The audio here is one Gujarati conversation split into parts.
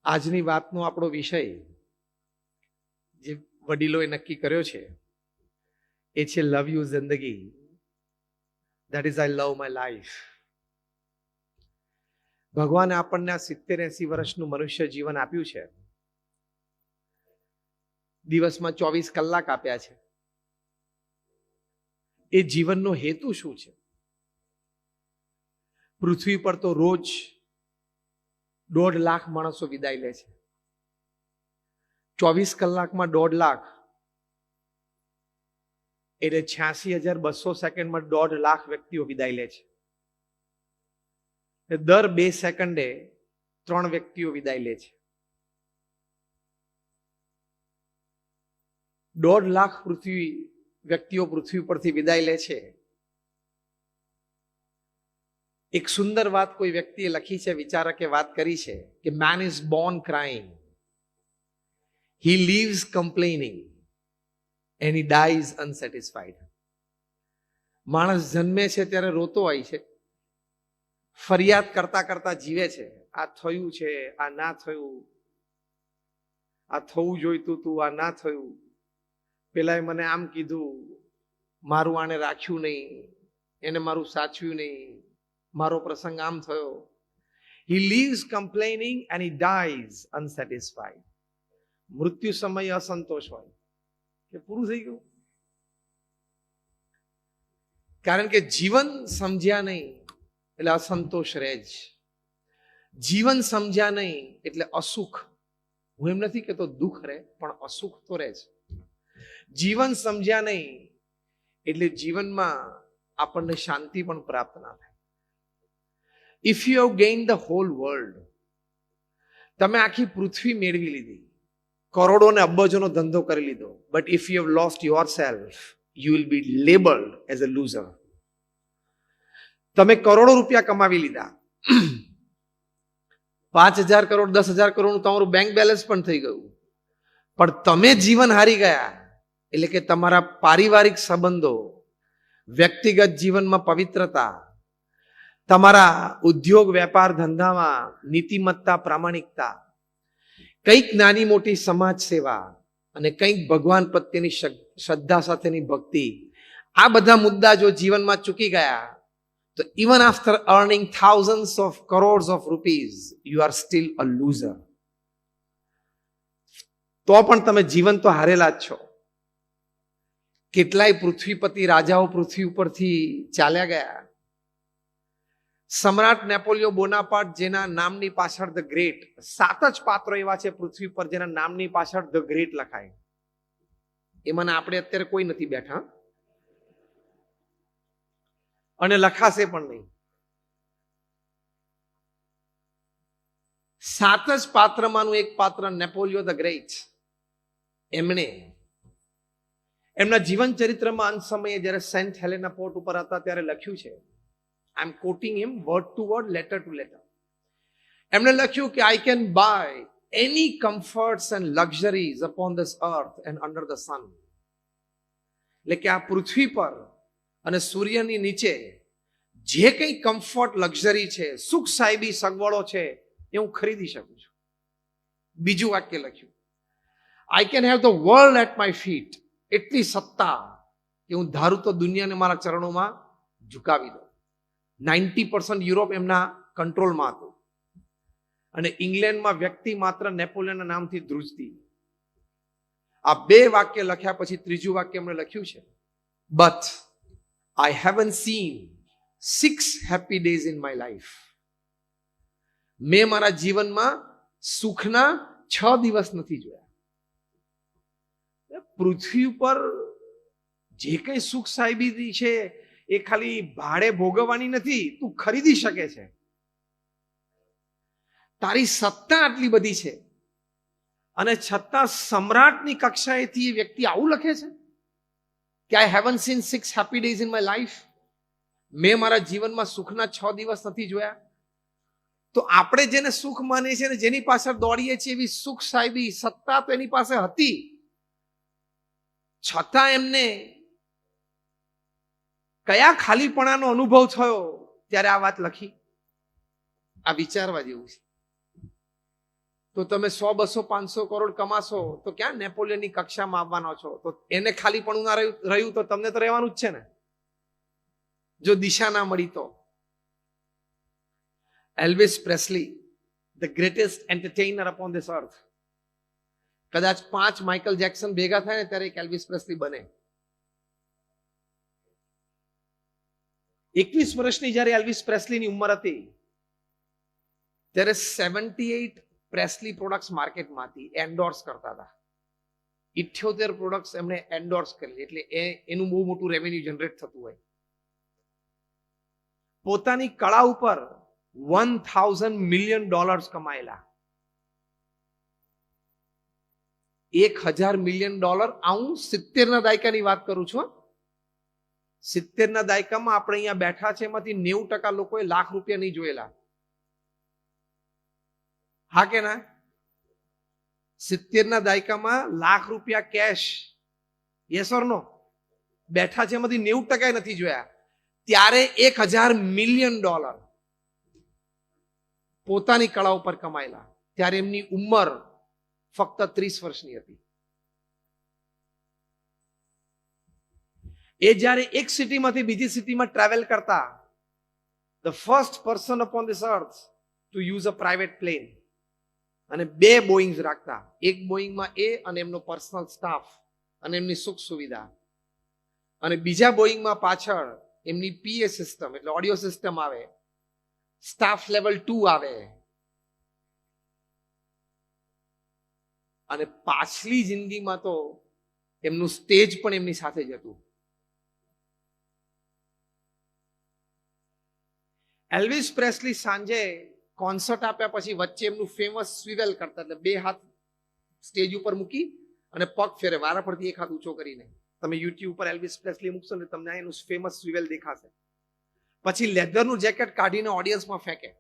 આજની વાતનો આપણો વિષય જે વડીલોએ નક્કી કર્યો છે એ છે લવ યુ જિંદગી. That is I love my life. ભગવાને આપણને આ 70-80 વર્ષનું મનુષ્ય જીવન આપ્યું છે. દિવસમાં 24 કલાક આપ્યા છે. એ જીવનનો હેતુ શું છે? પૃથ્વી પર તો રોજ 1.5 લાખ માણસો વિદાય લે છે. 24 કલાકમાં 1.5 લાખ એટલે 86,200 સેકન્ડમાં 1.5 લાખ વ્યક્તિઓ વિદાય લે છે. દર 2 સેકન્ડે 3 વ્યક્તિઓ વિદાય લે છે. 1.5 લાખ વ્યક્તિઓ પૃથ્વી પરથી વિદાય લે છે. એક સુંદર વાત કોઈ વ્યક્તિએ લખી છે, વિચારકે વાત કરી છે કે main is Born crying, he lives complaining and he dies unsatisfied. માણસ જન્મે છે ત્યારે રોતો હોય છે, ફરિયાદ કરતા કરતા જીવે છે. આ થયું છે, આ ના થયું, આ થવું જોઈતું તું, આ ના થયું, પેલાએ મને આમ કીધું, મારું આને રાખ્યું નહીં, એને મારું સાચવ્યું નહીં, મારો પ્રસંગ આમ થયો. He lives complaining and he dies unsatisfied. મૃત્યુ સમયે અસંતોષ હોય કે પૂરું થઈ ગયું. કારણ કે જીવન સમજ્યા નહીં એટલે અસંતોષ રહે જ. જીવન સમજ્યા નહીં એટલે અસુખ. હું એમ નથી કહેતો દુઃખ રહે, પણ અસુખ તો રહે જ. જીવન સમજ્યા નહીં એટલે જીવનમાં આપણને શાંતિ પણ પ્રાપ્ત ના થાય. If you have gain the hall world, તમે આખી પૃથ્વી મેળવી લીધી, કરોડો ને અબજોનો ધંધો કરી લીધો, but if you have lost your self, you will be labelled as a loser. તમે કરોડો રૂપિયા કમાવી લીધા, 5,000 કરોડ 10,000 કરોડનું તમારું બેંક બેલેન્સ પણ થઈ ગયું, પણ તમે જીવન હારી ગયા. એટલે કે તમારા પારિવારિક સંબંધો, વ્યક્તિગત જીવનમાં પવિત્રતા, તમારા ઉદ્યોગ વેપાર ધંધામાં નીતિમત્તા, પ્રામાણિકતા, કંઈક નાની મોટી સમાજ સેવા અને કંઈક ભગવાન પ્રત્યેની શ્રદ્ધા સાથેની ભક્તિ, આ બધા મુદ્દા જો જીવનમાં ચૂકી ગયા તો even after earning thousands of crores of rupees you are still a loser. તો પણ તમે જીવન તો હારેલા જ છો. કેટલાય પૃથ્વીપતિ રાજાઓ પૃથ્વી ઉપરથી ચાલ્યા ગયા. સમ્રાટ નેપોલિયો બોનાપાર્ટ, જેના નામની પાછળ ધ ગ્રેટ, 7 જ પાત્રો એવા છે પૃથ્વી પર જેના નામની પાછળ ધ ગ્રેટ લખાય. એમાં આપણે અત્યારે કોઈ નથી બેઠા અને લખાશે પણ નહીં. 7 જ પાત્રમાંનું એક પાત્ર નેપોલિયો ધ ગ્રેટ. એમણે એમના જીવન ચરિત્રમાં અંત સમયે જ્યારે સેન્ટ હેલેના પોર્ટ ઉપર હતા ત્યારે લખ્યું છે, I am quoting him word to word, letter to letter. એમણે લખ્યું કે I can buy any comforts and luxuries upon this earth and under the sun. એટલે કે આ પૃથ્વી પર અને સૂર્યની નીચે જે કંઈ કમ્ફર્ટ, લક્ઝરી છે, સુખ સાહેબી સગવડો છે, એ હું ખરીદી શકું છું. બીજું વાક્ય લખ્યું, I can have the world at my feet. એટલી સત્તા કે હું ધારું તો દુનિયાને મારા ચરણોમાં ઝુકાવી દઉં. 90% યુરોપ એમના કંટ્રોલમાં હતું અને ઇંગ્લેન્ડમાં વ્યક્તિ માત્ર નેપોલિયનના નામથી ધ્રુજતી. આ 2 વાક્ય લખ્યા પછી ત્રીજું વાક્ય એમણે લખ્યું છે, but I haven't seen 6 happy days in my life. મેં મારા જીવનમાં સુખના 6 દિવસ નથી જોયા. પૃથ્વી ઉપર જે કંઈ સુખ સાહેબી છે એ ખાલી ભાડે ભોગવવાની નથી, તું ખરીદી શકે છે. તારી સત્તા આટલી બધી છે અને છતાં સમ્રાટની કક્ષાએથી એ વ્યક્તિ આવું લખે છે કે I haven't seen 6 happy days in my life. મેં મારા જીવનમાં સુખના 6 દિવસ નથી જોયા. તો આપણે જેને સુખ માનીએ છીએ ને જેની પાછળ દોડીએ છીએ, એવી સુખ સાહેબી સત્તા તો એની પાસે હતી, છતાં એમને કયા ખાલીપણાનો અનુભવ થયો ત્યારે આ વાત લખી. આ વિચારવા જેવું છે. તો તમે 100, 200, 500 કરોડ કમાશો તો ક્યાં નેપોલિયનની કક્ષામાં આવવાનો છો? તો એને ખાલી પણ ના રહ્યું તો તમને તો રહેવાનું જ છે ને, જો દિશા ના મળી તો. Elvis Presley, the greatest entertainer upon this earth. કદાચ 5 માઇકલ જેક્સન ભેગા થાય ને ત્યારે એક એલ્વિસ પ્રેસ્લી બને. 21 વર્ષની જ્યારે એલ્વિસ પ્રેસ્લીની ઉંમર હતી ત્યારે 78 પ્રેસ્લી પ્રોડક્ટ્સ માર્કેટમાં હતી, એન્ડોર્સ કરતા હતા. 78 પ્રોડક્ટ્સ એમણે એન્ડોર્સ કરી, એટલે એનું બહુ મોટું રેવન્યુ જનરેટ થતું હોય. પોતાની કળા ઉપર $1,000 મિલિયન કમાયેલા. $1,000 મિલિયન. હું 70 દાયકાની વાત કરું છું. 70 દાયકામાં આપણે અહીંયા બેઠા છે, એમાંથી 90% લોકોએ લાખ રૂપિયા નહીં જોયેલા. હા કે ના? 70 દાયકામાં લાખ રૂપિયા કેશ, યસ ઓર નો, બેઠા છે, એમાંથી 90% નથી જોયા. ત્યારે $1,000 મિલિયન પોતાની કળા ઉપર કમાયેલા. ત્યારે એમની ઉંમર ફક્ત 30 વર્ષની હતી. એ જ્યારે એક સિટીમાંથી બીજી સિટીમાં ટ્રાવેલ કરતા, the first person upon this earth to use a private plane, અને 2 બોઈંગ્સ રાખતા. એક બોઈંગમાં એ અને એમનો પર્સનલ સ્ટાફ અને એમની સુખ સુવિધા, અને બીજા બોઈંગમાં પાછળ એમની પીએ સિસ્ટમ એટલે ઓડિયો સિસ્ટમ આવે, સ્ટાફ લેવલ 2 આવે, અને પાછલી જિંદગીમાં તો એમનું સ્ટેજ પણ એમની સાથે જ હતું. એલ્વિસ પ્રેસ્લી સાંજે કોન્સર્ટ આપ્યા પછી વચ્ચે એમનું ફેમસ સ્વિવેલ કરતા, એટલે 2 હાથ સ્ટેજ ઉપર મૂકી અને પગ ફેરે વારાફરતી, એક હાથ ઊંચો કરીને. તમે યુટ્યુબ પર એલ્વિસ પ્રેસ્લી મૂકશો ને તમને એનું ફેમસ સ્વિવેલ દેખાશે. પછી લેધરનું જેકેટ કાઢીને ઓડિયન્સમાં ફેંકે.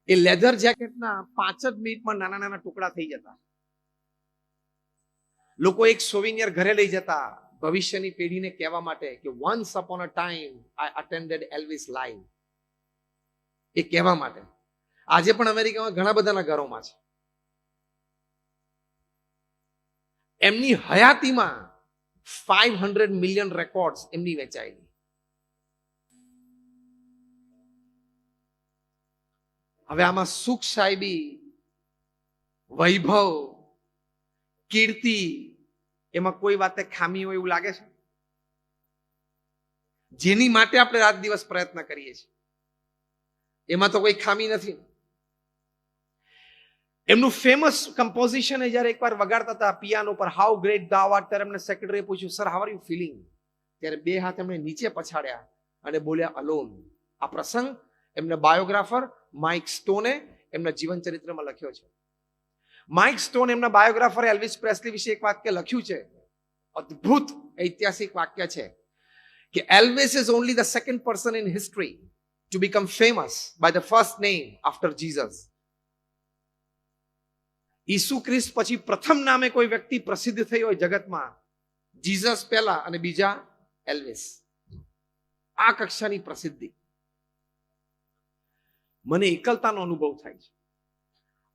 એ લેધર જેકેટના 5 જ મિનિટમાં નાના નાના ટુકડા થઈ જતા. લોકો એક સોવિનિયર ઘરે લઈ જતા ભવિષ્યની પેઢીને કહેવા માટે કે once upon a time I attended Elvis live. એ કહેવા માટે. આજે પણ અમેરિકામાં ઘણા બધાના ઘરોમાં છે. એમની હયાતીમાં 500 મિલિયન રેકોર્ડ્સ એમની વેચાયેલી. હવે આમાં સુખ સાહેબી, વૈભવ, કીર્તિ, એમાં કોઈ વાતે ખામી હોય એવું લાગે છે? જેની માટે આપણે રાત દિવસ પ્રયત્ન કરીએ છીએ એમાં તો કોઈ ખામી નથી. એમનું ફેમસ કમ્પોઝિશન જ્યારે એકવાર વગાડતા હતા પિયાનો પર, હાઉ ગ્રેટ thou art, ત્યારે એમને સેક્રેટરીએ પૂછ્યું, sir how are you feeling? ત્યારે 2 હાથ એમણે નીચે પછાડ્યા અને બોલ્યા, અલોન. આ પ્રસંગ એમના બાયોગ્રાફર માઇક સ્ટોને એમના જીવન ચરિત્રમાં લખ્યો છે. માઇક સ્ટોન એમના બાયોગ્રાફરે એલ્વિસ પ્રેસ્લી વિશે એક વાક્ય લખ્યું છે, અદ્ભુત ઐતિહાસિક વાક્ય છે, કે Elvis is only the second person in history to become famous by the first name after Jesus. ઈસુ ખ્રિસ્ત પછી પ્રથમ નામે કોઈ વ્યક્તિ પ્રસિદ્ધ થઈ હોય જગતમાં, જીસસ પહેલા અને બીજા એલ્વિસ. આ કક્ષાની પ્રસિદ્ધિ. મને એકલતાનો અનુભવ થાય છે.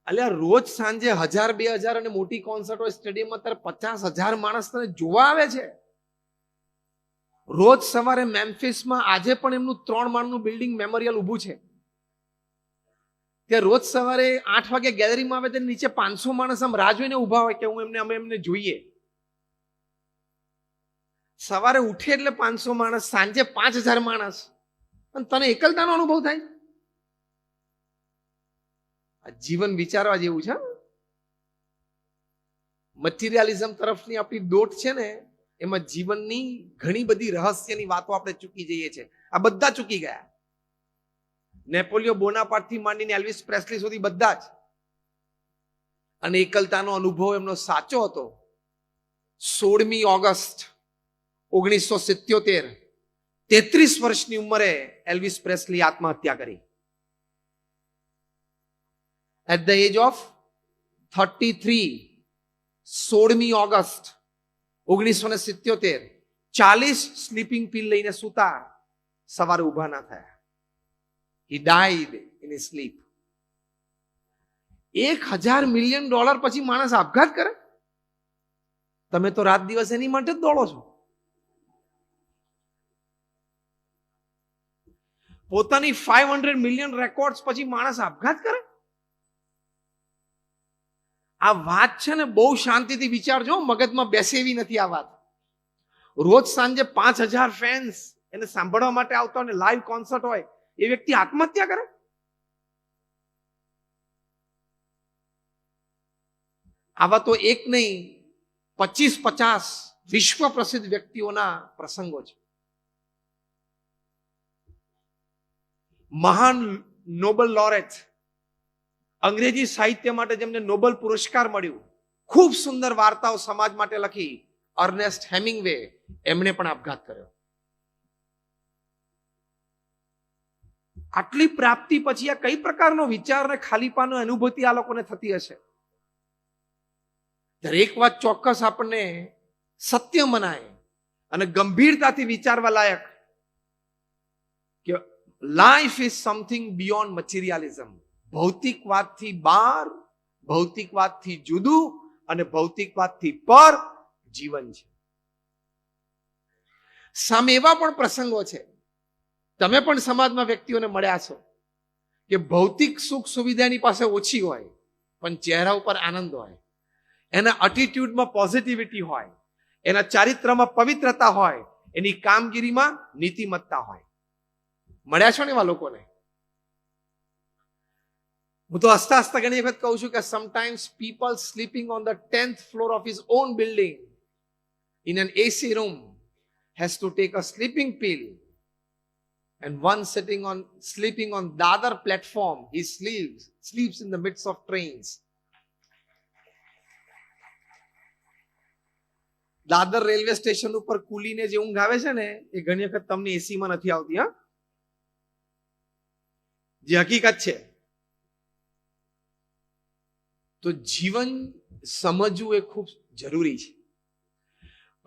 અલ્યા રોજ સાંજે 1000, 2000 અને મોટી કોન્સર્ટ હોય સ્ટેડિયમમાં, ત્યારે 50,000 માણસ તને જોવા આવે છે. રોજ સવારે મેમ્ફિસમાં આજે પણ એમનું 3 માળનું બિલ્ડિંગ મેમોરિયલ ઊભું છે. ત્યાં રોજ સવારે 8 વાગે ગેલેરીમાં આવે ત્યારે નીચે 500 માણસ આમ રાહ જોઈને ઊભા હોય કે અમે એમને જોઈએ. સવારે ઉઠે એટલે 500 માણસ, સાંજે 5000 માણસ, અને તને એકલતાનો અનુભવ થાય. જીવન વિચારવા જેવું છે. મટીરિયાલિઝમ તરફની આપણી દોટ છે ને, એમાં જીવનની ઘણી બધી રહસ્યની વાતો આપણે ચૂકી જઈએ છીએ. આ બધા ચૂકી ગયા. નેપોલિયો બોનાપાર્ટથી માંડીને એલ્વિસ પ્રેસ્લી સુધી બધા જ. અને એકલતાનો અનુભવ એમનો સાચો હતો. 16મી ઓગસ્ટ 1977, 33 વર્ષની ઉંમરે એલ્વિસ પ્રેસ્લી આત્મહત્યા કરી. At the age of 33, 16મી ઓગસ્ટ 1977, 40 સ્લીપિંગ પિલ લઈને સૂતા, સવારે ઊભા ના થયા. He died in his sleep. $1,000 million પછી માણસ આપઘાત કરે? તમે તો રાત દિવસ એની માટે જ દોડો છો. પોતાની 500 મિલિયન રેકોર્ડ્સ પછી માણસ આપઘાત કરે? આ વાત છે ને, બહુ શાંતિથી વિચારજો, મગજમાં બેસે એવી નથી આ વાત. રોજ સાંજે 5,000 ફેન્સ એને સાંભળવા માટે આવતા હોય, લાઈવ કોન્સર્ટ હોય, એ વ્યક્તિ આત્મહત્યા કરે? આવા તો એક નહીં 25-50 વિશ્વ પ્રસિદ્ધ વ્યક્તિઓના પ્રસંગો છે. મહાન નોબેલ લોરેટ, અંગ્રેજી સાહિત્ય માટે જેમને નોબેલ પુરસ્કાર મળ્યું, ખૂબ સુંદર વાર્તાઓ સમાજ માટે લખી, અર્નેસ્ટ હેમિંગવે, એમણે પણ આપઘાત કર્યો. આટલી પ્રાપ્તિ પછી આ કઈ પ્રકારનો વિચાર ને ખાલીપાનો અનુભૂતિ આ લોકોને થતી હશે? દરેક વાત ચોક્કસ આપણને સત્ય મનાય અને ગંભીરતાથી વિચારવા લાયક કે life is something beyond materialism. ભૌતિકવાદથી બહાર, ભૌતિકવાદથી જુદું અને ભૌતિકવાદથી પર જીવન છે. સામે એવા પણ પ્રસંગો છે, તમે પણ સમાજમાં વ્યક્તિઓને મળ્યા છો કે ભૌતિક સુખ સુવિધા એની પાસે ઓછી હોય પણ ચહેરા ઉપર આનંદ હોય, એના એટીટ્યુડમાં પોઝિટિવિટી હોય, એના ચારિત્રમાં પવિત્રતા હોય, એની કામગીરીમાં નીતિમત્તા હોય. મળ્યા છો ને એવા લોકોને? હું તો હસતા હસતા ઘણી વખત કહું છું કે sometimes people sleeping on the 10th floor of his own building in an AC room has to take a sleeping pill, and one sleeping on the other platform, he sleeps in the midst of trains. Dadar railway station ઉપર કુલીને જે ઊંઘ આવે છે ને, એ ઘણી વખત તમને એસીમાં નથી આવતી. હા, જે હકીકત છે. તો જીવન સમજવું એ ખૂબ જરૂરી છે.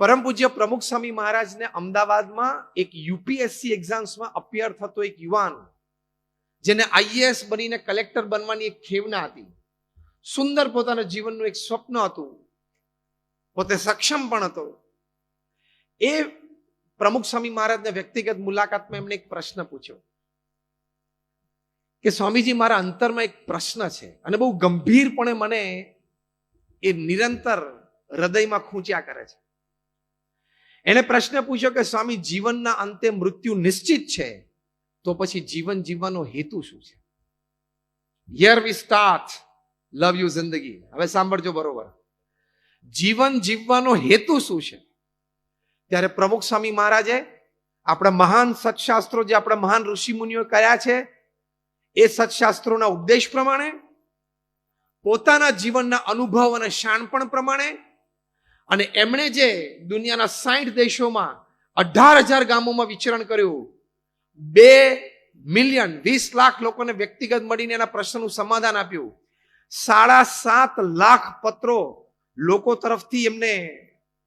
પરમ પૂજ્ય પ્રમુખ સ્વામી મહારાજને અમદાવાદમાં એક યુપીએસસી એક્ઝામ્સમાં અપિયર થતો એક યુવાન, જેને આઈએએસ બનીને કલેક્ટર બનવાની એક ખેવના હતી, સુંદર પોતાના જીવનનું એક સ્વપ્ન હતું, પોતે સક્ષમ પણ હતો. એ પ્રમુખ સ્વામી મહારાજને વ્યક્તિગત મુલાકાતમાં એમણે એક પ્રશ્ન પૂછ્યો કે સ્વામીજી, મારા અંતરમાં એક પ્રશ્ન છે અને બહુ ગંભીરપણે મને એ નિરંતર હૃદયમાં ખૂંચ્યા કરે છે. એને પ્રશ્ન પૂછ્યો કે સ્વામી, જીવનના અંતે મૃત્યુ નિશ્ચિત છે, તો પછી જીવન જીવવાનો હેતુ શું છે? Here we start love you જિંદગી. હવે સાંભળજો બરોબર. જીવન જીવવાનો હેતુ શું છે? ત્યારે પ્રમુખ સ્વામી મહારાજે આપણા મહાન સત્શાસ્ત્રો, જે આપણા મહાન ઋષિ મુનિઓ કયા છે, એ સત્શાસ્ત્રોના ઉપદેશ પ્રમાણે, પોતાના જીવનના અનુભવ અને શાણપણ પ્રમાણે, અને એમણે જે દુનિયાના 60 દેશોમાં 18,000 ગામોમાં વિચરણ કર્યું, 2 મિલિયન 20 લાખ લોકોને વ્યક્તિગત મળીને એના પ્રશ્નનું સમાધાન આપ્યું, 7.5 લાખ પત્રો લોકો તરફથી એમને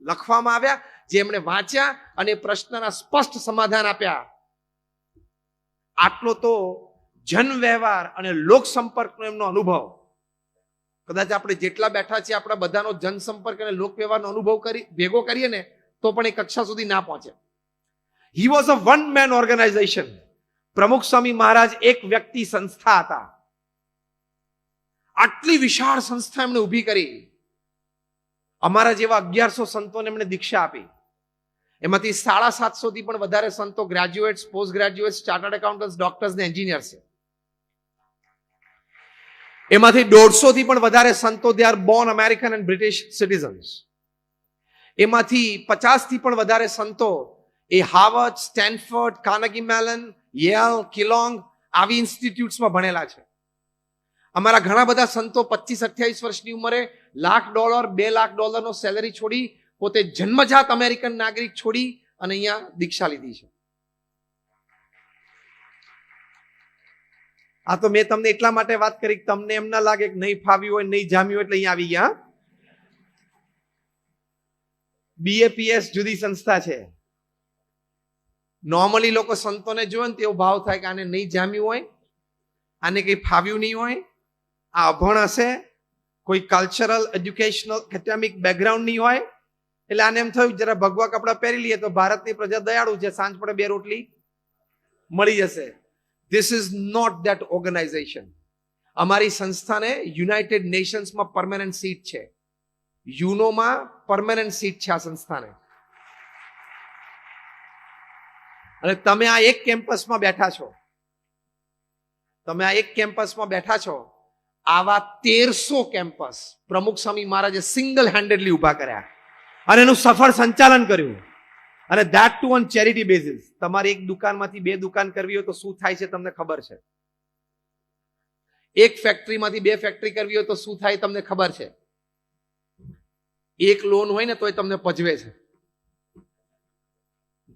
લખવામાં આવ્યા, જે એમણે વાંચ્યા અને પ્રશ્નના સ્પષ્ટ સમાધાન આપ્યા. આટલો તો જન વ્યવહાર અને લોક સંપર્કનો એમનો અનુભવ. કદાચ આપણે જેટલા બેઠા છીએ, આપણા બધાનો જનસંપર્ક અને લોક વ્યવહારનો અનુભવ ભેગો કરીએ ને, તો પણ એ કક્ષા સુધી ના પહોંચે. He was a one man organisation. Pramukh Swami મહારાજ એક વ્યક્તિ સંસ્થા હતા. આટલી વિશાળ સંસ્થા એમણે ઊભી કરી. અમારા જેવા 1100 સંતોને એમણે દીક્ષા આપી. એમાંથી 750 થી પણ વધારે સંતો graduates, post graduates, chartered accountants, doctors ને એન્જિનિયર્સ છે. એમાંથી 150 થી પણ વધારે સંતો they are born American and British citizens. એમાંથી 50 થી પણ વધારે સંતો એ Harvard, Stanford, Carnegie Mellon, Yale, Kellogg આવી ઇન્સ્ટિટ્યૂટ્સમાં ભણેલા છે. અમારા ઘણા બધા સંતો 25-28 વર્ષની ઉંમરે $1,00,000, $2,00,000 સેલરી છોડી, પોતે જન્મજાત અમેરિકન નાગરિક છોડી અને અહીંયા દીક્ષા લીધી છે. આ તો મેં તમને એટલા માટે વાત કરી કે તમને એમ ના લાગે કે નહીં ફાવ્યું હોય, નહીં જામ્યું હોય એટલે અહીંયા આવી ગયા. BAPS જુદી સંસ્થા છે. નોર્મલી લોકો સંતોને જોવે ને તેવો ભાવ થાય કે આને નહીં જામ્યું હોય, આને કઈ ફાવ્યું નહીં હોય, આ અભણ હશે, કોઈ કલ્ચરલ એજ્યુકેશનલ એકેડેમિક બેકગ્રાઉન્ડ નહીં હોય, એટલે આને એમ થયું જરા ભગવા કપડા પહેરી લઈએ તો ભારતની પ્રજા દયાળુ છે, સાંજ પડે 2 રોટલી મળી જશે. This is not that organisation. અમારી સંસ્થાને યુનાઇટેડ નેશન્સમાં પરમેનન્ટ સીટ છે, યુનોમાં પરમેનન્ટ સીટ છે આ સંસ્થાને. અને તમે આ એક કેમ્પસમાં બેઠા છો, તમે આ એક કેમ્પસમાં બેઠા છો. આવા 1300 કેમ્પસ પ્રમુખ સ્વામી મહારાજે સિંગલ હેન્ડેડલી ઉભા કર્યા અને એનું સફળ સંચાલન કર્યું. અને that two on charity basis. તમારે એક દુકાનમાંથી 2 દુકાન કરવી હોય તો શું થાય છે તમને ખબર છે. એક ફેક્ટરીમાંથી 2 ફેક્ટરી કરવી હોય તો શું થાય તમને ખબર છે. એક લોન હોય ને તોય તમને પજવે છે,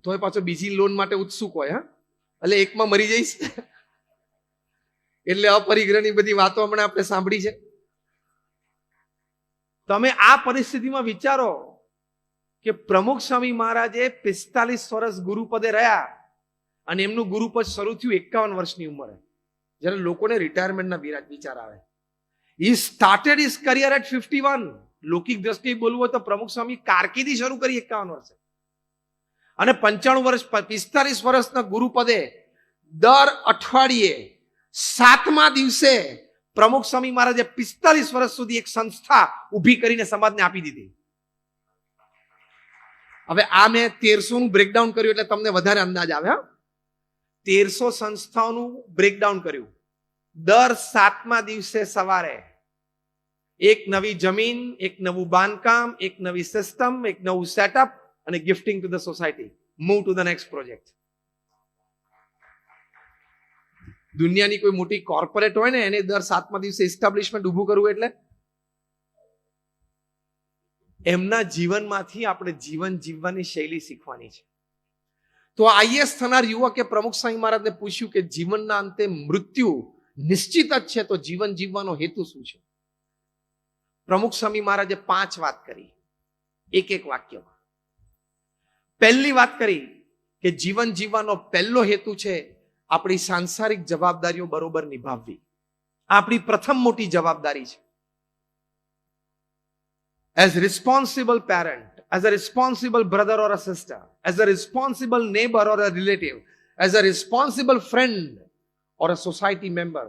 તોય પાછો બીજી લોન માટે ઉત્સુક હોય. હા, એટલે એકમાં મરી જઈશ એટલે અપરિગ્રહની બધી વાતો હમણાં આપણે સાંભળી છે. તમે આ પરિસ્થિતિમાં વિચારો કે પ્રમુખ સ્વામી મહારાજે 45 વર્ષ ગુરુપદે રહ્યા અને એમનું ગુરુપદ શરૂ થયું 51 વર્ષની ઉંમરે, જ્યારે લોકોને રિટાયરમેન્ટના વિચાર આવે. He started his career at 51. લૌકિક દ્રષ્ટિએ બોલવું હોય તો પ્રમુખ સ્વામી કારકિર્દી શરૂ કરી 51 વર્ષે, અને 95 વર્ષ 45 વર્ષના ગુરુપદે દર અઠવાડિયે 7મા દિવસે પ્રમુખ સ્વામી મહારાજે 45 વર્ષ સુધી એક સંસ્થા ઊભી કરીને સમાજને આપી દીધી. હવે આ મેં 1300 નું બ્રેકડાઉન કર્યું એટલે તમને વધારે અંદાજ આવે. 1300 સંસ્થાઓનું બ્રેકડાઉન કર્યું. દર 7મા દિવસે સવારે એક નવી જમીન, એક નવું બાંધકામ, એક નવી સિસ્ટમ, એક નવું સેટઅપ અને gifting to the society. Move to the next project. દુનિયાની કોઈ મોટી કોર્પોરેટ હોય ને એને દર 7મા દિવસે એસ્ટાબ્લિશમેન્ટ ઊભું કરવું એટલે એમના જીવનમાંથી આપણે જીવન જીવવાની શૈલી શીખવાની છે. તો આઈએસ થનાર યુવકે પ્રમુખ સ્વામી મહારાજને પૂછ્યું કે જીવનના અંતે મૃત્યુ નિશ્ચિત જ છે, તો જીવન જીવવાનો હેતુ શું છે? પ્રમુખ સ્વામી મહારાજે 5 વાત કરી એક વાક્યમાં. પહેલી વાત કરી કે જીવન જીવવાનો પહેલો હેતુ છે આપણી સાંસારિક જવાબદારીઓ બરોબર નિભાવવી. આપણી પ્રથમ મોટી જવાબદારી છે. As a responsible parent, as a responsible brother or a sister, as a responsible neighbor or a relative, as a responsible friend or a society member,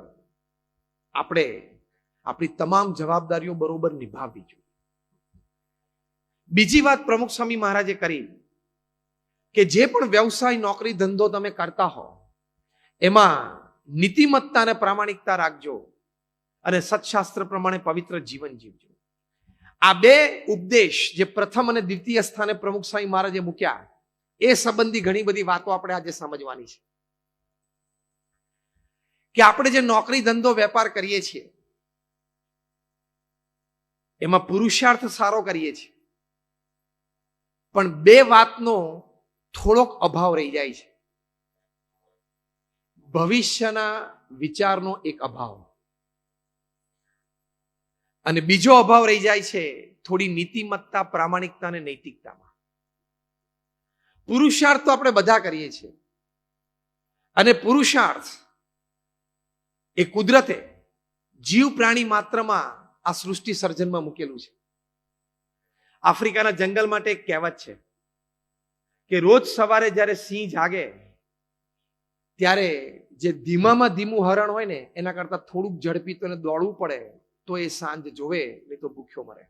આપણે આપણી તમામ જવાબદારીઓ બરોબર નિભાવવી જોઈએ. બીજી વાત પ્રમુખ સ્વામી મહારાજે કરી કે જે પણ વ્યવસાય, નોકરી, ધંધો તમે કરતા હો એમાં નીતિમત્તા અને પ્રામાણિકતા રાખજો અને સત્શાસ્ત્ર પ્રમાણે પવિત્ર જીવન જીવજો. આ 2 ઉપદેશ જે પ્રથમ અને દ્વિતીય સ્થાને પ્રમુખ સ્વામી મહારાજે મૂક્યા એ સંબંધી ઘણી બધી વાતો આપણે આજે સમજવાની છે. કે આપણે જે નોકરી, ધંધો, વેપાર કરીએ છીએ એમાં પુરુષાર્થ સારો કરીએ છીએ, પણ 2 વાતનો થોડોક અભાવ રહી જાય છે. ભવિષ્યના વિચારનો એક અભાવ અને બીજો અભાવ રહી જાય છે થોડી નીતિમત્તા, પ્રામાણિકતા અને નૈતિકતામાં. પુરુષાર્થ તો આપણે બધા કરીએ છીએ અને પુરુષાર્થ એ કુદરતે જીવ પ્રાણી માત્રમાં આ સૃષ્ટિ સર્જનમાં મૂકેલું છે. આફ્રિકાના જંગલ માટે એક કહેવત છે કે રોજ સવારે જ્યારે સિંહ જાગે ત્યારે જે ધીમામાં ધીમું હરણ હોય ને એના કરતા થોડુંક ઝડપી તો એને દોડવું પડે તો એ સાંજ જોવે, નહીં તો ભૂખ્યો મરે.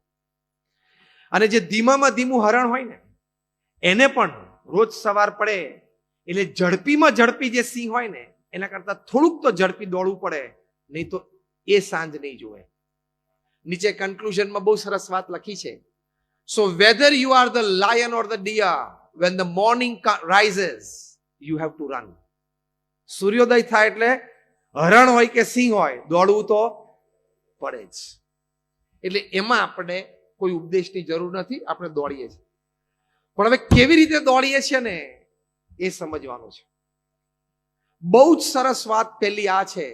અને જે ધીમામાં ધીમું હરણ હોય ને એને પણ રોજ સવાર પડે એટલે ઝડપીમાં ઝડપી જે સિંહ હોય ને એના કરતા થોડુંક તો ઝડપી દોડવું પડે, નહીં તો એ સાંજ નહીં જોવે. નીચે કન્ક્લુઝનમાં બહુ સરસ વાત લખી છે. So whether you are the lion or the deer, when the morning rises you have to run. સૂર્યોદય થાય એટલે હરણ હોય કે સિંહ હોય દોડવું તો પડે જ. એટલે એમાં આપણે કોઈ ઉપદેશની જરૂર નથી, આપણે દોડીએ છીએ. પણ હવે કેવી રીતે દોડીએ છીએ ને એ સમજવાનું છે. બહુ જ સરસ વાત પહેલી આ છે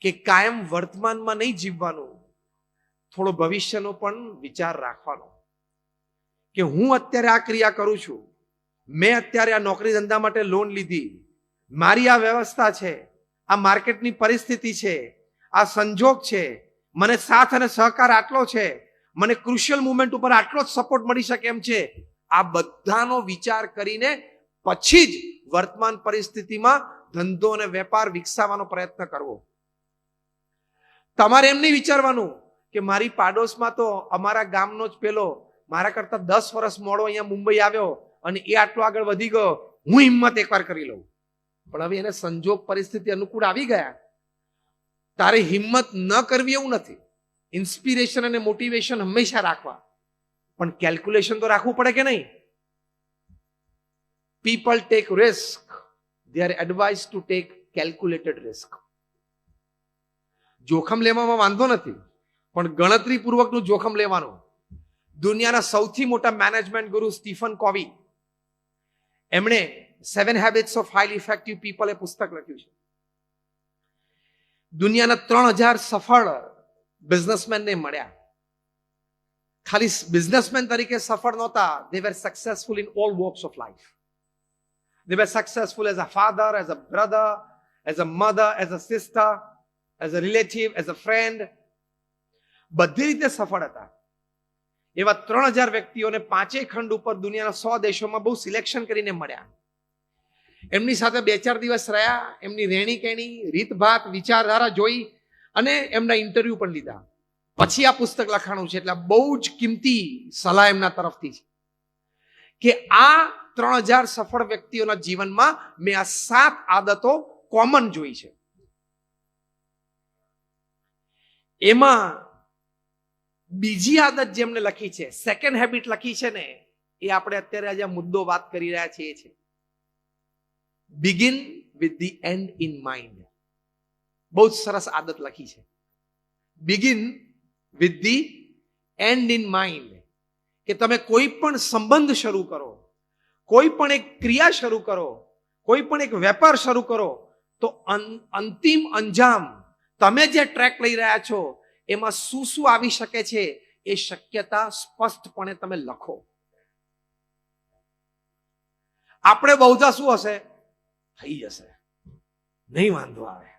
કે કાયમ વર્તમાનમાં નહીં જીવવાનું, થોડો ભવિષ્યનો પણ વિચાર રાખવાનો. કે હું અત્યારે આ ક્રિયા કરું છું, મેં અત્યારે આ નોકરી ધંધા માટે લોન લીધી, મારી આ વ્યવસ્થા છે, આ માર્કેટની પરિસ્થિતિ છે, આ સંજોગ છે, મને સાથ અને સહકાર આટલો છે, મને ક્રુશિયલ મુવમેન્ટ ઉપર આટલો જ સપોર્ટ મળી શકે એમ છે, આ બધાનો વિચાર કરીને પછી જ વર્તમાન પરિસ્થિતિમાં ધંધો અને વેપાર વિકસાવવાનો પ્રયત્ન કરવો. તમારે એમ નહીં વિચારવાનું કે મારી પાડોશમાં તો અમારા ગામનો જ પેલો મારા કરતા 10 વર્ષ મોડો અહીંયા મુંબઈ આવ્યો અને એ આટલો આગળ વધી ગયો, હું હિંમત એકવાર કરી લઉં. પણ હવે એને સંજોગ પરિસ્થિતિ અનુકૂળ આવી ગયા, તારે હિંમત ન કરવી એવું નથી. ઇન્સ્પિરેશન અને મોટિવેશન હંમેશા રાખવા, પણ કેલ્ક્યુલેશન તો રાખવું પડે કે નહીં? People take risk, they are advised to take calculated risk. જોખમ લેવામાં વાંધો નથી, પણ ગણતરીપૂર્વકનું જોખમ લેવાનું. દુનિયાના સૌથી મોટા મેનેજમેન્ટ ગુરુ સ્ટીફન કોવી, એમણે 7 Habits of Highly Effective People એ પુસ્તક લખ્યું છે. દુનિયાના 3000 સફળ બિઝનેસમેનને મળ્યા. ખાલી બિઝનેસમેન તરીકે સફળ નહોતા, they were successful in all walks of life. They were successful as a father, as a brother, as a mother, as a sister, as a relative, as a friend. બધી રીતે સફળ હતા. એવા 3000 વ્યક્તિઓને 5 ખંડ ઉપર દુનિયાના 100 દેશોમાં બહુ સિલેક્શન કરીને મળ્યા. એમની સાથે 2-4 દિવસ રહ્યા, એમની રહેણી કહેણી, રીતભાત, વિચારધારા જોઈ અને એમના ઇન્ટરવ્યુ પણ લીધા. પછી આ પુસ્તક લખાણું છે. એટલે બહુ જ કિંમતી સલાહ એમના તરફથી છે કે આ 3000 સફળ વ્યક્તિઓના જીવનમાં મેં આ 7 આદતો કોમન જોઈ છે. એમાં બીજી આદત જેમને લખી છે, સેકન્ડ હેબિટ લખી છે ને, એ આપણે અત્યારે આજે મુદ્દો વાત કરી રહ્યા છીએ છે begin with the end in mind. બહુ જ સરસ આદત લખી છે, begin with the end in mind. કે તમે કોઈ પણ સંબંધ શરૂ કરો, કોઈ પણ એક ક્રિયા શરૂ કરો, કોઈ પણ એક વેપાર શરૂ કરો, તો અંતિમ અંજામ તમે જે ટ્રેક લઈ રહ્યા છો એમાં શું શું આવી શકે છે એ શક્યતા સ્પષ્ટપણે તમે લખો. આપણે બહુધા શું હશે, થઈ જશે, નહીં વાંધો આવે,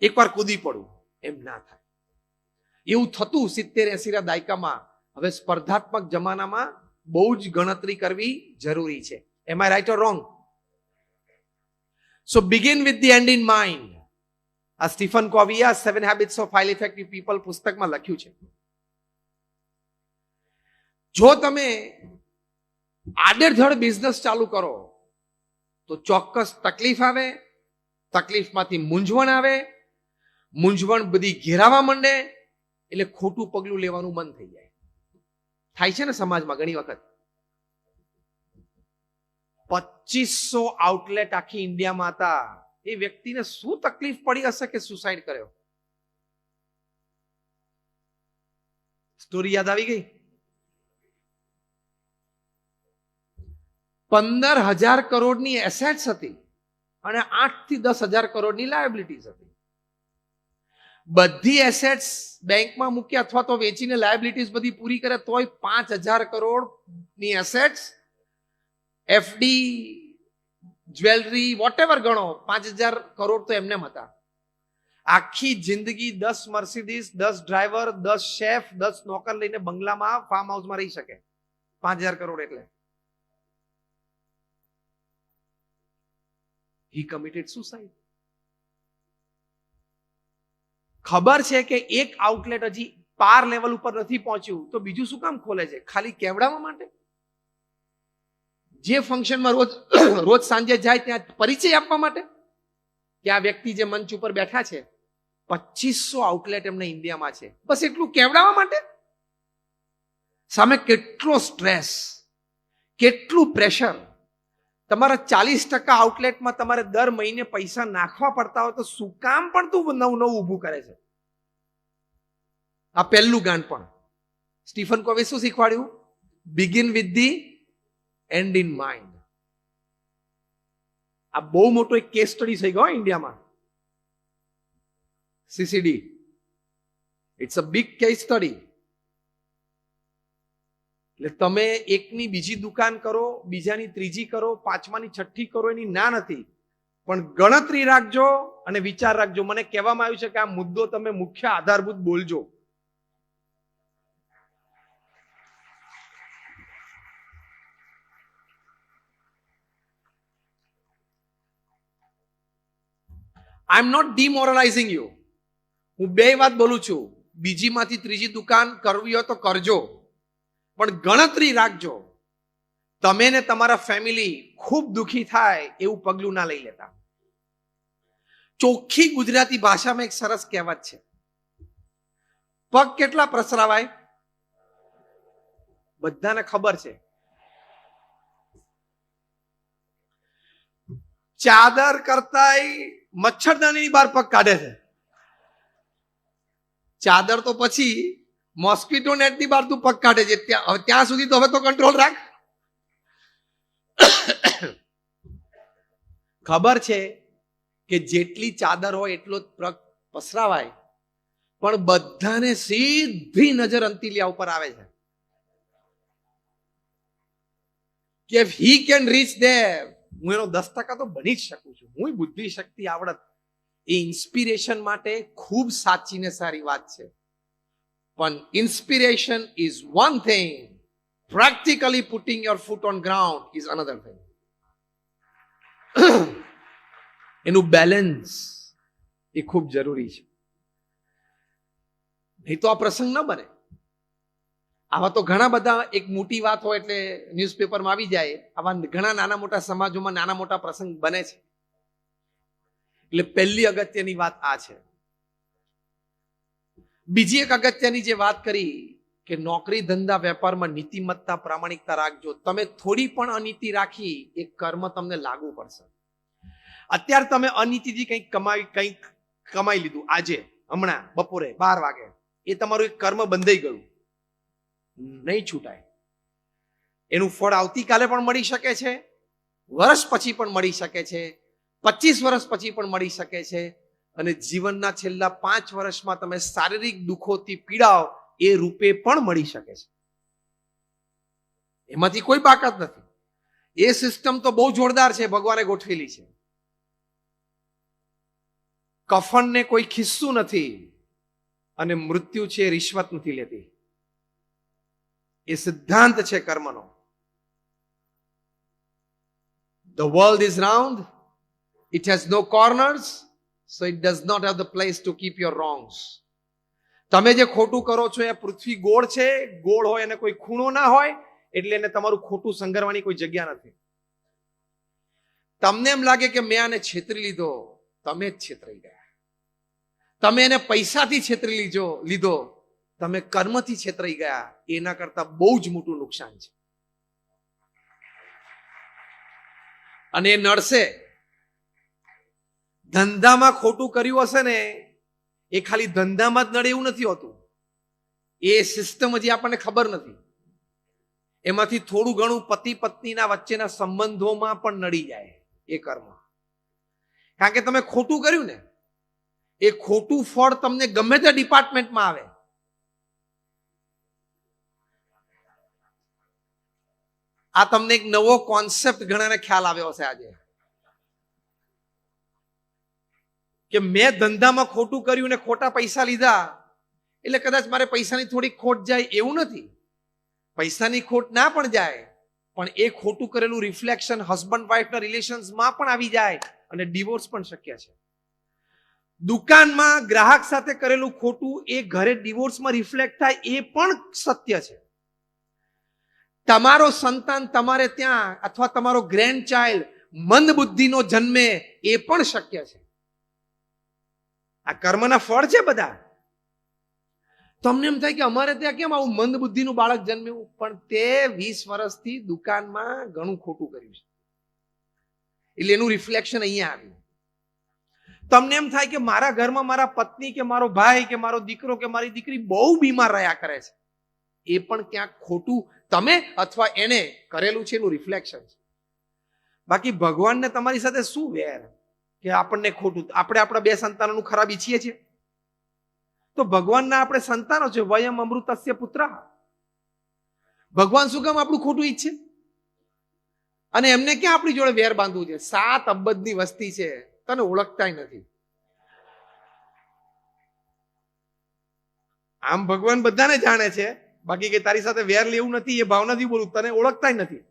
એકવાર કૂદી પડું, એમ ના થાય. એવું થતું 70-80 ના દાયકામાં. હવે સ્પર્ધાત્મક જમાનામાં બહુ જ ગણતરી કરવી જરૂરી છે. Am I right or wrong? So begin with the end in mind. આ સ્ટીફન કોવીએ 7 Habits of Highly Effective People પુસ્તકમાં લખ્યું છે. જો તમે આડેધડ બિઝનેસ ચાલુ કરો તો ચોક્કસ તકલીફ આવે, તકલીફમાંથી મૂંઝવણ આવે, મૂંઝવણ બધી ઘેરાવા માંડે, એટલે ખોટું પગલું લેવાનું મન થઈ જાય. થાય છે ને સમાજમાં ઘણી વખત. 2500 આઉટલેટ આખી ઇન્ડિયામાં હતા. એ વ્યક્તિને શું તકલીફ પડી હશે કે સુસાઇડ કર્યો? સ્ટોરી યાદ આવી ગઈ? 15,000 કરોડની એસેટ્સ હતી અને 8 થી 10,000 કરોડની લાયબિલિટીઝ હતી. બધી એસેટ્સ બેંકમાં મૂકી અથવા તો વેચીને લાયબિલિટીઝ બધી પૂરી કરે તોય 5,000 કરોડની એસેટ્સ, એફડી, જ્વેલરી, વોટેવર ગણો, 5,000 કરોડ તો એમને હતા. આખી જિંદગી 10 મર્સિડીઝ, 10 ડ્રાઈવર, 10 શેફ, 10 નોકર લઈને બંગલામાં, ફાર્મ હાઉસમાં રહી શકે. 5,000 કરોડ એટલે he committed suicide. ખબર છે કે એક આઉટલેટ હજી પાર લેવલ ઉપર નથી પહોંચ્યું તો બીજું શું કામ ખોલે છે? ખાલી કેવડાવવા માટે? જે ફંક્શનમાં રોજ સાંજે જાય ત્યાં પરિચય આપવા માટે? કે આ વ્યક્તિ જે મંચ ઉપર બેઠા છે 2500 આઉટલેટ એમને ઇન્ડિયામાં છે, બસ એટલું કેવડાવવા માટે? સામે કેટલો સ્ટ્રેસ, કેટલું પ્રેશર. તમારા 40% આઉટલેટમાં તમારે દર મહિને પૈસા નાખવા પડતા હોય તો શું કામ પણ તું નવું ઊભું કરે છે? આ પહેલું ગાંઠપણ. સ્ટીફન કોવે શું શીખવાડ્યું? Begin with the end in mind. આ બહુ મોટો એક કેસ સ્ટડી થઈ ગયો ઇન્ડિયામાં. CCD, it's a big case study. એટલે તમે એકની બીજી દુકાન કરો, બીજાની ત્રીજી કરો, પાંચમાની છઠ્ઠી કરો, એની ના નથી, પણ ગણતરી રાખજો અને વિચાર રાખજો. મને કહેવામાં આવ્યું છે કે આ મુદ્દો તમે મુખ્ય આધારભૂત બોલજો. આઈ એમ નોટ ડિમોરલાઇઝિંગ યુ. હું બે વાત બોલું છું. બીજીમાંથી ત્રીજી દુકાન કરવી હોય તો કરજો, પણ ગણતરી રાખજો. તમે ને તમારા ફેમિલી ખૂબ દુખી થાય એવું પગલું ના લઈ લેતા. ચોખ્ખી ગુજરાતી ભાષામાં એક સરસ કહેવત છે, પગ કેટલા પ્રસરાવાય? બધાને ખબર છે. ચાદર કરતાય મચ્છરદાનીની બહાર પગ કાઢે છે. ચાદર તો પછી મોસ્કીટો નેટની બહાર તું પગ કાઢે છે. ત્યાં સુધી તો હવે તો કંટ્રોલ રાખ. ખબર છે કે જેટલી ચાદર હોય એટલો જ પગ પસરાવાય, પણ બધાને સીધી નજર અંતિલિયા ઉપર આવે છે કે he can reach there. હું એનો 10% તો બની જ શકું છું. હું બુદ્ધિ શક્તિ આવડત એ ઇન્સ્પિરેશન માટે ખૂબ સાચી ને સારી વાત છે, પણ inspiration is one thing, practically putting your foot on ground is another thing. એનું બેલેન્સ એ ખૂબ જરૂરી છે, નહીં તો આ પ્રસંગ ન બને. આવા તો ઘણા બધા, એક મોટી વાત હોય એટલે ન્યૂઝપેપરમાં આવી જાય, આવા ઘણા નાના મોટા સમાજોમાં નાના મોટા પ્રસંગ બને છે. એટલે પહેલી અગત્યની વાત આ છે. બીજી એક અગત્યની જે વાત કરી કે નોકરી ધંધા વેપારમાં નીતિમત્તા પ્રામાણિકતા રાખજો. તમે થોડી પણ અનીતિ રાખી એ કર્મ તમને લાગુ પડશે. અત્યારે તમે અનીતિથી કંઈક કમાઈ લીધું, આજે હમણાં બપોરે 12 વાગે, એ તમારું એક કર્મ બંધાઈ ગયું, નહીં છૂટાય. એનું ફળ આવતીકાલે પણ મળી શકે છે, વર્ષ પછી પણ મળી શકે છે, 25 વર્ષ પછી પણ મળી શકે છે, અને જીવનના છેલ્લા 5 વર્ષમાં તમે શારીરિક દુઃખોથી પીડાઓ એ રૂપે પણ મળી શકે છે. એમાંથી કોઈ બાકાત નથી. એ સિસ્ટમ તો બહુ જોરદાર છે, ભગવાને ગોઠવેલી છે. કફનને કોઈ ખિસ્સું નથી અને મૃત્યુ છે રિશ્વત નથી લેતી. એ સિદ્ધાંત છે કર્મનો. The world is round, it has no corners, so it does not have the place to keep your wrongs. તમે જે ખોટું કરો છો એ પૃથ્વી ગોળ છે, ગોળ હોય અને કોઈ ખૂણો ના હોય, એટલે એને તમારું ખોટું સંગરવાની કોઈ જગ્યા નથી. તમને એમ લાગે કે મેં આને છેતરી લીધો, તમે જ છેતરાઈ ગયા. તમે એને પૈસાથી છેતરી લીધો, તમે કર્મથી છેતરાઈ ગયા. એના કરતા બહુ જ મોટું નુકસાન છે. અને એ નડશે. ધંધામાં ખોટું કર્યું હશે ને, એ ખાલી ધંધામાં જ નડે એવું નથી હોતું. એ સિસ્ટમ હજી આપણને ખબર નથી. એમાંથી થોડું ઘણું પતિ પત્નીના વચ્ચેના સંબંધોમાં પણ નડી જાય એ કર્મ. કારણ કે તમે ખોટું કર્યું ને, એ ખોટું ફળ તમને ગમે તે ડિપાર્ટમેન્ટમાં આવે. આ તમને એક નવો કોન્સેપ્ટ ઘણાને ખ્યાલ આવ્યો હશે આજે, કે મેં ધંધામાં ખોટું કર્યું ને ખોટા પૈસા લીધા એટલે કદાચ મારે પૈસાની થોડી ખોટ જાય એવું નથી. પૈસાની ખોટ ના પણ જાય, પણ એ ખોટું કરેલું રિફ્લેક્શન હસબન્ડ વાઇફના રિલેશન્સમાં પણ આવી જાય અને ડિવોર્સ પણ શક્ય છે. દુકાનમાં ગ્રાહક સાથે કરેલું ખોટું એ ઘરે ડિવોર્સમાં રિફ્લેક્ટ થાય એ પણ સત્ય છે. તમારો સંતાન તમારે ત્યાં અથવા તમારો ગ્રેન્ડ ચાઇલ્ડ મંદ બુદ્ધિનો જન્મે એ પણ શક્ય છે. આ કર્મના ફળ છે બધા. તમને એમ થાય કે અમારે ત્યાં કેમ આવું મંદ બુદ્ધિનું બાળક જન્મ્યું, પણ તે 20 વર્ષથી દુકાનમાં ઘણું ખોટું કર્યું છે, એટલે એનું રિફ્લેક્શન અહીંયા આવ્યું. તમને એમ થાય કે મારા ઘરમાં મારા પત્ની કે મારો ભાઈ કે મારો દીકરો કે મારી દીકરી બહુ બીમાર રહ્યા કરે છે, એ પણ ક્યાંક ખોટું તમે અથવા એને કરેલું છે એનું રિફ્લેક્શન છે. બાકી ભગવાનને તમારી સાથે શું વેર કે આપણને ખોટું, આપણે આપણા 2 સંતાનોનું ખરાબ ઈચ્છીએ છીએ? તો ભગવાનના આપણે સંતાનો છે. વયમ અમૃતસ્ય પુત્ર. ભગવાન શું કામ આપણું ખોટું ઈચ્છે? અને એમને ક્યાં આપણી જોડે વેર બાંધવું છે? 7 અબજની વસ્તી છે, તને ઓળખતાય નથી. આમ ભગવાન બધાને જાણે છે, બાકી કે તારી સાથે વેર લેવું નથી એ ભાવનાથી બોલું, તને ઓળખતાય નથી.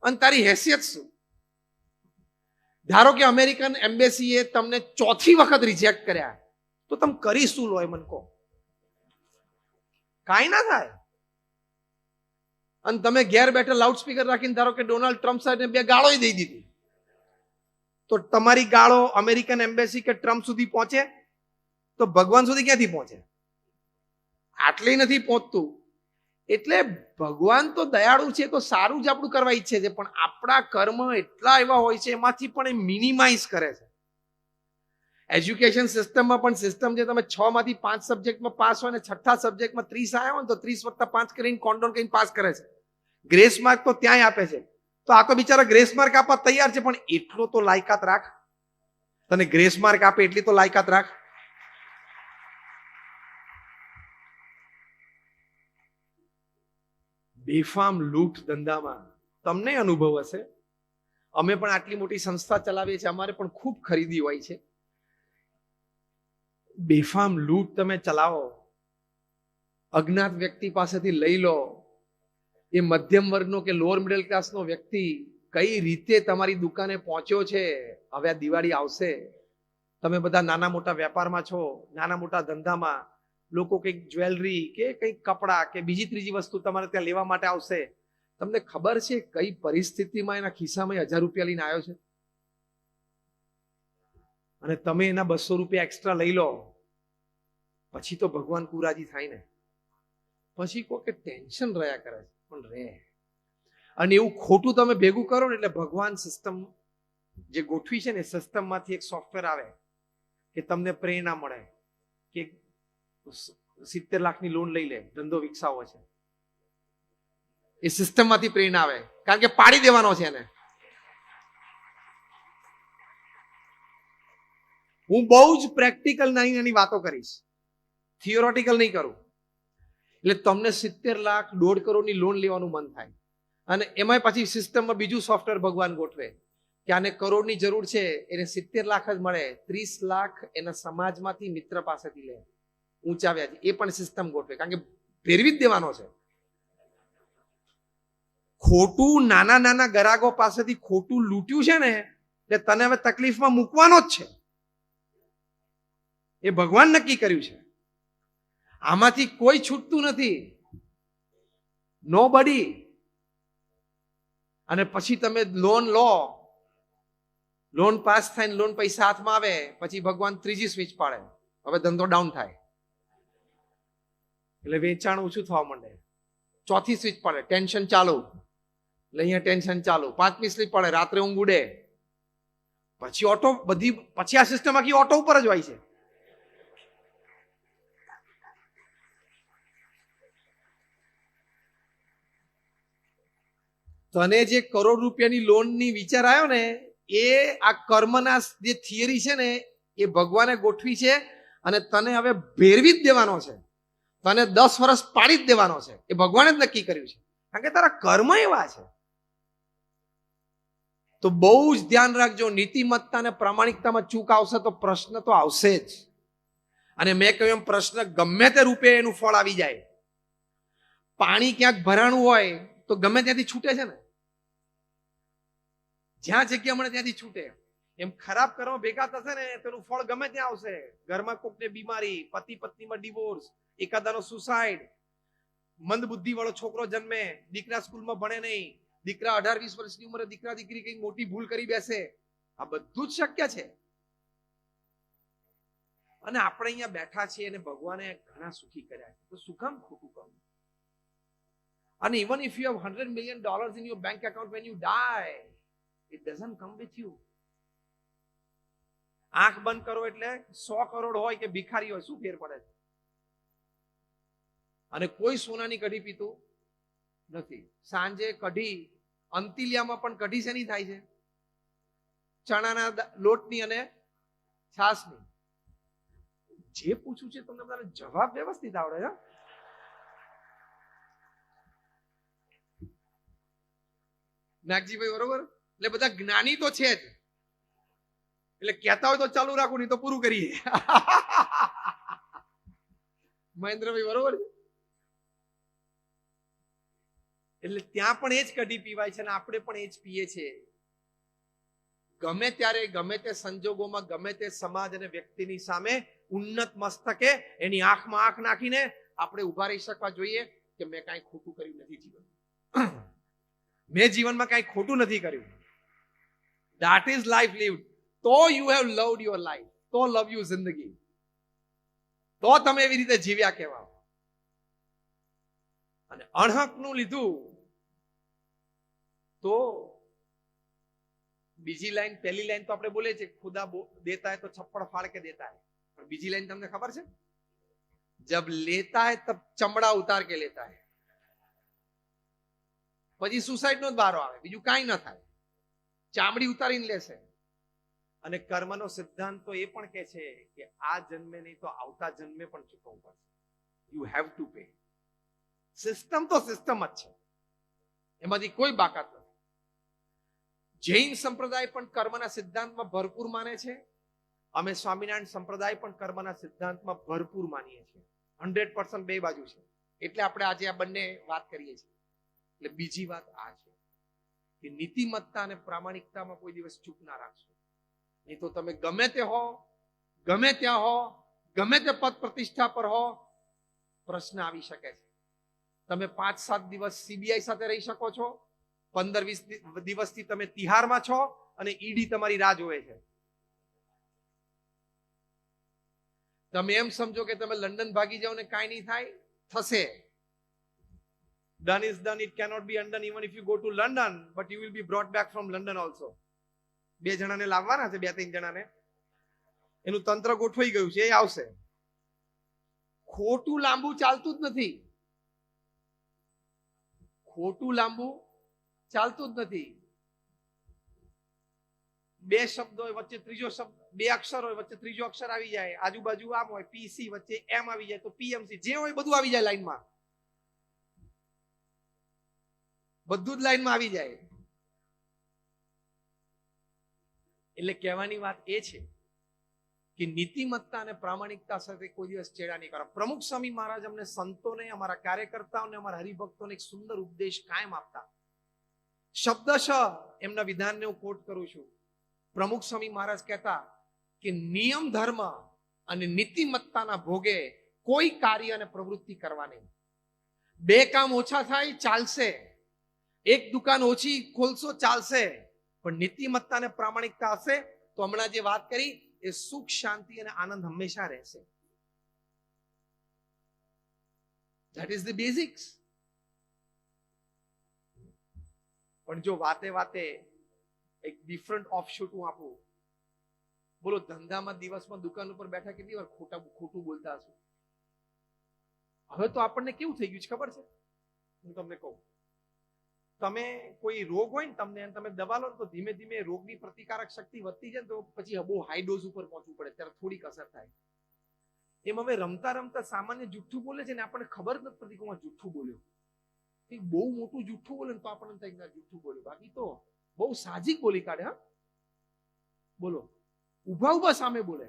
અને તારી હેસિયત શું? ધારો કે અમેરિકન એમ્બેસીએ તમને 4થી વખત રિજેક્ટ કર્યા, તો તમે કરી શું લો? મને કહો. કાંઈ ના થાય. અને તમે ઘેર બેઠા લાઉડ સ્પીકર રાખીને ધારો કે ડોનાલ્ડ ટ્રમ્પ સાહેબને 2 ગાળો દઈ દીધી, તો તમારી ગાળો અમેરિકન એમ્બેસી કે ટ્રમ્પ સુધી પહોંચે? તો ભગવાન સુધી ક્યાંથી પહોંચે? આટલી નથી પહોંચતું. એટલે ભગવાન તો દયાળુ છે, તો સારું જ આપણું કરવા ઈચ્છે છે, પણ આપણા કર્મ એટલા એવા હોય છે, એમાંથી પણ એ મિનિમાઇઝ કરે છે. એજ્યુકેશન સિસ્ટમમાં પણ સિસ્ટમ છે, તમે 6 માંથી 5 સબ્જેક્ટમાં પાસ હોય ને 6થા સબ્જેક્ટમાં 30 આવ્યા હોય તો 30 + 5 કરીને કોન્ડોન કરીને પાસ કરે છે. ગ્રેસ માર્ક તો ત્યાંય આપે છે. તો આ તો બિચારા ગ્રેસ માર્ક આપવા તૈયાર છે, પણ એટલો તો લાયકાત રાખ. તને ગ્રેસ માર્ક આપે એટલી તો લાયકાત રાખ. બેફામ લૂંટ ધંધામાં તમને અનુભવ હશે. અમે પણ આટલી મોટી સંસ્થા ચલાવીએ છીએ, અમારે પણ ખૂબ ખરીદી હોય છે. બેફામ લૂંટ તમે ચલાવો, અજ્ઞાત વ્યક્તિ પાસેથી લઈ લો. એ મધ્યમ વર્ગનો કે લોઅર મિડલ ક્લાસનો વ્યક્તિ કઈ રીતે તમારી દુકાને પહોંચ્યો છે. હવે આ દિવાળી આવશે, તમે બધા નાના મોટા વેપારમાં છો, નાના મોટા ધંધામાં, લોકો કંઈક જ્વેલરી કે કંઈક કપડાં કે બીજી ત્રીજી વસ્તુ તમારે ત્યાં લેવા માટે આવશે. તમને ખબર છે કઈ પરિસ્થિતિમાં એના ખિસ્સામાં 1000 રૂપિયા લઈને આવ્યો છે? અને તમે એના 200 રૂપિયા એક્સ્ટ્રા લઈ લો, પછી તો ભગવાન કુરાજી થાય ને. પછી કોઈ કે ટેન્શન રહ્યા કરે છે, પણ રે. અને એવું ખોટું તમે ભેગું કરો ને એટલે ભગવાન સિસ્ટમ જે ગોઠવી છે ને, સિસ્ટમમાંથી એક સોફ્ટવેર આવે કે તમને પ્રેરણા મળે કે 70 લાખની લોન લઈ લે, ધંધો વિકસાવો છે. એ સિસ્ટમમાંથી પ્રેરણા આવે, કારણ કે પાડી દેવાનો છે એને. હું બહુ જ પ્રેક્ટિકલ નાની નાની વાતો કરીશ, થિયોરેટિકલ નહીં કરું. એટલે તમને 70 લાખ 1.5 કરોડની લોન લેવાનું મન થાય. અને એમાં પછી સિસ્ટમમાં બીજું સોફ્ટવેર ભગવાન ગોઠવે કે આને કરોડની જરૂર છે, એને 70 લાખ જ મળે, 30 લાખ એના સમાજમાંથી મિત્ર પાસેથી લે, ઊંચા વ્યાજ. એ પણ સિસ્ટમ ગોઠવે, કારણ કે ફેરવી જ દેવાનો છે. ખોટું નાના નાના ગ્રાહકો પાસેથી ખોટું લૂંટ્યું છે ને, એટલે તને હવે તકલીફમાં મૂકવાનો જ છે. એ ભગવાન નક્કી કર્યું છે. આમાંથી કોઈ છૂટતું નથી, નોબડી. અને પછી તમે લોન લો, લોન પાસ થાય ને લોન પૈસા હાથમાં આવે, પછી ભગવાન ત્રીજી સ્વિચ પાડે, હવે ધંધો ડાઉન થાય એટલે વેચાણ ઓછું થવા માંડે. ચોથી સ્વિચ પડે, ટેન્શન ચાલુ, એટલે અહીંયા ટેન્શન ચાલુ. 5મી સ્વિચ પડે, રાત્રે ઊંઘ ઉડે. પછી ઓટો બધી, પછી આ સિસ્ટમ આખી ઓટો ઉપર જ હોય છે. તને જે કરોડ રૂપિયાની લોનની વિચાર આવ્યો ને, એ આ કર્મના જે થિયરી છે ને, એ ભગવાને ગોઠવી છે. અને તને હવે ભેરવી જ દેવાનો છે, તને 10 વર્ષ પાડી જ દેવાનો છે. એ ભગવાને જ નક્કી કર્યું છે, કારણ કે તારા કર્મ એવા છે. તો બહુ જ ધ્યાન રાખજો, નીતિમત્તા અને પ્રામાણિકતામાં ચૂક આવશે તો પ્રશ્ન તો આવશે જ. અને મેં કહ્યું એમ, પ્રશ્ન ગમે તે રૂપે એનું ફળ આવી જાય. પાણી ક્યાંક ભરાણું હોય તો ગમે ત્યાંથી છૂટે છે ને, જ્યાં જગ્યા મળે ત્યાંથી છૂટે. એમ ખરાબ કર્મ ભેગા થશે ને, તેનું ફળ ગમે ત્યાં આવશે. ઘરમાં કોકને બીમારી, પતિ પત્નીમાં ડિવોર્સ, એકાદાનો સુસાઇડ, મંદ બુદ્ધિ વાળો છોકરો જન્મે, દીકરા સ્કૂલમાં ભણે નહીં, દીકરા 18-20 વર્ષની ઉંમરે દીકરા દીકરી કઈ મોટી ભૂલ કરી બેસે. આ બધું જ શક્ય છે. અને આપણે અહીંયા બેઠા છીએ અને ભગવાને ઘણા સુખી કર્યા છે, તો શું કામ ખોટું કરવું? And even if you have $100 million in your bank account, when you die, it doesn't come with you. આંખ બંધ કરો એટલે 100 કરોડ હોય કે ભિખારી હોય, શું ફેર પડે છે? અને કોઈ સોનાની કઢી પીતું નથી. સાંજે કઢી, અંતિલિયામાં પણ કઢી શેની થાય છે? ચણાના લોટની અને છાશની. જે પૂછું છે તમને બધાને જવાબ વ્યવસ્થિત આવડે છે? નાગજીભાઈ બરોબર? એટલે બધા જ્ઞાની તો છે જ, એટલે કહેતા હોય તો ચાલુ રાખો, નહીં તો પૂરું કરીએ. મહેન્દ્રભાઈ બરોબર છે? એટલે ત્યાં પણ એ જ કઢી પીવાય છે અને આપણે પણ એ જ પીએ છીએ. ગમે ત્યારે ગમે તે સંજોગોમાં ગમે તે સમાજ અને વ્યક્તિની સામે ઉન્નત મસ્તકે એની આંખમાં આંખ નાખીને આપણે ઉભા રહી શકવા જોઈએ કે મેં કાંઈ ખોટું કર્યું નથી જીવનમાં, મેં જીવનમાં કાંઈ ખોટું નથી કર્યું. That is life lived. તો you have loved your life, તો લવ યુ જિંદગી, તો તમે એવી રીતે જીવ્યા કહેવાય. અને અણહકનું લીધું તો બીજી લાઈન, પહેલી લાઈન તો આપણે બોલે છે ખુદા દેતા હૈ તો છપ્પડ ફાડ કે દેતા હૈ, પણ બીજી લાઈન તમને ખબર છે? જબ લેતા હૈ તબ ચમડા ઉતાર કે લેતા હૈ. પછી સુસાઇડ નો જ વારો આવે, બીજું કાંઈ ન થાય, ચામડી ઉતારીને લેશે. અને કર્મનો સિદ્ધાંત તો એ પણ કહે છે કે આ જન્મે નહીં તો આવતા જન્મે પણ ચૂકવવું પડશે. You have to pay. System તો સિસ્ટમ જ છે, એમાંથી કોઈ બાકાત નથી. જૈન સંપ્રદાય પણ કર્મના સિદ્ધાંતમાં ભરપૂર માને છે. અમે સ્વામિનારાયણ સંપ્રદાય પણ કર્મના સિદ્ધાંતમાં ભરપૂર માનીએ છીએ. 100% બે બાજુ છે. એટલે આપણે આજે આ બંને વાત કરીએ છીએ. એટલે બીજી વાત આ છે કે નીતિમત્તા અને પ્રામાણિકતામાં કોઈ દિવસ ચૂક ના રાખશો, નહીં તો તમે ગમે તે હો, ગમે ત્યાં હો, ગમે તે પદ પ્રતિષ્ઠા પર હો, પ્રશ્ન આવી શકે છે. તમે 5-7 દિવસ સીબીઆઈ સાથે રહી શકો છો, 15-20 દિવસથી તમે તિહારમાં છો અને ઈડી તમારી રાહ જોવે છે. તમે એમ સમજો કે તમે લંડન ભાગી જાઓ ને કાંઈ નહીં થાય, થશે. Done is done, it cannot be undone even if you go to London, but you will be brought back from London also. 2 જણાને લાવવાના છે, 2-3 જણાને, એનું તંત્ર ગોઠવાઈ ગયું છે, એ આવશે. ખોટું લાંબુ ચાલતું જ નથી, ખોટું લાંબુ ચાલતું જ નથી. 2 શબ્દ હોય વચ્ચે ત્રીજો શબ્દ, 2 અક્ષર હોય વચ્ચે ત્રીજો અક્ષર આવી જાય, આજુબાજુ આમ હોય પીસી વચ્ચે એમ આવી જાય તો પીએમસી, જે હોય બધું આવી જાય લાઈનમાં, બધું જ લાઈનમાં આવી જાય. એટલે કહેવાની વાત એ છે કે નીતિમત્તા અને પ્રામાણિકતા સાથે કોઈ દિવસ ચેડા નહીં કરો. પ્રમુખ સ્વામી મહારાજ અમને સંતોને, અમારા કાર્યકર્તાઓને, અમારા હરિભક્તોને એક સુંદર ઉપદેશ કાયમ આપતા. શબ્દશ એમના વિધાનને હું કોટ કરું છું. પ્રમુખ સ્વામી મહારાજ કહેતા કે નિયમ ધર્મ અને નીતિમત્તાના ભોગે કોઈ કાર્ય અને પ્રવૃત્તિ કરવા નહીં. 2 કામ ઓછા થાય ચાલશે, 1 દુકાન ઓછી ખોલશો ચાલશે, પણ નીતિમત્તા અને પ્રામાણિકતા હશે તો હમણાં જે વાત કરી એ સુખ, શાંતિ અને આનંદ હંમેશા રહેશે. That is the basics. પણ જો વાતે વાતે એક ડિફરન્ટ ઓફશૂટ હું આપું, બોલો ધંધામાં દિવસમાં દુકાન ઉપર બેઠા કેટલી વાર ખોટું બોલતા હશો? હવે તો આપણને કેવું થઈ ગયું છે ખબર છે? હું તમને કહું, તમે કોઈ રોગ હોય ને તમને, તમે દવા લો ને તો ધીમે ધીમે રોગની પ્રતિકારક શક્તિ વધતી જાય તો પછી બહુ હાઈ ડોઝ ઉપર પહોંચવું પડે, ત્યારે થોડીક અસર થાય. એમ હવે રમતા રમતા સામાન્ય જુઠ્ઠું બોલે છે ને આપણને ખબર જ નથી પડતી કે હું જુઠ્ઠું બોલ્યો. બહુ મોટું જુઠ્ઠું બોલે ને તો આપણને થાય જુઠ્ઠું બોલ્યું, બાકી તો બહુ સાહજિક બોલી કાઢે. હા બોલો, ઉભા ઉભા સામે બોલે.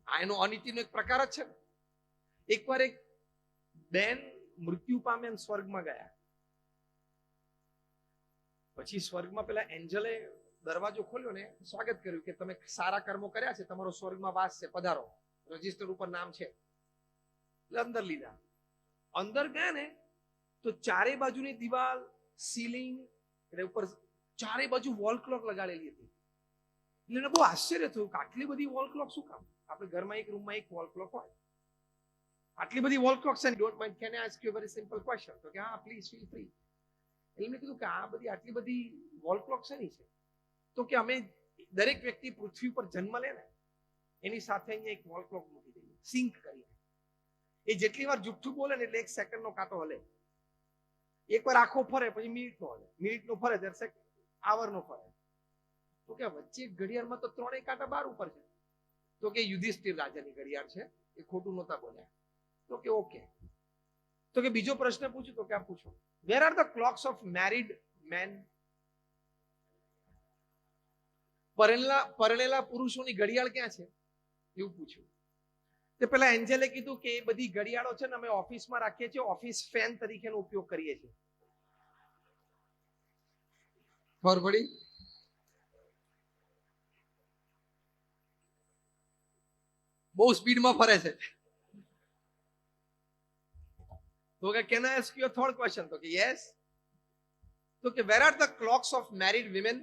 આ એનો અનીતિનો એક પ્રકાર જ છે. એકવાર એક બેન મૃત્યુ પામે અને સ્વર્ગમાં ગયા. પછી સ્વર્ગમાં પેલા એન્જલે દરવાજો ખોલ્યો ને સ્વાગત કર્યું કે તમે સારા કર્મો કર્યા છે, તમારો સ્વર્ગમાં વાસ છે, પધારો, રજીસ્ટર ઉપર નામ છે. એટલે અંદર લીધા. અંદર ગયા ને તો ચારે બાજુની દિવાલ, સીલિંગ, એટલે ઉપર ચારે બાજુ વોલ ક્લોક લગાડેલી હતી. એટલે એને બહુ આશ્ચર્ય થયું કે આટલી બધી વોલ ક્લોક શું કામ? આપણે ઘરમાં એક રૂમમાં એક વોલ ક્લોક હોય, આટલી બધી વોલ ક્લોક છે. Don't mind, can I ask you a very simple question? તો કે હા પ્લીઝ ફીલ ફ્રી. એટલે મેં કીધું કે આ બધી આટલી બધી વોલ ક્લોક શેની છે? તો કે અમે દરેક વ્યક્તિ પૃથ્વી પર જન્મ લે ને એની સાથે અહીંયા એક વોલ ક્લોક મૂકી દઈએ, સિંક કરીએ. એ જેટલી વાર જુઠ્ઠું બોલે ને એટલે 1 સેકન્ડનો કાંટો હલે. એકવાર આખો ફરે પછી મિનિટનો હલે, મિનિટનો ફરે ત્યારે આવરનો ફરે. તો કે વચ્ચે ઘડિયાળમાં તો 3 કાંટા બાર ઉપર છે. તો કે યુધિષ્ઠિર રાજાની ઘડિયાળ છે, એ ખોટું નહોતા બોલ્યા. તો કે ઓકે. તો કે બીજો પ્રશ્ન પૂછું? તો કે આ પૂછો, where are the clocks of married men? પરણેલા પુરુષોની ઘડિયાળ ક્યાં છે એવું પૂછ્યું. તે પેલા એન્જલે કીધું કે એ બધી ઘડિયાળો છે ને અમે ઓફિસમાં રાખીએ છીએ, ઓફિસ ફેન તરીકેનો ઉપયોગ કરીએ છીએ. ખબર પડી? બહુ સ્પીડમાં ફરે છે. તો કે can I ask you a third question? તો કે યસ. તો કે where are the clocks of married women?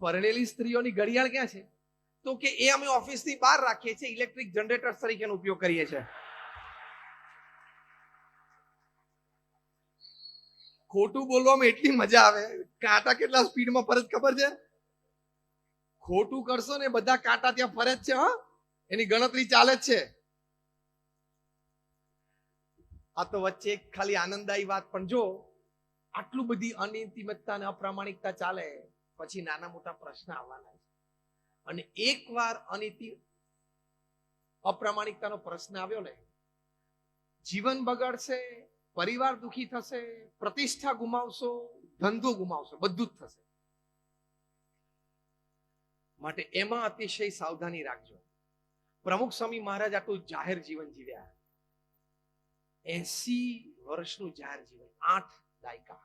પરણેલી સ્ત્રીઓની ઘડિયાળ ક્યાં છે? તો કે એ અમે ઓફિસની બહાર રાખીએ છીએ, ઇલેક્ટ્રિક જનરેટર તરીકેનો ઉપયોગ કરીએ છીએ. ખોટું બોલવામાં એટલી મજા આવે. કાંટા કેટલા સ્પીડમાં ફરે ખબર છે? ખોટું કરશો ને બધા કાંટા ત્યાં ફરે જ છે. એની ગણતરી ચાલે જ છે. આ તો વચ્ચે એક ખાલી આનંદદાયી વાત, પણ જો આટલું બધી અનિયમિતતા અને અપ્રામાણિકતા ચાલે પછી નાના મોટા પ્રશ્ન આવવાના છે. અને એકવાર અપ્રામાણિકતાનો પ્રશ્ન આવ્યો ને, જીવન બગડશે, પરિવાર દુખી થશે, પ્રતિષ્ઠા ગુમાવશો, ધંધો ગુમાવશો, બધું જ થશે. માટે એમાં અતિશય સાવધાની રાખજો. પ્રમુખ સ્વામી મહારાજ આટલું જાહેર જીવન જીવ્યા, 80 વર્ષનું જાહેર જીવન, 8 દાયકા.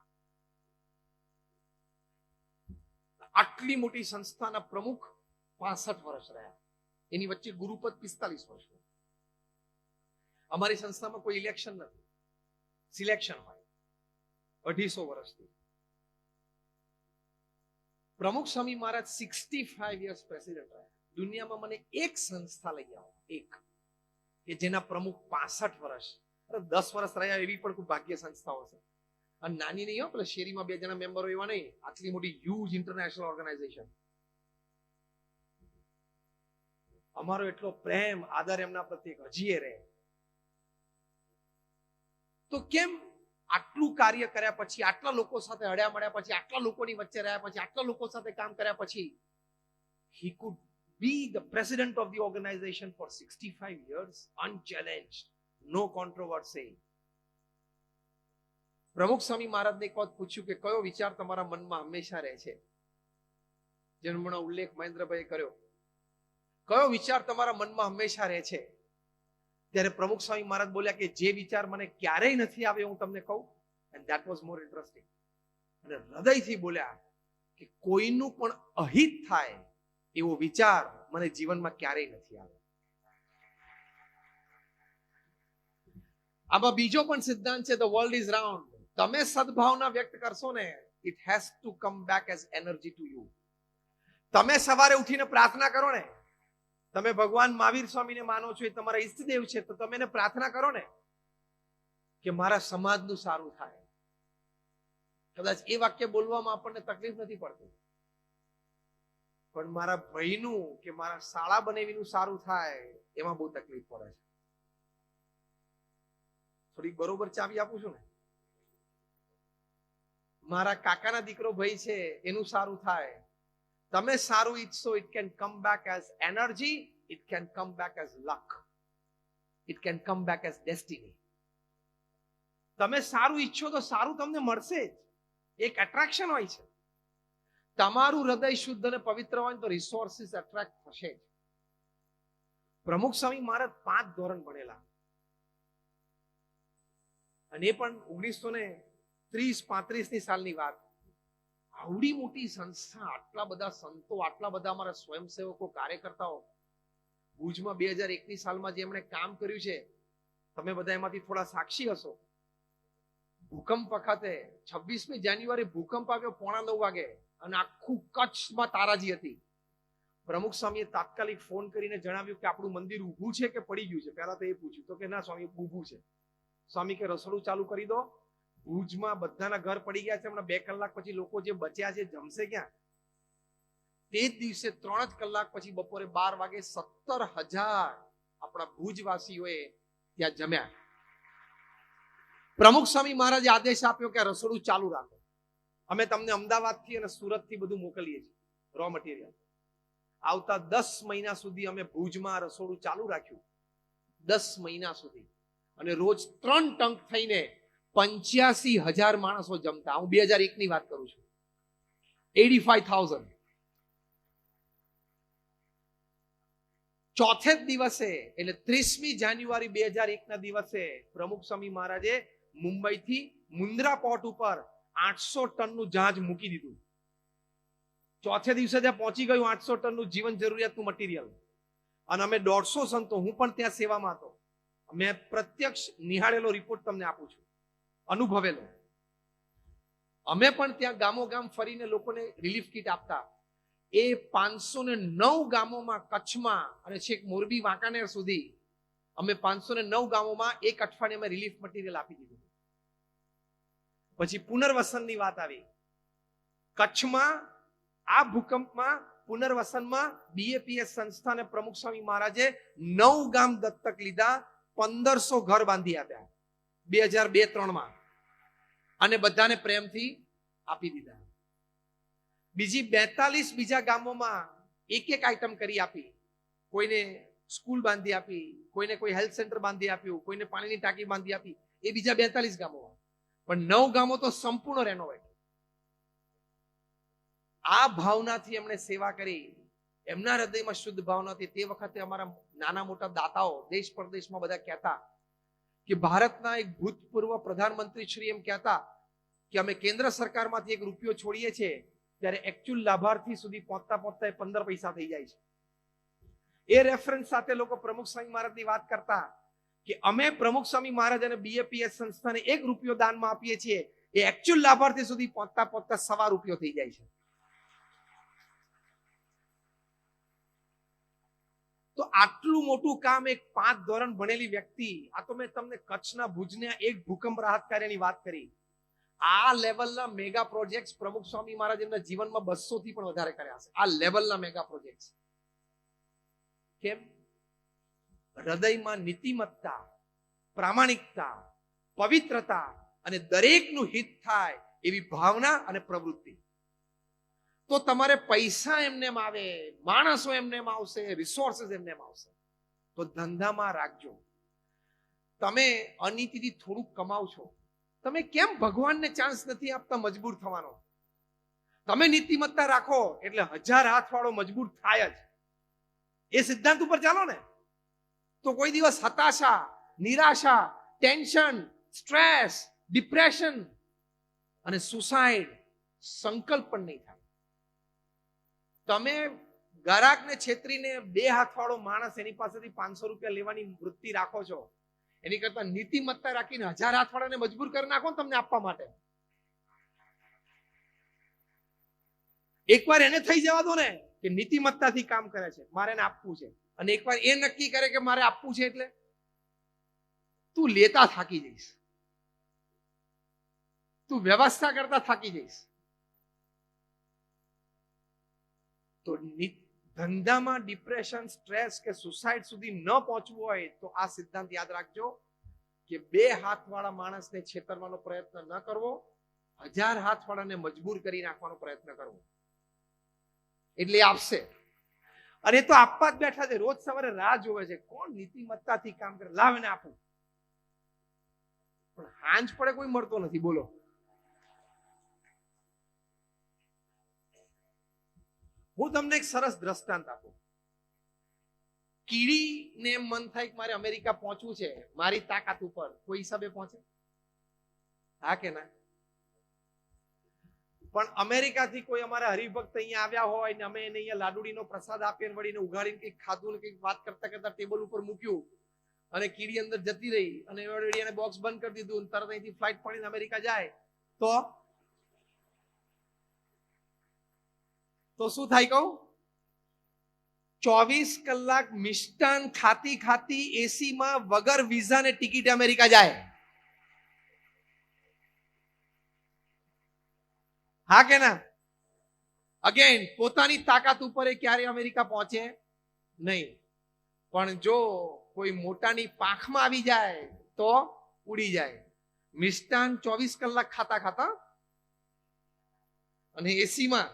આટલી મોટી સંસ્થાના પ્રમુખ 65 વર્ષ રહ્યા. એની વચ્ચે ગુરુપદ 45 વર્ષનું. અમારી સંસ્થામાં કોઈ ઇલેક્શન નથી, સિલેક્શન હોય 250 વર્ષથી. પ્રમુખ સ્વામી મહારાજ 65 યર્સ પ્રેસિડેન્ટ રહ્યા. દુનિયામાં મને એક સંસ્થા લઈ આવો, એક કે જેના પ્રમુખ 65 વર્ષ, 10 વર્ષ રહ્યા એવી પણ કોઈ ભાગ્ય સંસ્થાઓ છે. અને નાની નહીં હો, પેલા શેરીમાં 2 જણા મેમ્બરો એવા નહીં, આટલી મોટી હ્યુજ ઇન્ટરનેશનલ ઓર્ગેનાઇઝેશન. અમારો એટલો પ્રેમ આદર એમના પ્રત્યે હજી રહે. તો કેમ આટલું કાર્ય કર્યા પછી, આટલા લોકો સાથે હળ્યા મળ્યા પછી, આટલા લોકોની વચ્ચે રહ્યા પછી, આટલા લોકો સાથે કામ કર્યા પછી, he could be the president of the organization for 65 years unchallenged, no controversy. પ્રમુખ સ્વામી મહારાજને એક વાત પૂછ્યું કે કયો વિચાર તમારા મનમાં હંમેશા રહે છે? જેનો હમણાં ઉલ્લેખ મહેન્દ્રભાઈએ કર્યો, કયો વિચાર તમારા મનમાં હંમેશા રહે છે? ત્યારે પ્રમુખ સ્વામી મહારાજ બોલ્યા કે જે વિચાર મને ક્યારેય નથી આવ્યો હું તમને કહું, and that was more interesting. અને હૃદયથી બોલ્યા કે કોઈનું પણ અહિત થાય એવો વિચાર મને જીવનમાં ક્યારેય નથી આવ્યો. આમાં બીજો પણ સિદ્ધાંત છે, ધ વર્લ્ડ ઇઝ રાઉન્ડ. તમે સદભાવના વ્યક્ત કરશો ને, it has to come back as energy to you. તમે સવારે ઉઠીને પ્રાર્થના કરો ને, તમે ભગવાન મહાવીર સ્વામીને માનો છો, એ તમારા ઈષ્ટદેવ છે, તો તમે એને પ્રાર્થના કરો ને કે મારા સમાજનું સારું થાય. કદાચ એ વાક્ય બોલવામાં આપણને તકલીફ નથી પડતી, પણ મારા ભાઈનું કે મારા શાળા બનેવીનું સારું થાય એમાં બહુ તકલીફ પડે છે. થોડીક બરોબર ચાવી આપું છું ને. મારા કાકાના દીકરો ભાઈ છે એનું સારું થાય, તમે સારું ઈચ્છો, it can come back as energy, it can come back as luck, it can come back as destiny. તમે સારું ઈચ્છો તો સારું તમને મળશે જ. એક એટ્રેક્શન હોય છે. તમારું હૃદય શુદ્ધ અને પવિત્ર હોય તો રિસોર્સિસ એટ્રેક્ટ થશે જ. પ્રમુખ સ્વામી મહારાજ 5 ધોરણ ભણેલા, અને એ પણ 1930-35 સાલની વાત. આવડી મોટી સંસ્થા, આટલા બધા સંતો, આટલા બધા અમારા સ્વયંસેવકો, કાર્યકર્તાઓ, ભુજમાં 2001ની સાલમાં જે એમણે કામ કર્યું છે, તમે બધા એમાંથી થોડા સાક્ષી હશો. ભૂકંપ વખતે 26મી જાન્યુઆરી ભૂકંપ આવ્યો 9:45 વાગે, અને આખું કચ્છમાં તારાજી હતી. પ્રમુખ સ્વામીએ તાત્કાલિક ફોન કરીને જણાવ્યું કે આપણું મંદિર ઊભું છે કે પડી ગયું છે. પહેલા તો એ પૂછ્યું, તો કે ના સ્વામી ઊભું છે. સ્વામી કે રસોડું ચાલુ કરી દો. ભુજમાં બધાના ઘર પડી ગયા છે, હમણાં 2 કલાક પછી લોકો જે બચ્યા છે જમશે ક્યાં? તે જ દિવસે 3 જ કલાક પછી બપોરે 12 વાગે 17,000 આપણા ભુજવાસીઓએ ત્યાં જમ્યા. પ્રમુખ સ્વામી મહારાજે આદેશ આપ્યો કે રસોડું ચાલુ રાખો. અમે તમને અમદાવાદથી અને સુરતથી બધું મોકલીએ છીએ, રો મટીરિયલ. આવતા 10 મહિના સુધી અમે ભુજમાં રસોડું ચાલુ રાખ્યું, 10 મહિના સુધી. અને રોજ 3 ટંક થઈને 85,000 માણસો જમતા. હું 2001 ની વાત કરું છું. 85,000. ચોથે જ દિવસે એટલે 30મી જાન્યુઆરી 2001 ના દિવસે પ્રમુખ સ્વામી મહારાજે મુંબઈથી મુન્દ્રા પોર્ટ ઉપર 800 ટનનું જહાજ મૂકી દીધું. ચોથે દિવસે ત્યાં પહોંચી ગયું 800 ટનનું જીવન જરૂરિયાતનું મટીરિયલ. અને અમે 150 સંતો, હું પણ ત્યાં સેવામાં હતો, મેં પ્રત્યક્ષ નિહાળેલો રિપોર્ટ તમને આપું છું, અનુભવેલો. અમે પણ ત્યાં ગામો ગામ ફરીને લોકોને રિલીફ કીટ આપતા. એ 509 ગામોમાં, કચ્છમાં અને છેક મોરબી વાંકાનેર સુધી અમે 509 ગામોમાં એક અઠવાડિયામાં રિલીફ મટીરિયલ આપી દીધું. પછી પુનર્વસનની વાત આવી. કચ્છમાં આ ભૂકંપમાં પુનર્વસનમાં BAPS સંસ્થાને પ્રમુખ સ્વામી મહારાજે 9 ગામ દત્તક લીધા, 1500 ઘર બાંધી આપ્યા 2002-03 અને બધાને પ્રેમથી આપી દીધા. બીજી 42 બીજા ગામોમાં એક આઈટમ કરી આપી. કોઈને સ્કૂલ બાંધી આપી, કોઈને કોઈ હેલ્થ સેન્ટર બાંધી આપ્યું, કોઈને પાણીની ટાંકી બાંધી આપી. એ બીજા 42 ગામોમાં. પણ 9 ગામો તો સંપૂર્ણ રેનોવેટ. આ ભાવનાથી એમણે સેવા કરી. એમના હૃદયમાં શુદ્ધ ભાવનાથી તે વખતે અમારા નાના મોટા દાતાઓ દેશ પરદેશમાં બધા કહેતા કે ભારતના એક ભૂતપૂર્વ પ્રધાનમંત્રી શ્રી એમ કહેતા કે અમે કેન્દ્ર સરકારમાંથી એક રૂપિયો છોડીએ છીએ ત્યારે એકચ્યુઅલ લાભાર્થી સુધી પહોંચતા 15 પૈસા થઈ જાય છે. એ રેફરન્સ સાથે લોકો પ્રમુખ સ્વામી મહારાજની વાત કરતા કે અમે પ્રમુખ સ્વામી મહારાજ અને BAPS સંસ્થાને 1 રૂપિયો દાનમાં આપીએ છીએ, એ એકચ્યુઅલ લાભાર્થી સુધી પહોંચતા ₹1.25 રૂપિયો થઈ જાય છે. તો આટલું મોટું કામ એક 5 ધોરણ ભણેલી વ્યક્તિ, આ તો મેં તમને કચ્છના ભુજના એક ભૂકંપ રાહત કાર્યની વાત કરી. આ લેવલના મેગા પ્રોજેક્ટ પ્રમુખ સ્વામી મહારાજ એમના જીવનમાં 200 થી પણ વધારે કર્યા છે. આ લેવલના મેગા પ્રોજેક્ટ. કેમ? હૃદયમાં નીતિમત્તા, પ્રામાણિકતા, પવિત્રતા અને દરેકનું હિત થાય એવી ભાવના અને પ્રવૃત્તિ. તો તમારે પૈસા એમનેમ આવે, માણસો એમનેમ આવશે, રિસોર્સિસ એમનેમ આવશે. તો ધંધામાં રાખજો. તમે અનીતિથી થોડુંક કમાવ છો, તમે કેમ ભગવાનને ચાન્સ નથી આપતા મજબૂર થવાનો? તમે નીતિમત્તા રાખો એટલે 1000 હાથ વાળો મજબૂર થાય જ. એ સિદ્ધાંત ઉપર ચાલો ને તો કોઈ દિવસ હતાશા, નિરાશા, ટેન્શન, સ્ટ્રેસ, ડિપ્રેશન અને સુસાઇડ સંકલ્પ પણ નહીં થાય. તમે ગ્રાહકને છેતરીને 2 હાથ વાળો માણસ એની પાસેથી 500 રૂપિયા લેવાની વૃત્તિ રાખો છો, એની કરતા નીતિમત્તા રાખીને 1000 હાથ વાળાને મજબૂર કરી નાખો ને તમને આપવા માટે. એકવાર એને થઈ જવા દો ને કે નીતિમત્તાથી કામ કરે છે, મારે એને આપવું છે, અને એકવાર એ નક્કી કરે કે મારે આપવું છે એટલે તું લેતા થાકી જઈશ, તું વ્યવસ્થા કરતા થાકી જઈશ. તો ધંધામાં ડિપ્રેશન, સ્ટ્રેસ કે સુસાઇડ સુધી ન પહોંચવું હોય તો આ સિદ્ધાંત યાદ રાખજો કે 2 હાથ વાળા માણસને છેતરવાનો પ્રયત્ન ન કરવો, 1000 હાથ વાળાને મજબૂર કરી નાખવાનો પ્રયત્ન કરવો, એટલે આપશે. અને તો આપવા જ બેઠા છે, રોજ સવારે રાહ જોવે છે કોણ નીતિમત્તાથી કામ કરે, લાવ એને આપું. પણ હાંજ પડે કોઈ મળતો નથી. બોલો, હું તમને એક સરસ દ્રષ્ટાંત આપું. કીડીને મન થાય કે મારે અમેરિકા પહોંચવું છે, મારી તાકાત ઉપર, કોઈ હિસાબે પહોંચે? હા કે ના? પણ અમેરિકાથી કોઈ અમારા હરિભક્ત અહીંયા આવ્યા હોય ને અમે એને અહીંયા લાડુડીનો પ્રસાદ આપીને વળીને ઉઘાડીને કંઈક ખાધું ને કંઈક વાત કરતા કરતા ટેબલ ઉપર મૂક્યું અને કીડી અંદર જતી રહી અને ઓલરેડી એને બોક્સ બંધ કરી દીધું, તરત અહીંથી ફ્લાઇટ પડીને અમેરિકા જાય તો શું થાય કહું? 24 કલાક મિષ્ટાન ખાતી ખાતી એસીમાં વગર વિઝા ને ટિકિટ અમેરિકા જાય. હા કે ના? અગેન પોતાની તાકાત ઉપર એ ક્યારે અમેરિકા પહોંચે નહીં. પણ જો કોઈ મોટાની પાંખમાં આવી જાય તો ઉડી જાય. મિષ્ટાન 24 કલાક ખાતા ખાતા અને એસીમાં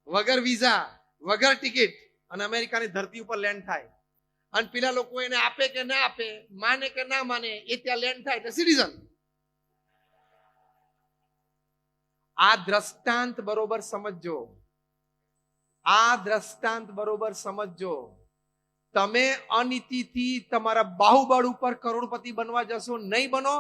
વગર વિઝા, વગર ટિકિટ અને અમેરિકાની ધરતી ઉપર લેન્ડ થાય. અને પેલા લોકો એને આપે કે ના આપે, માને કે ના માને, એ ત્યાં લેન્ડ થાય એટલે સિટીઝન. આ દ્રષ્ટાંત બરોબર સમજજો. આ દ્રષ્ટાંત બરોબર સમજજો. તમે અનીતિથી તમારા બાહુબળ ઉપર કરોડપતિ બનવા જશો, નહીં બનો.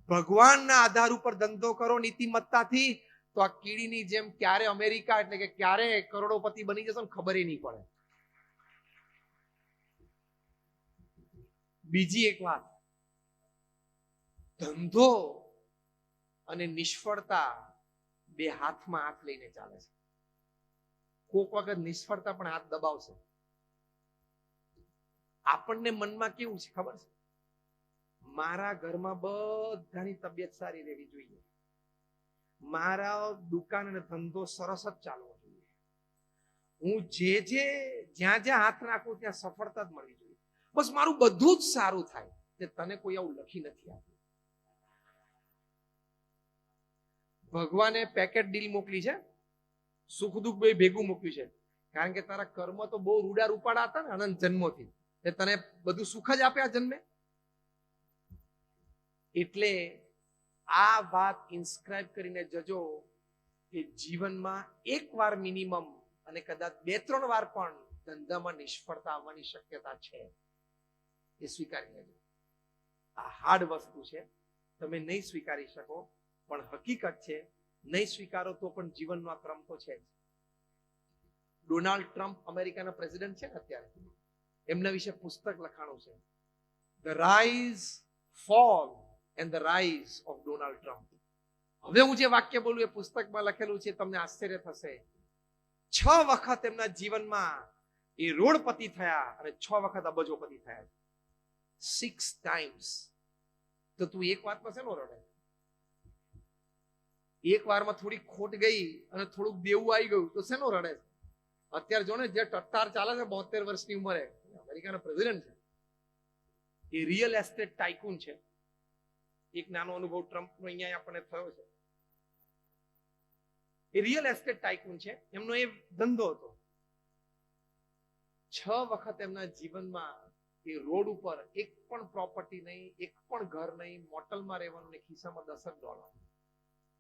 ભગવાનના આધાર ઉપર ધંધો કરો નીતિમત્તાથી, તો આ કીડીની જેમ ક્યારે અમેરિકા એટલે કે ક્યારે કરોડોપતિ બની જશો ખબર નહીં પડે. બીજી એક વાત, ધંધો અને નિષ્ફળતા બે હાથમાં હાથ લઈને ચાલે છે. કોક વખત નિષ્ફળતા પણ હાથ દબાવશે. આપણને મનમાં કેવું છે ખબર છે? મારા ઘરમાં બધાની તબિયત સારી રહેવી જોઈએ, મારા દુકાન અને ધંધો સરસ જ ચાલવો જોઈએ, હું જ્યાં જ્યાં હાથ નાખું ત્યાં સફળતા જ મળવી જોઈએ, બસ મારું બધું જ સારું થાય. તે તને કોઈ આવું લખી નથી આપ્યું. ભગવાને પેકેટ ડીલ મોકલી છે, સુખ દુઃખ બે ભેગું મૂક્યું છે. કારણ કે તારા કર્મ તો બહુ રૂડા રૂપાડા હતા ને અનંત જન્મોથી, તને બધું સુખ જ આપ્યા જન્મે. એટલે આ વાત ઇન્સ્ક્રાઇબ કરીને જજો કે જીવનમાં એક વાર મિનિમમ અને કદાચ 2-3 વાર પણ ધંધામાં નિષ્ફળતા આવવાની શક્યતા છે. એ સ્વીકારી લેજો. આ હાર્ડ વસ્તુ છે, તમે નહીં સ્વીકારી શકો, પણ હકીકત છે. નહીં સ્વીકારો તો પણ જીવનનો આ ક્રમ તો છે જ. ડોનાલ્ડ ટ્રમ્પ અમેરિકાના પ્રેસિડેન્ટ છે ને અત્યારે, એમના વિશે પુસ્તક લખાણું છે, the rise, fall and the rise of Donald Trump. હવે હું જે વાક્ય બોલું એ પુસ્તકમાં લખેલું છે, તમને આશ્ચર્ય થશે. 6 વખત એમના જીવનમાં એ રોડપતિ થયા અને 6 વખત અબજોપતિ થયા. 6 times. તો તું એક વાતમાં શેનો રડે? એક વારમાં થોડી ખોટ ગઈ અને થોડુંક દેવું આવી ગયું તો શેનો રડે? અત્યારે જો ને જે ટટ્ટાર ચાલે છે 72 વર્ષની ઉંમરે, અમેરિકાના પ્રેસિડેન્ટ છે, એ રિયલ એસ્ટેટ ટાઇકૂન છે. એક નાનો અનુભવ ટ્રમ્પનો અહીંયા આપણને થયો છે. એ રિયલ એસ્ટેટ ટાઇકૂન છે, એમનો એ ધંધો હતો. 6 વખત એમના જીવનમાં એ રોડ ઉપર એક પણ પ્રોપર્ટી નહીં, એક પણ ઘર નહીં, મોટલમાં રહેવાનું ને ખિસ્સામાં $10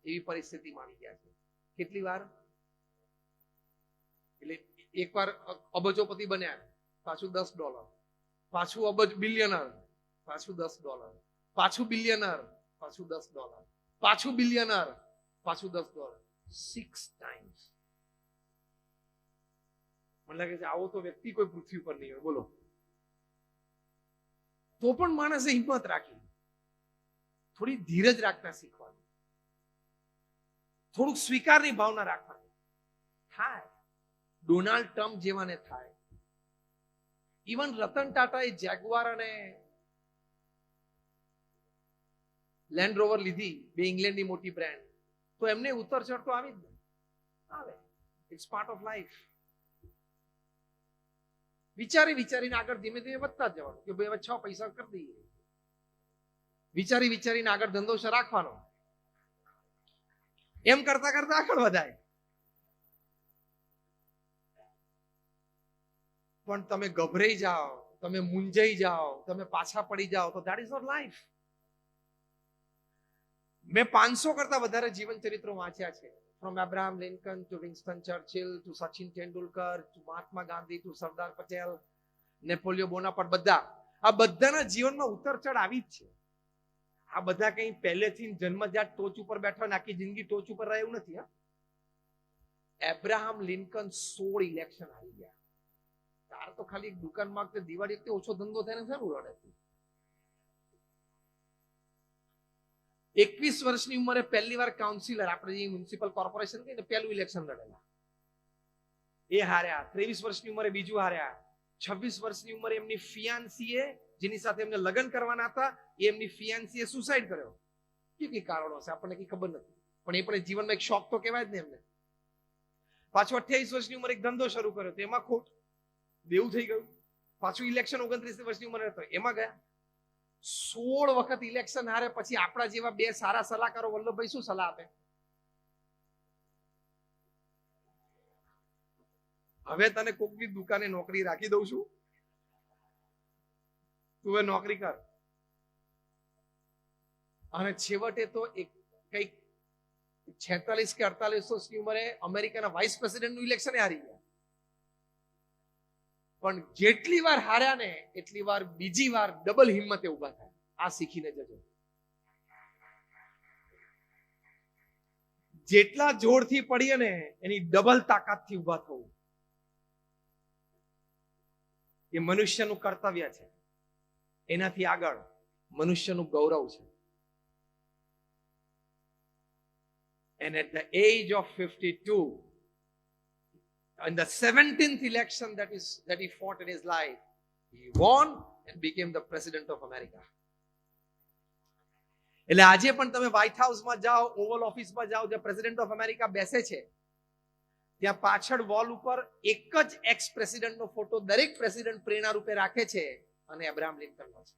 એવી પરિસ્થિતિમાં આવી ગયા છે. કેટલી વાર? એટલે એકવાર અબજોપતિ બન્યા, પાછું $10, પાછું અબજ બિલિયનર, પાછું $10, પાછું બિલિયનર, પાછું $10, પાછું બિલિયનર, પાછું $10. 6 times. મને લાગે છે આવો તો વ્યક્તિ કોઈ પૃથ્વી પર નહીં હોય. બોલો. તો પણ માણસે હિંમત રાખી, થોડી ધીરજ રાખતા શીખવાનું, થોડુંક સ્વીકારની ભાવના રાખવાની. થાય. ડોનાલ્ડ ટ્રમ્પ જેવાને થાય. ઇવન રતન ટાટા એ જેગુઆર અને લેન્ડ રોવર લીધી, બે ઇંગ્લેન્ડની મોટી બ્રાન્ડ, તો એમને ઉતર ચઢ તો આવી જ ને આવે. It's part of life. વિચારીને આગળ ધીમે ધીમે વધતા જ જવાનું કે ભાઈ હવે 6 પૈસા કરી દઈએ. વિચારીને આગળ ધંધો રાખવાનો. એમ કરતા કરતા આગળ વધાય. પણ તમે ગભરાઈ જાઓ, તમે મૂંઝાઈ જાઓ, તમે પાછા પડી જાઓ તો ધેટ ઇઝ નોટ લાઈફ. મેં 500 કરતા વધારે જીવન ચરિત્રો વાંચ્યા છે. From Abraham Lincoln to Winston Churchill to Sachin Tendulkar to Mahatma Gandhi to Sardar Patel, Napoleon Bonaparte, બધા. આ બધાના જીવનમાં ઉતર ચઢ આવી જ છે. આ બધા કઈ પહેલેથી જન્મજાત ટોચ ઉપર બેઠા ને આખી જિંદગી ટોચ ઉપર રહે એવું નથી. એબ્રાહમ લિંકન 16 ઇલેક્શન આવી ગયા. તાર તો ખાલી એક દુકાનમાં દિવાળી વખતે ઓછો ધંધો થાય ને સારું રડે. 21 વર્ષની ઉંમરે પહેલી વાર કાઉન્સિલર, આપણે જે મ્યુનિસિપલ કોર્પોરેશન કહીએ ને, પહેલું ઇલેક્શન લડેલા, એ હાર્યા. 23 વર્ષની ઉંમરે બીજું હાર્યા. 26 વર્ષની ઉંમરે એમની ફિયાન્સીએ, જેની સાથે એમને લગ્ન કરવાના હતા, એમની ફિયાન્સીએ સુસાઇડ કર્યો. કઈ કારણો છે આપણને કઈ ખબર નથી, પણ એ પણ જીવનમાં એક શોખ તો કહેવાય જ ને એમને. પાછું 28 વર્ષની ઉંમરે એક ધંધો શરૂ કર્યો, એમાં ખોટ, દેવું થઈ ગયું. પાછું ઇલેક્શન 29 વર્ષની ઉંમરે હતો, એમાં ગયા. 16 વખત ઇલેક્શન હારે પછી આપણા જેવા બે સારા સલાહકારો વલ્લભભાઈ શું સલાહ આપે? હવે તને કોકની દુકાને નોકરી રાખી દઉં છું, તું એ નોકરી કર, અને છેવટે તો એક કઈક 46 કે 48 વર્ષની ઉંમરે અમેરિકાના વાઇસ પ્રેસિડેન્ટનું ઇલેક્શન હારી ગયા. પણ જેટલી વાર હાર્યા ને એટલી વાર બીજી વાર ડબલ હિંમતે ઉભા થાય. આ શીખીને જજો. જેટલા જોરથી પડીએ ને એની ડબલ તાકાતથી ઉભા થવું એ મનુષ્યનું કર્તવ્ય છે. એનાથી આગળ મનુષ્યનું ગૌરવ છે. And at the age of 52, in the 17th election that he fought in his life, he won and became the president of America. એટલે આજે પણ તમે વ્હાઇટ હાઉસમાં જાઓ, ઓવલ ઓફિસમાં જાઓ, જ્યાં પ્રેસિડેન્ટ ઓફ અમેરિકા બેસે છે, ત્યાં પાછળ વોલ ઉપર એક જ એક્સ પ્રેસિડેન્ટનો ફોટો દરેક પ્રેસિડેન્ટ પ્રેરણા રૂપે રાખે છે, અને અબ્રાહમ લિંકનનો છે.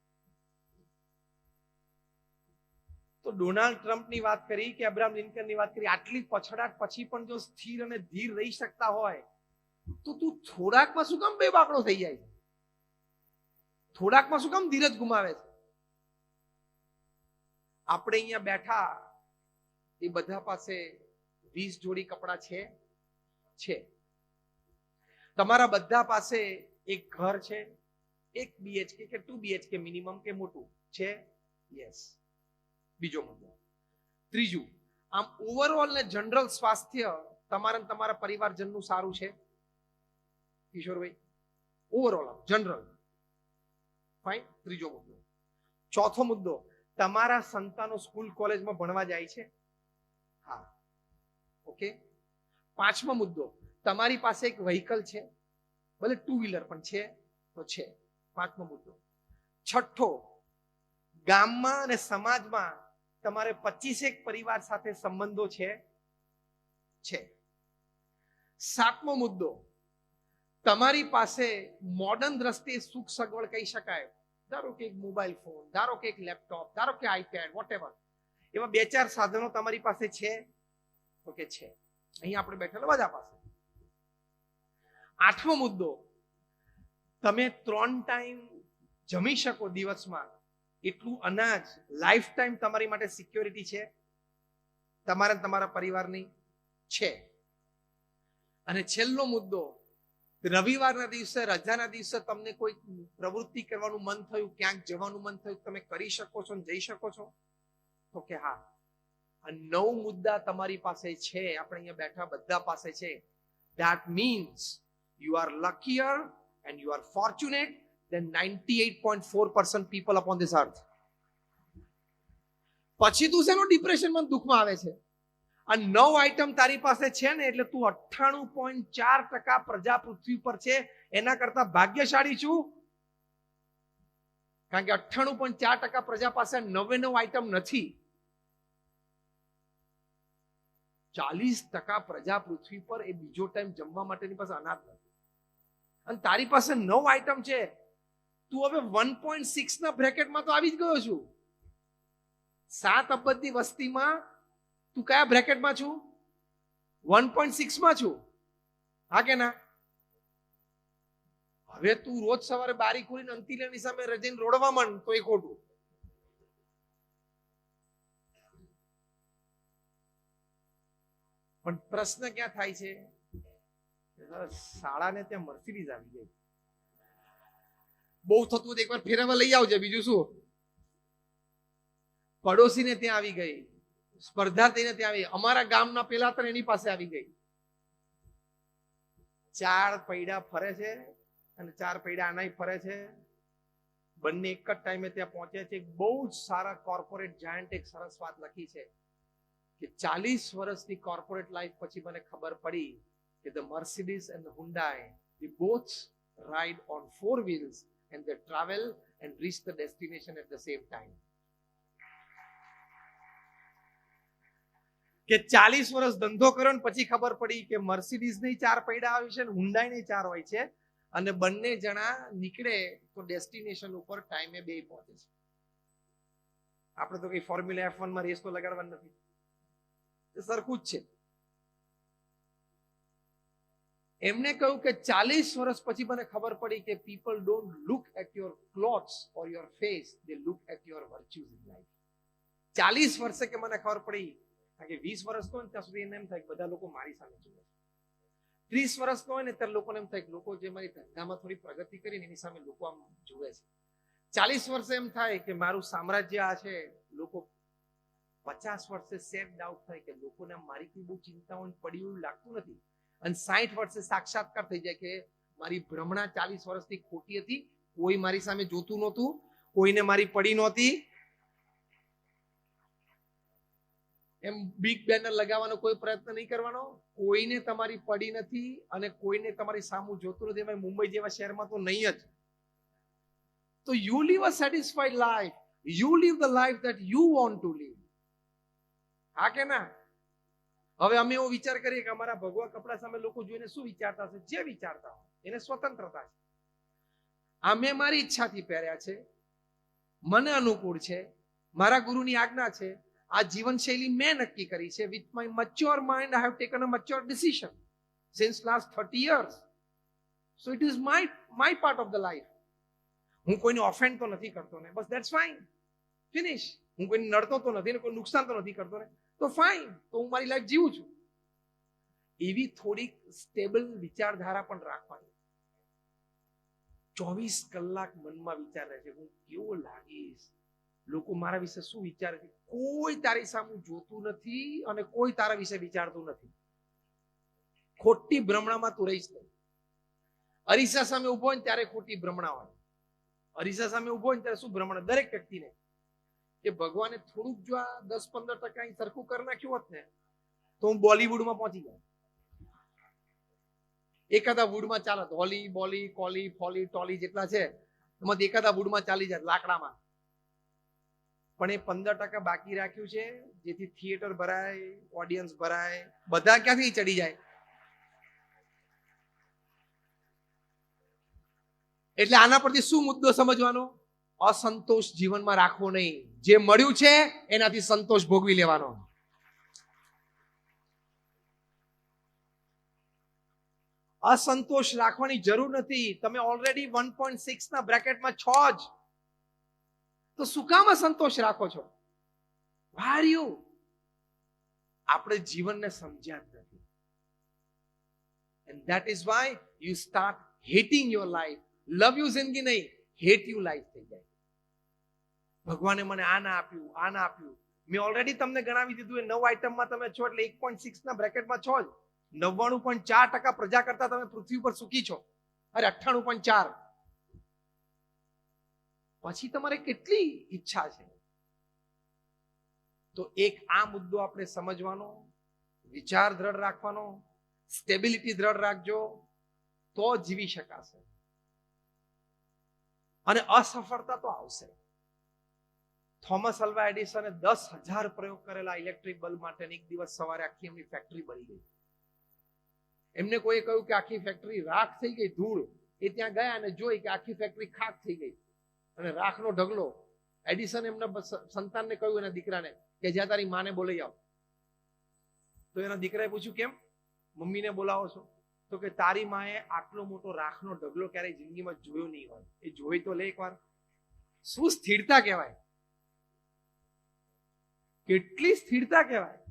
તો ડોનાલ્ડ ટ્રમ્પની વાત કરી કે અબ્રાહમ લિંકનની વાત કરી, આટલી પછડાટ પછી પણ જો સ્થિર અને ધીર રહી શકતા હોય તો તું થોડાકમાં શું કામ બેબાકડો થઈ જાય છે? થોડાકમાં શું કામ ધીરજ ગુમાવે છે? આપણે અહીંયા બેઠા એ બધા પાસે 20 જોડી કપડા છે. તમારા બધા પાસે એક ઘર છે, એક BHK કે 2 BHK મિનિમમ કે મોટું છે. યસ. બીજો મુદ્દો. ત્રીજું, આમ ઓવરઓલ ને જનરલ સ્વાસ્થ્ય તમારા તમારા પરિવારજનનું સારું છે કિશોરભાઈ? Overall general fine. ત્રીજો મુદ્દો. ચોથો મુદ્દો, તમારા સંતાનો સ્કૂલ કોલેજમાં ભણવા જાય છે? હા. ઓકે. પાંચમો મુદ્દો, તમારી પાસે એક વ્હીકલ છે, ભલે 2 વ્હીલર પણ છે તો છે. પાંચમો મુદ્દો. છઠ્ઠો, ગામમાં અને સમાજમાં તમારે 25 પરિવાર સાથે સંબંધો છે. સાતમો મુદ્દો, તમારી પાસે મોડર્ન દ્રષ્ટિએ સુખ સગવડ કહી શકાય, ધારો કે એક મોબાઈલ ફોન, ધારો કે એક લેપટોપ, ધારો કે આઈપેડ, વોટેવર, એવા 2-4 સાધનો તમારી પાસે છે? તો કે છે. અહીં આપણે બેઠેલા બધા પાસે. આઠમો મુદ્દો, તમે 3 ટાઈમ જમી શકો દિવસમાં એટલું અનાજ લાઈફ ટાઈમ તમારી માટે સિક્યોરિટી છે? તમારા તમારા પરિવારની છે. અને છેલ્લો મુદ્દો, રવિવારના દિવસે, રજાના દિવસે તમને કોઈ પ્રવૃત્તિ કરવાનું મન થયું, ક્યાંક જવાનું મન થયું, તમે કરી શકો છો, જઈ શકો છો? તો કે હા. આ 9 મુદ્દા તમારી પાસે છે. આપણે અહીંયા બેઠા બધા પાસે છે. That means you are luckier and you are fortunate than 98.4% people upon this earth. પછી તું શેનો ડિપ્રેશનમાં દુઃખમાં આવે છે? આ 9 આઈટમ તારી પાસે છે ને એટલે તું 98.4% પ્રજા પૃથ્વી પર છે એના કરતા ભાગ્યશાળી છું. કારણ કે 98.4% પ્રજા પાસે 99 આઈટમ નથી. 40% પ્રજા પૃથ્વી પર એ બીજો ટાઈમ જમવા માટેની પાસે અનાજ નથી. અને તારી પાસે 9 આઈટમ છે. તું હવે 1.6 ના બ્રેકેટમાં તો આવી જ ગયો છું. 7 અબજની વસ્તીમાં તું કયા બ્રેકેટમાં છું? 1.6 માં છું. હા કે ના? હવે તું રોજ સવારે બારી ખોલીને અંતિલાની સામે રજીને રોડવા માંડ તો એ ખોટું. પણ પ્રશ્ન ક્યાં થાય છે? શાળાને ત્યાં મર્સિડીઝ આવી ગઈ. બહુ થતું એકવાર ફેરવા લઈ આવજે, બીજું શું. પડોશીને ત્યાં આવી ગઈ, સ્પર્ધાર્થીને ત્યાં આવી, અમારા ગામના પેલા તો એની પાસે આવી ગઈ. 4 પૈડા ફરે છે અને 4 પૈડા આનાય ફરે છે. બંને એક જ ટાઈમે ત્યાં પહોંચે છે. બહુ જ સારા કોર્પોરેટ જાયન્ટ એક સરસ વાત લખી છે કે 40 વર્ષની કોર્પોરેટ લાઈફ પછી મને ખબર પડી કે the Mercedes and the Hyundai, they both ride on 4 wheels and they travel and reach the destination at the same time. કે 40 વર્ષ ધંધો કર્યો ને પછી ખબર પડી કે મર્સિડીઝ ની 4 પૈડા આવે છે, હુન્ડાઈ ની 4 હોય છે, અને બંને જણા નીકળે તો ડેસ્ટિનેશન ઉપર ટાઈમે 2 પહોંચે છે. આપણે તો કઈ ફોર્મ્યુલા F1 માં રેસ તો લગાડવા નથી, સરખું જ છે. એમને કહ્યું કે 40 વર્ષ પછી મને ખબર પડી કે people don't look at your clothes or your face, they look at your virtues in life. 40 વર્ષે કે મને ખબર પડી કારણ કે 20 વર્ષનો હોય ને ત્યાં સુધી એને એમ થાય કે બધા લોકો મારી સામે જુએ. 30 વર્ષનો હોય ને ત્યારે લોકોને એમ થાય કે લોકો જે મારી ધંધામાં થોડી પ્રગતિ કરીને એની સામે લોકો આમ જુએ છે. 40 વર્ષે એમ થાય કે મારું સામ્રાજ્ય આ છે. લોકો 50 વર્ષે સેલ્ફ ડાઉટ થાય કે લોકોને મારી કોઈ બહુ ચિંતા હોય પડી એવું લાગતું નથી. અને 60 વર્ષે સાક્ષાત્કાર થઈ જાય કે મારી ભ્રમણા 40 વર્ષથી ખોટી હતી. કોઈ મારી સામે જોતું નહોતું, કોઈને મારી પડી નહોતી. એમ બિગ બેનર લગાવવાનો કોઈ પ્રયત્ન નહીં કરવાનો. કોઈને તમારી પડી નથી અને કોઈને તમારી સામું જોતું નથી. એમાં મુંબઈ જેવા શહેરમાં તો નહીં જ. તો you live a satisfied life. You live the life that you want to live. હા કે ના? હવે અમે એવો વિચાર કરીએ કે અમારા ભગવા કપડા સામે લોકો જોઈને શું વિચારતા હશે? જે વિચારતા હોય એને સ્વતંત્રતા છે. અમે મારી ઈચ્છાથી પહેર્યા છે, મને અનુકૂળ છે, મારા ગુરુની આજ્ઞા છે. આ જીવનશૈલી મેં નક્કી કરી છે. With my mature mind I have taken a mature decision since last 30 years. So it is my part of the life. હું કોઈને ઓફેન્ડ તો નથી કરતો ને, બસ ધેટ્સ ફાઇન, ફિનિશ. હું કોઈને નડતો તો નથી ને કોઈ નુકસાન તો નથી કરતો ને, તો ફાઇન, તો હું મારી લાઈફ જીવું છું. એવી થોડીક સ્ટેબલ વિચારધારા પણ રાખવાની. 24 કલાક મનમાં વિચાર રહે છે હું કેવો લાગીશ, લોકો મારા વિશે શું વિચારે છે. કોઈ તારી સામે જોતું નથી અને કોઈ તારા વિશે વિચારતું નથી. ખોટી ભ્રમણામાં તું રહીશ નહીં. અરીસા સામે ઉભો હોય ત્યારે ખોટી ભ્રમણા હોય. અરીસા સામે ઉભો હોય ત્યારે શું ભ્રમણા? દરેક વ્યક્તિને કે ભગવાને થોડુંક જો આ 10-15% સરખું કરી નાખ્યું હોત ને તો હું બોલીવુડમાં પહોંચી જાય. એકાદા વુડમાં ચાલત. હોલી, બોલી, કોલી, ફોલી, ટોલી જેટલા છે એમાંથી એકાદા વુડમાં ચાલી જાય, લાકડામાં. પણ એ 15% બાકી રાખ્યું છે જેથી થિયેટર ભરાય, ઓડિયન્સ ભરાય. બધા ક્યાંથી ચડી જાય? એટલે આના પરથી શું મુદ્દો સમજવાનો? અસંતોષ જીવનમાં રાખવો નહીં. જે મળ્યું છે એનાથી સંતોષ ભોગવી લેવાનો. અસંતોષ રાખવાની જરૂર નથી. તમે ઓલરેડી 1.6 ના બ્રેકેટમાં છો જ, તો શું કામ અસંતોષ રાખો છો? Why are you? આપણે જીવનને સમજ્યા જ નથી. And that is why you start hating your life. Love you જિંદગી નહીં, હેટ યુ લાઈફ થઈ જાય. ભગવાને મને આ ના આપ્યું, આ ના આપ્યું. મેં ઓલરેડી તમને ગણાવી દીધું એ 9 આઈટમમાં તમે છો એટલે 1.6 ના બ્રેકેટમાં છો જ. 99.4% પ્રજા કરતા તમે પૃથ્વી પર સુખી છો. અરે 98.4. પછી તમારે કેટલી ઈચ્છા છે? તો એક આ મુદ્દો આપણે સમજવાનો, વિચાર દ્રઢ રાખવાનો, સ્ટેબિલિટી દ્રઢ રાખજો તો જીવી શકાશે. અને અસફળતા તો આવશે. થોમસ અલ્વા એડિસને 10,000 પ્રયોગ કરેલા ઇલેક્ટ્રિક બલ્બ માટે. એક દિવસ સવારે આખી એમની ફેક્ટરી બળી ગઈ. એમને કોઈ કહ્યું કે આખી ફેક્ટરી રાખ થઈ ગઈ, ધૂળ. એ ત્યાં ગયા અને જોઈ કે આખી ફેક્ટરી ખાક થઈ ગઈ અને રાખનો ઢગલો. એડિસન એમના સંતાનને કહ્યું, એના દીકરાને, કે જ્યાં તારી માને બોલાઈ આવ. તો એના દીકરાએ પૂછ્યું કેમ મમ્મીને બોલાવો છો? તો કે તારી માએ આટલો મોટો રાખનો ઢગલો ક્યારેય જિંદગીમાં જોયો નહીં હોય. એ જોઈ તો લે એકવાર. શું સ્થિરતા કહેવાય! કેટલી સ્થિરતા કહેવાય!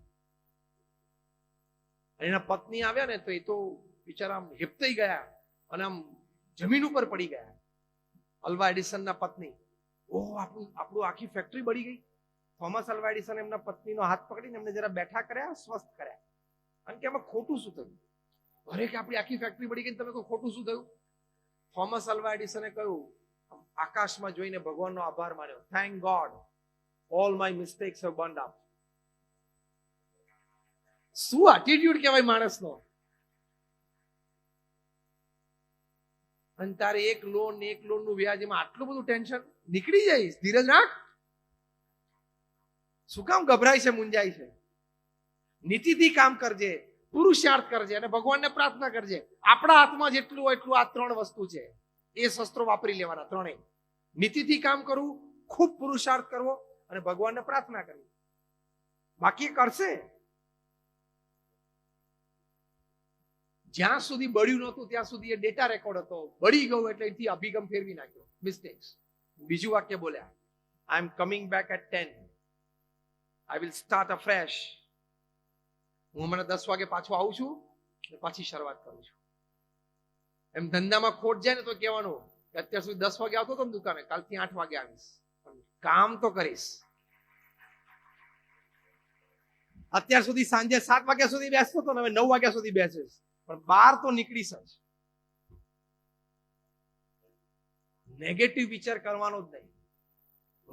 એના પત્ની આવ્યા ને તો એ તો બિચારા આમ હિપતાઈ ગયા અને આમ જમીન ઉપર પડી ગયા. અલ્વા એડિસનના પત્ની, ઓહ આપણું આખી ફેક્ટરી બળી ગઈ. થોમસ અલ્વા એડિસન એમના પત્નીનો હાથ પકડીને એમને જરા બેઠા કર્યા, સ્વસ્થ કર્યા. અને કે આમાં ખોટું શું થયું? અરે કે આપણી આખી ફેક્ટરી બળી ગઈ, તમે કહો ખોટું શું થયું? થોમસ અલ્વા એડિસને કહ્યું, આકાશમાં જોઈને ભગવાનનો આભાર માન્યો. Thank God, all my mistakes have burned up. શું એટીટ્યુડ કહેવાય માણસનો! અને તારે એક લોન નું વ્યાજ, એમાં આટલું બધું ટેન્શન. નીકળી જઈશ, ધીરજ રાખ. શું કામ ગભરાય છે, મૂંઝાય છે? નીતિથી કામ કરજે, પુરુષાર્થ કરજે અને ભગવાનને પ્રાર્થના કરજે. આપણા હાથમાં જેટલું હોય એટલું આ 3 વસ્તુ છે. એ શસ્ત્રો વાપરી લેવાના, 3. નીતિથી કામ કરવું, ખૂબ પુરુષાર્થ કરવો અને ભગવાનને પ્રાર્થના કરવી. બાકી કરશે. જ્યાં સુધી બળ્યું નહોતું ત્યાં સુધી એ ડેટા રેકોર્ડ હતો. બળી ગયું એટલે એથી અભિગમ ફેરવી નાખ્યો. મિસ્ટેક્સ. બીજું વાક્ય બોલ્યા, I am coming back at 10. I will start afresh. હું હમણાં 10 વાગે પાછો આવું છું અને પાછી શરૂઆત કરું છું. એમ ધંધામાં ખોટ જાય ને તો કહેવાનું કે અત્યાર સુધી 10 વાગે આવતો હતો ને દુકાને, કાલથી 8 વાગે આવીશ, કામ તો કરીશ. અત્યાર સુધી સાંજે 7 વાગ્યા સુધી બેસતો હતો ને હવે 9 વાગ્યા સુધી બેસીશ, પણ બહાર તો નીકળીશ જ. નેગેટિવ વિચાર કરવાનો જ નહીં.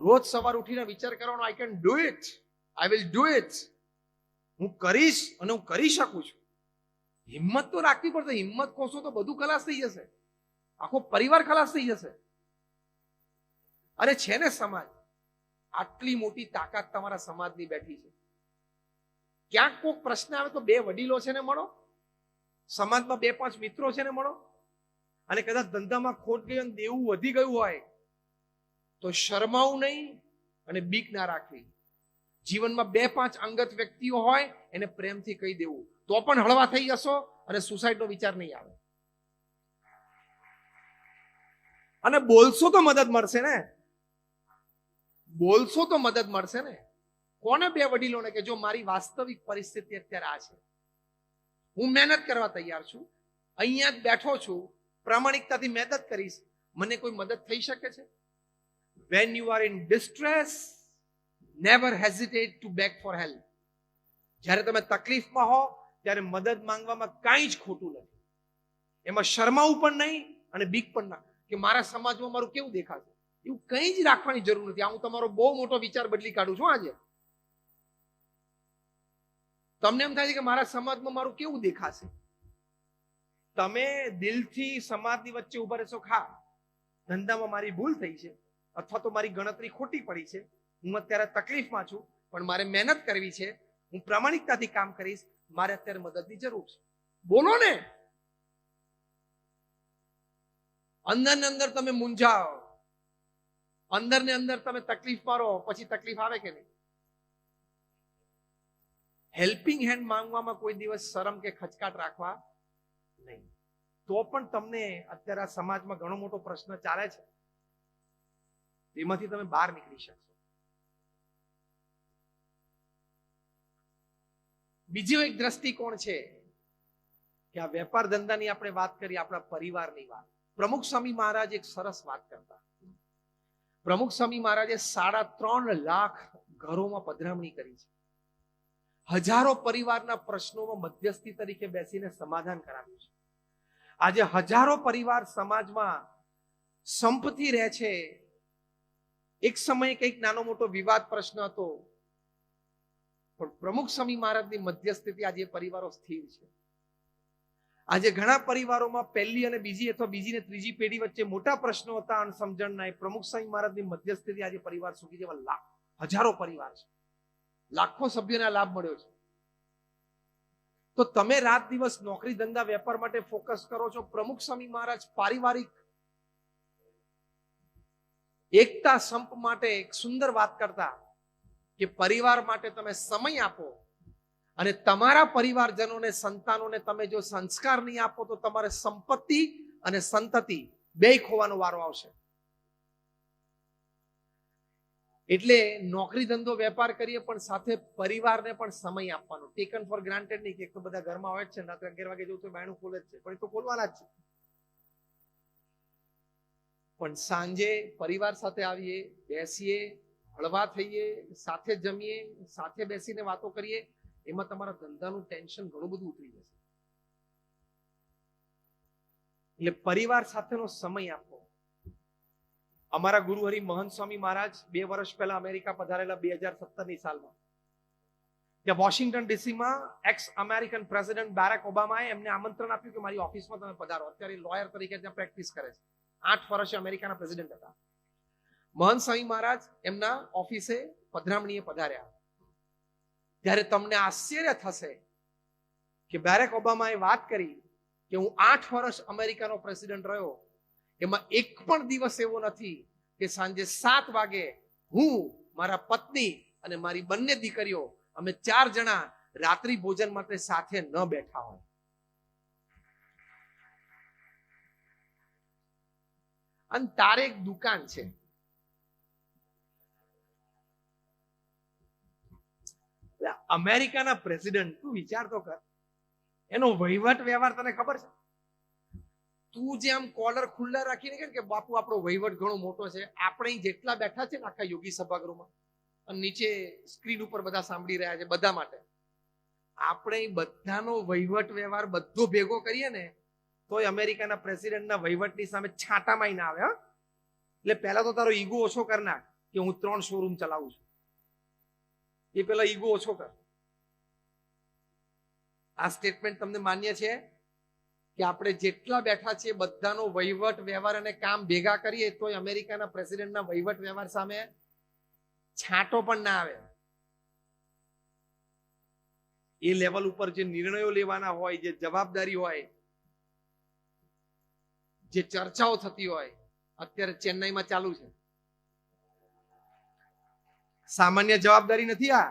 રોજ સવાર ઉઠીને વિચાર કરવાનો, I can do it, I will do it. હું કરીશ અને હું કરી શકું છું. હિંમત તો રાખવી પડશે. હિંમત ખોશો તો બધું ખલાસ થઈ જશે, આખો પરિવાર ખલાસ થઈ જશે. અરે છે ને સમાજ, આટલી મોટી તાકાત તમારા સમાજની બેઠી છે. ક્યાંક કોઈક પ્રશ્ન આવે તો 2 વડીલો છે ને મળો, સમાજમાં 2-5 મિત્રો છે ને મળો. અને કદાચ ધંધામાં ખોટ ગઈ અને દેવું વધી ગયું હોય તો શરમાવું નહીં અને બીક ના રાખવી. જીવનમાં 2-5 અંગત વ્યક્તિઓ હોય એને પ્રેમથી કહી દેવું, તો પણ હળવા થઈ જશો અને સુસાઇડનો વિચાર નહીં આવે. અને બોલશો તો મદદ મળશે ને, બોલશો તો મદદ મળશે ને. કોને 2 વડીલોને કે જો મારી વાસ્તવિક પરિસ્થિતિ અત્યારે આ છે, હું મહેનત કરવા તૈયાર છું, અહીંયા જ બેઠો છું, પ્રામાણિકતાથી મહેનત કરીશ, મને કોઈ મદદ થઈ શકે છે? When you are in distress, never hesitate to beg for help. જ્યારે તમે તકલીફમાં હો ત્યારે મદદ માંગવામાં કાંઈ જ ખોટું નથી. એમાં શરમાવું પણ નહીં અને બીક પણ ના કે મારા સમાજમાં મારું કેવું દેખાશે, એવું કંઈ જ રાખવાની જરૂર નથી. હું તમારો બહુ મોટો વિચાર બદલી કાઢું છું આજે. તમને એમ થાય છે કે મારા સમાજમાં મારું કેવું દેખાશે. તમે દિલથી સમાજની વચ્ચે ઉભા રહેશો, ખા ધંધામાં મારી ભૂલ થઈ છે અથવા તો મારી ગણતરી ખોટી પડી છે, હું અત્યારે તકલીફમાં છું, પણ મારે મહેનત કરવી છે, હું પ્રામાણિકતાથી કામ કરીશ, મારે અત્યારે મદદની જરૂર છે. બોલો ને. અંદર ને અંદર તમે મૂંઝાઓ, અંદર ને અંદર તમે તકલીફ પારો, પછી તકલીફ આવે કે નહીં? હેલ્પિંગ હેન્ડ માંગવામાં કોઈ દિવસ શરમ કે ખચકાટ રાખવા નહીં. તો પણ તમને અત્યારે આ સમાજમાં ઘણો મોટો પ્રશ્ન ચાલે છે, એમાંથી તમે બહાર નીકળી શકશો. બીજો એક દ્રષ્ટિકોણ છે કે આ વેપાર ધંધાની આપણે વાત કરી, આપણા પરિવારની વાત. પ્રમુખ સ્વામી મહારાજ એક સરસ વાત કરતા. પ્રમુખ સ્વામી મહારાજે 3.5 લાખ ઘરોમાં પધરામણી કરી છે. હજારો પરિવારના પ્રશ્નોમાં મધ્યસ્થી તરીકે બેસીને સમાધાન કરાવ્યું છે. આજે હજારો પરિવાર સમાજમાં સંપથી રહે છે. એક સમયે કંઈક નાનો મોટો વિવાદ પ્રશ્ન હતો, પણ પ્રમુખ સ્વામી મહારાજની મધ્યસ્થીથી આજે પરિવારો સ્થિર છે. આજે ઘણા પરિવારોમાં પહેલી અને બીજી અથવા બીજી ને ત્રીજી પેઢી વચ્ચે મોટા પ્રશ્નો હતા, અણસમજણના. એ પ્રમુખ સ્વામી મહારાજની મધ્યસ્થીથી આજે પરિવાર સુખી છે. હજારો પરિવાર છે, લાખો સભ્યોને લાભ મળ્યો છે. તો તમે રાત દિવસ નોકરી ધંધા વેપાર માટે ફોકસ કરો છો, પ્રમુખ સ્વામી મહારાજ પારિવારિક એકતા સંપ માટે એક સુંદર વાત કરતા કે પરિવાર માટે તમે સમય આપો અને તમારા પરિવારજનોને, સંતાનોને તમે જો સંસ્કાર નહીં આપો તો તમારે સંપત્તિ અને સંતતિ બેય ખોવાનો વારો આવશે. એટલે નોકરી ધંધો વેપાર કરીએ પણ સાથે પરિવારને પણ સમય આપવાનો. ટેકન ફોર ગ્રાન્ટેડ નહીં કે એક તો બધા ઘરમાં હોય જ છે, રાત્રે 11 વાગે જવું તો બાયણું ખોલે જ છે, પણ એ તો ખોલવાના જ છે. પણ સાંજે પરિવાર સાથે આવીએ, બેસીએ, હળવા થઈએ, સાથે જમીએ, સાથે બેસીને વાતો કરીએ, એમાં તમારા ધંધાનું ટેન્શન ઘણું બધું ઉતરી જશે. એટલે પરિવાર સાથેનો સમય આપો. અમારા ગુરુહરિ મહંત સ્વામી મહારાજ 2 વર્ષ પહેલા અમેરિકા પધારેલા 2017ની સાલમાં. ત્યાં વોશિંગ્ટન ડીસીમાં એક્સ અમેરિકન પ્રેસિડેન્ટ બેરેક ઓબામાએ એમને આમંત્રણ આપ્યું કે મારી ઓફિસમાં તમે પધારો. અત્યારે લોયર તરીકે ત્યાં પ્રેક્ટિસ કરે છે. 8 વર્ષે અમેરિકાના પ્રેસિડેન્ટ હતા. મહંત સ્વામી મહારાજ એમના ઓફિસે પધરામણીએ પધાર્યા. ત્યારે તમને આશ્ચર્ય થશે કે બેરેક ઓબામાએ વાત કરી કે હું 8 વર્ષ અમેરિકાનો પ્રેસિડેન્ટ રહ્યો, એમાં એક પણ દિવસ એવો નથી કે સાંજે 7 વાગે હું, મારા પત્ની અને મારી બંને દીકરીઓ અમે 4 જણા રાત્રિ ભોજન માટે સાથે ન બેઠા હોય. અને તારે એક દુકાન છે, અમેરિકાના પ્રેસિડેન્ટ, તું વિચાર તો કર, એનો વહીવટ વ્યવહાર તને ખબર છે? તું જે આમ કોલર ખુલ્લા રાખીને કે બાપુ આપણો વહીવટ ઘણો મોટો છે, આપણે જેટલા બેઠા છે ને આખા યોગી સભાગૃહમાં, અને નીચે સ્ક્રીન ઉપર બધા સાંભળી રહ્યા છે, બધા માટે આપણે બધાનો વહીવટ વ્યવહાર બધો ભેગો કરીએ ને તોય અમેરિકાના પ્રેસિડેન્ટના વહીવટની સામે છાંટામાં ના આવે. એટલે પહેલા તો તારો ઈગો ઓછો કર નાખ કે હું 3 શોરૂમ ચલાવું છું. એ પેલા ઈગો ઓછો કર. આ સ્ટેટમેન્ટ તમને માન્ય છે કે આપણે જેટલા બેઠા છીએ બધાનો વહીવટ વ્યવહાર અને કામ ભેગા કરીએ તોય અમેરિકાના પ્રેસિડેન્ટના વહીવટ વ્યવહાર સામે છાંટો પણ ના આવે. એ લેવલ ઉપર જે નિર્ણયો લેવાના હોય, જે જવાબદારી હોય, જે ચર્ચાઓ થતી હોય, અત્યારે ચેન્નાઈમાં ચાલુ છે. સામાન્ય જવાબદારી નથી આ.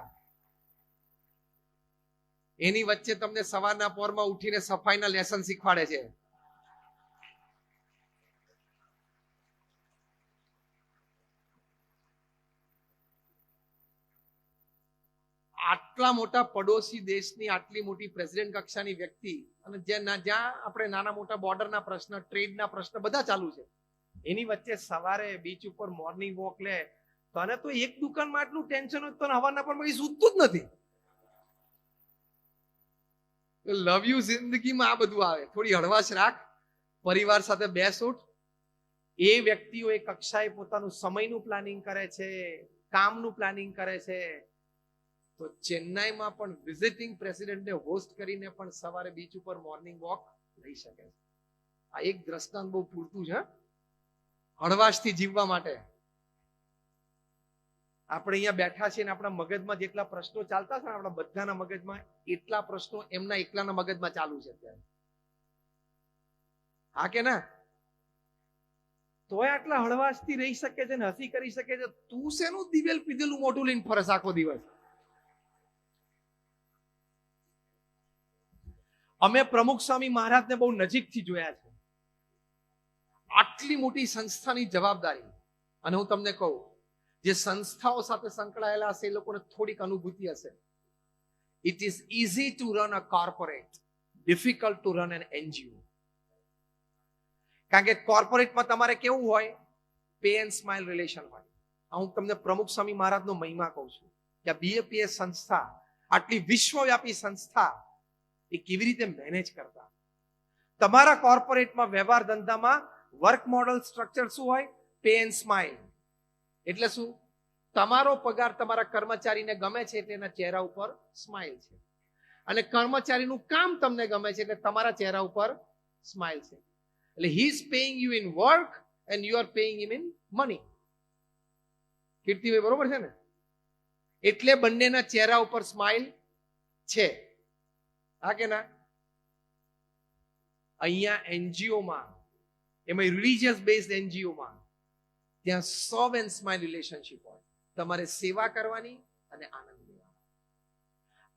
એની વચ્ચે તમને સવારના પોરમાં ઉઠીને સફાઈના લેસન શીખવાડે છે. આટલા મોટા પડોશી દેશની આટલી મોટી પ્રેસિડેન્ટ કક્ષાની વ્યક્તિ, અને જ્યાં આપણે નાના મોટા બોર્ડરના પ્રશ્ન, ટ્રેડના પ્રશ્ન બધા ચાલુ છે, એની વચ્ચે સવારે બીચ ઉપર મોર્નિંગ વોક લે. તને તો એક દુકાનમાં આટલું ટેન્શન હોય તો હવારના પર કઈ સૂતું જ નથી. લવ યુ જિંદગીમાં આ બધું આવે. થોડી હળવાશ રાખ, પરિવાર સાથે બેસ ઉઠ. એ વ્યક્તિઓ એ કક્ષાએ પોતાનું સમયનું પ્લાનિંગ કરે છે, કામનું પ્લાનિંગ કરે છે. તો ચેન્નાઈમાં પણ વિઝિટિંગ પ્રેસિડેન્ટને હોસ્ટ કરીને પણ સવારે બીચ ઉપર મોર્નિંગ વોક લઈ શકે છે. આ એક દ્રષ્ટાંત બહુ પૂરતું છે હળવાશથી જીવવા માટે. આપણે અહીંયા બેઠા છીએ ને આપણા મગજમાં જેટલા પ્રશ્નો ચાલતા છે, આપણા બધાના મગજમાં એટલા પ્રશ્નો એમના એકલાના મગજમાં ચાલુ છે અત્યારે. હા કે ના? તોય આટલા હળવાશથી રહી શકે છે ને હસી કરી શકે છે. તું શેનું દિવેલ પીધેલું મોઢું લઈને ફરસ આખો દિવસ? અમે પ્રમુખ સ્વામી મહારાજને બહુ નજીકથી જોયા છે. આટલી મોટી સંસ્થાની જવાબદારી, અને હું તમને કહું, જે સંસ્થાઓ સાથે સંકળાયેલા હશે એ લોકોને થોડીક અનુભૂતિ હશે. It is easy to run a corporate, difficult to run an NGO. કારણ કે કોર્પોરેટમાં તમારે કેવું હોય? પે એન્ડ સ્માઇલ રિલેશન હોય. હું તમને પ્રમુખ સ્વામી મહારાજનો મહિમા કહું છું કે આ BAPS સંસ્થા, આટલી વિશ્વવ્યાપી સંસ્થા, એ કેવી રીતે મેનેજ કરતા. તમારા કોર્પોરેટમાં વ્યવહાર ધંધામાં વર્ક મોડલ સ્ટ્રક્ચર શું હોય? Pay and smile. એટલે શું? તમારો પગાર તમારા કર્મચારીને ગમે છે એટલે એના ચહેરા ઉપર સ્માઇલ છે, અને કર્મચારીનું કામ તમને ગમે છે એટલે તમારા ચહેરા ઉપર સ્માઇલ છે. એટલે he is paying you in work and you are paying him in money. Kirtibhai બરોબર છે ને? એટલે બંનેના ચહેરા ઉપર સ્માઇલ છે. હા કે ના? અહીંયા NGOમાં, એમાં રિલીજિયસ બેઝડ NGOમાં, ત્યાં સર્વ એન્ડ સ્માઇલ રિલેશનશિપ હોય. તમારે સેવા કરવાની અને આનંદ લેવાનો.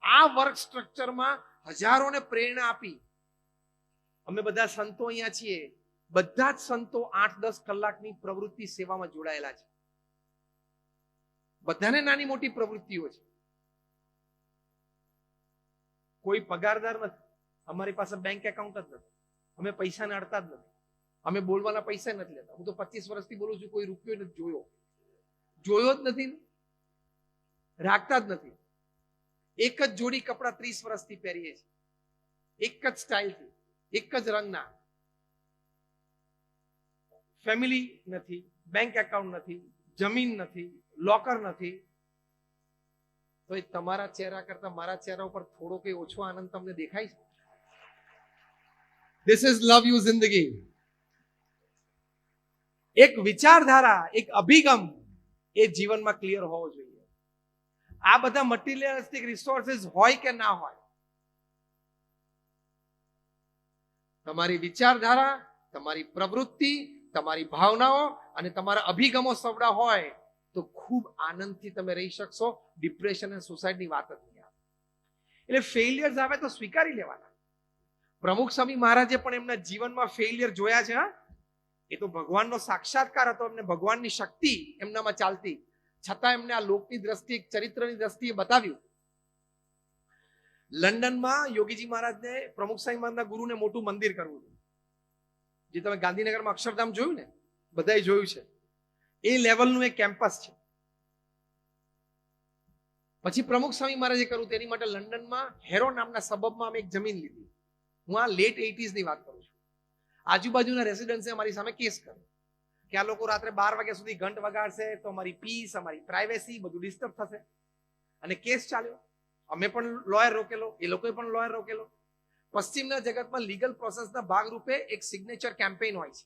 આ વર્ક સ્ટ્રક્ચરમાં હજારોને પ્રેરણા આપી. અમે બધા સંતો અહીંયા છીએ, બધા જ સંતો 8-10 કલાકની પ્રવૃત્તિ સેવામાં જોડાયેલા છે. બધાને નાની મોટી પ્રવૃત્તિઓ છે. કોઈ પગારદાર નથી. અમારી પાસે બેંક એકાઉન્ટ જ નથી. અમે પૈસા નાડતા જ નથી. અમે બોલવાના પૈસા નથી લેતા. હું તો 25 વર્ષથી બોલું છું, કોઈ રૂપિયો નથી જોયો જ નથી, રાખતા જ નથી. એક જ જોડી કપડા 30 વર્ષથી પહેરીએ છીએ, એક જ સ્ટાઇલથી, એક જ રંગના. ફેમિલી નથી, બેંક એકાઉન્ટ નથી, જમીન નથી, લોકર નથી. તો એ તમારા ચહેરા કરતા મારા ચહેરા ઉપર થોડો કઈ ઓછો આનંદ તમને દેખાય છે? ધીસ ઇઝ લવ યુ જિંદગી. એક વિચારધારા, એક અભિગમ એ જીવનમાં ક્લિયર હોવો જોઈએ. આ બધા મટીરિયલિસ્ટિક રિસોર્સિસ હોય કે ના હોય, તમારી વિચારધારા, તમારી પ્રવૃત્તિ, તમારી ભાવનાઓ અને તમારા અભિગમો સવડા હોય તો ખૂબ આનંદથી તમે રહી શકશો. ડિપ્રેશન અને સુસાઇડની વાત જ નહીં આવે. એટલે ફેલિયર્સ આવે તો સ્વીકારી લેવાના. પ્રમુખ સ્વામી મહારાજે પણ એમના જીવનમાં ફેલિયર જોયા છે. એ તો ભગવાનનો સાક્ષાત્કાર હતો. એમને ભગવાનની શક્તિ એમનામાં ચાલતી, છતાં એમને આ લોકની દ્રષ્ટિએ, ચરિત્રની દ્રષ્ટિએ બતાવ્યું લંડનમાં યોગીજી મહારાજને પ્રમુખ સ્વામી મહારાજના ગુરુને મોટું મંદિર કરવું હતું. જે તમે ગાંધીનગરમાં અક્ષરધામ જોયું ને, બધાએ જોયું છે, એ લેવલનું એક કેમ્પસ છે. પછી પ્રમુખ સ્વામી મહારાજે કર્યું તેની માટે લંડનમાં હેરો નામના સબબમાં અમે એક જમીન લીધી. હું આ લેટ 80s ની વાત કરું છું. આજુબાજુના રેસિડન્સે અમારી સામે કેસ કર્યો કે આ લોકો રાત્રે 12 વાગ્યા સુધી ઘંટ વગાડશે તો અમારી પીસ, અમારી પ્રાઇવેસી બધું ડિસ્ટર્બ થશે. અને કેસ ચાલ્યો. અમે પણ લોયર રોકેલો, એ લોકોએ પણ લોયર રોકેલો. પશ્ચિમના જગતમાં લીગલ પ્રોસેસના ભાગરૂપે એક સિગ્નેચર કેમ્પેઇન હોય છે.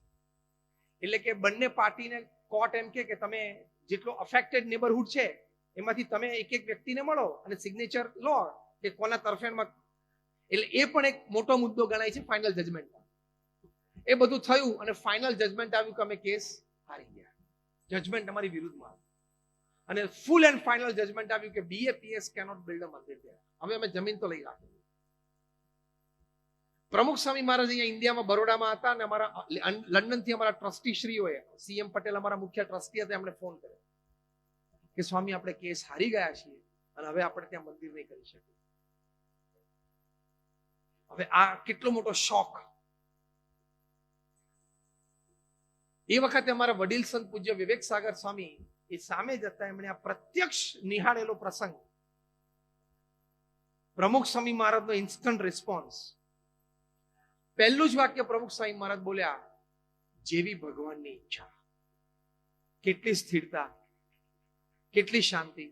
એટલે કે બંને પાર્ટીને કોર્ટ એમ કે તમે જેટલો અફેક્ટેડ નેબરહુડ છે એમાંથી તમે એક એક વ્યક્તિને મળો અને સિગ્નેચર લો કે કોના તરફેણમાં. એટલે એ પણ એક મોટો મુદ્દો ગણાય છે ફાઇનલ જજમેન્ટમાં. એ બધું થયું અને ફાઇનલ જજમેન્ટ આવ્યું કે અમે કેસ હારી ગયા. જજમેન્ટ અમારી વિરુદ્ધમાં આવ્યું અને ફૂલ એન્ડ ફાઇનલ જજમેન્ટ આવ્યું કે BAPS કેનોટ બિલ્ડ અ મંદિર there. હવે અમે જમીન તો લઈ રાખી. પ્રમુખ સ્વામી મહારાજ અહીંયા ઇન્ડિયામાં બરોડામાં હતા અને અમારા લંડનથી અમારા ટ્રસ્ટી શ્રીઓએ, CM પટેલ અમારા મુખ્ય ટ્રસ્ટી હતા, એમણે ફોન કર્યો કે સ્વામી આપણે કેસ હારી ગયા છીએ અને હવે આપણે ત્યાં મંદિર નહીં કરી શકીએ. હવે આ કેટલો મોટો શોક. એ વખતે અમારા વડીલ સંત પૂજ્ય વિવેક સાગર સ્વામી એ સામે જતા એમણે આ પ્રત્યક્ષ નિહાળેલો પ્રસંગ, પ્રમુખ સ્વામી મહારાજનો ઇન્સ્ટન્ટ રિસ્પોન્સ. પહેલું જ વાક્ય પ્રમુખ સ્વામી મહારાજ બોલ્યા, જેવી ભગવાનની ઈચ્છા. કેટલી સ્થિરતા, કેટલી શાંતિ.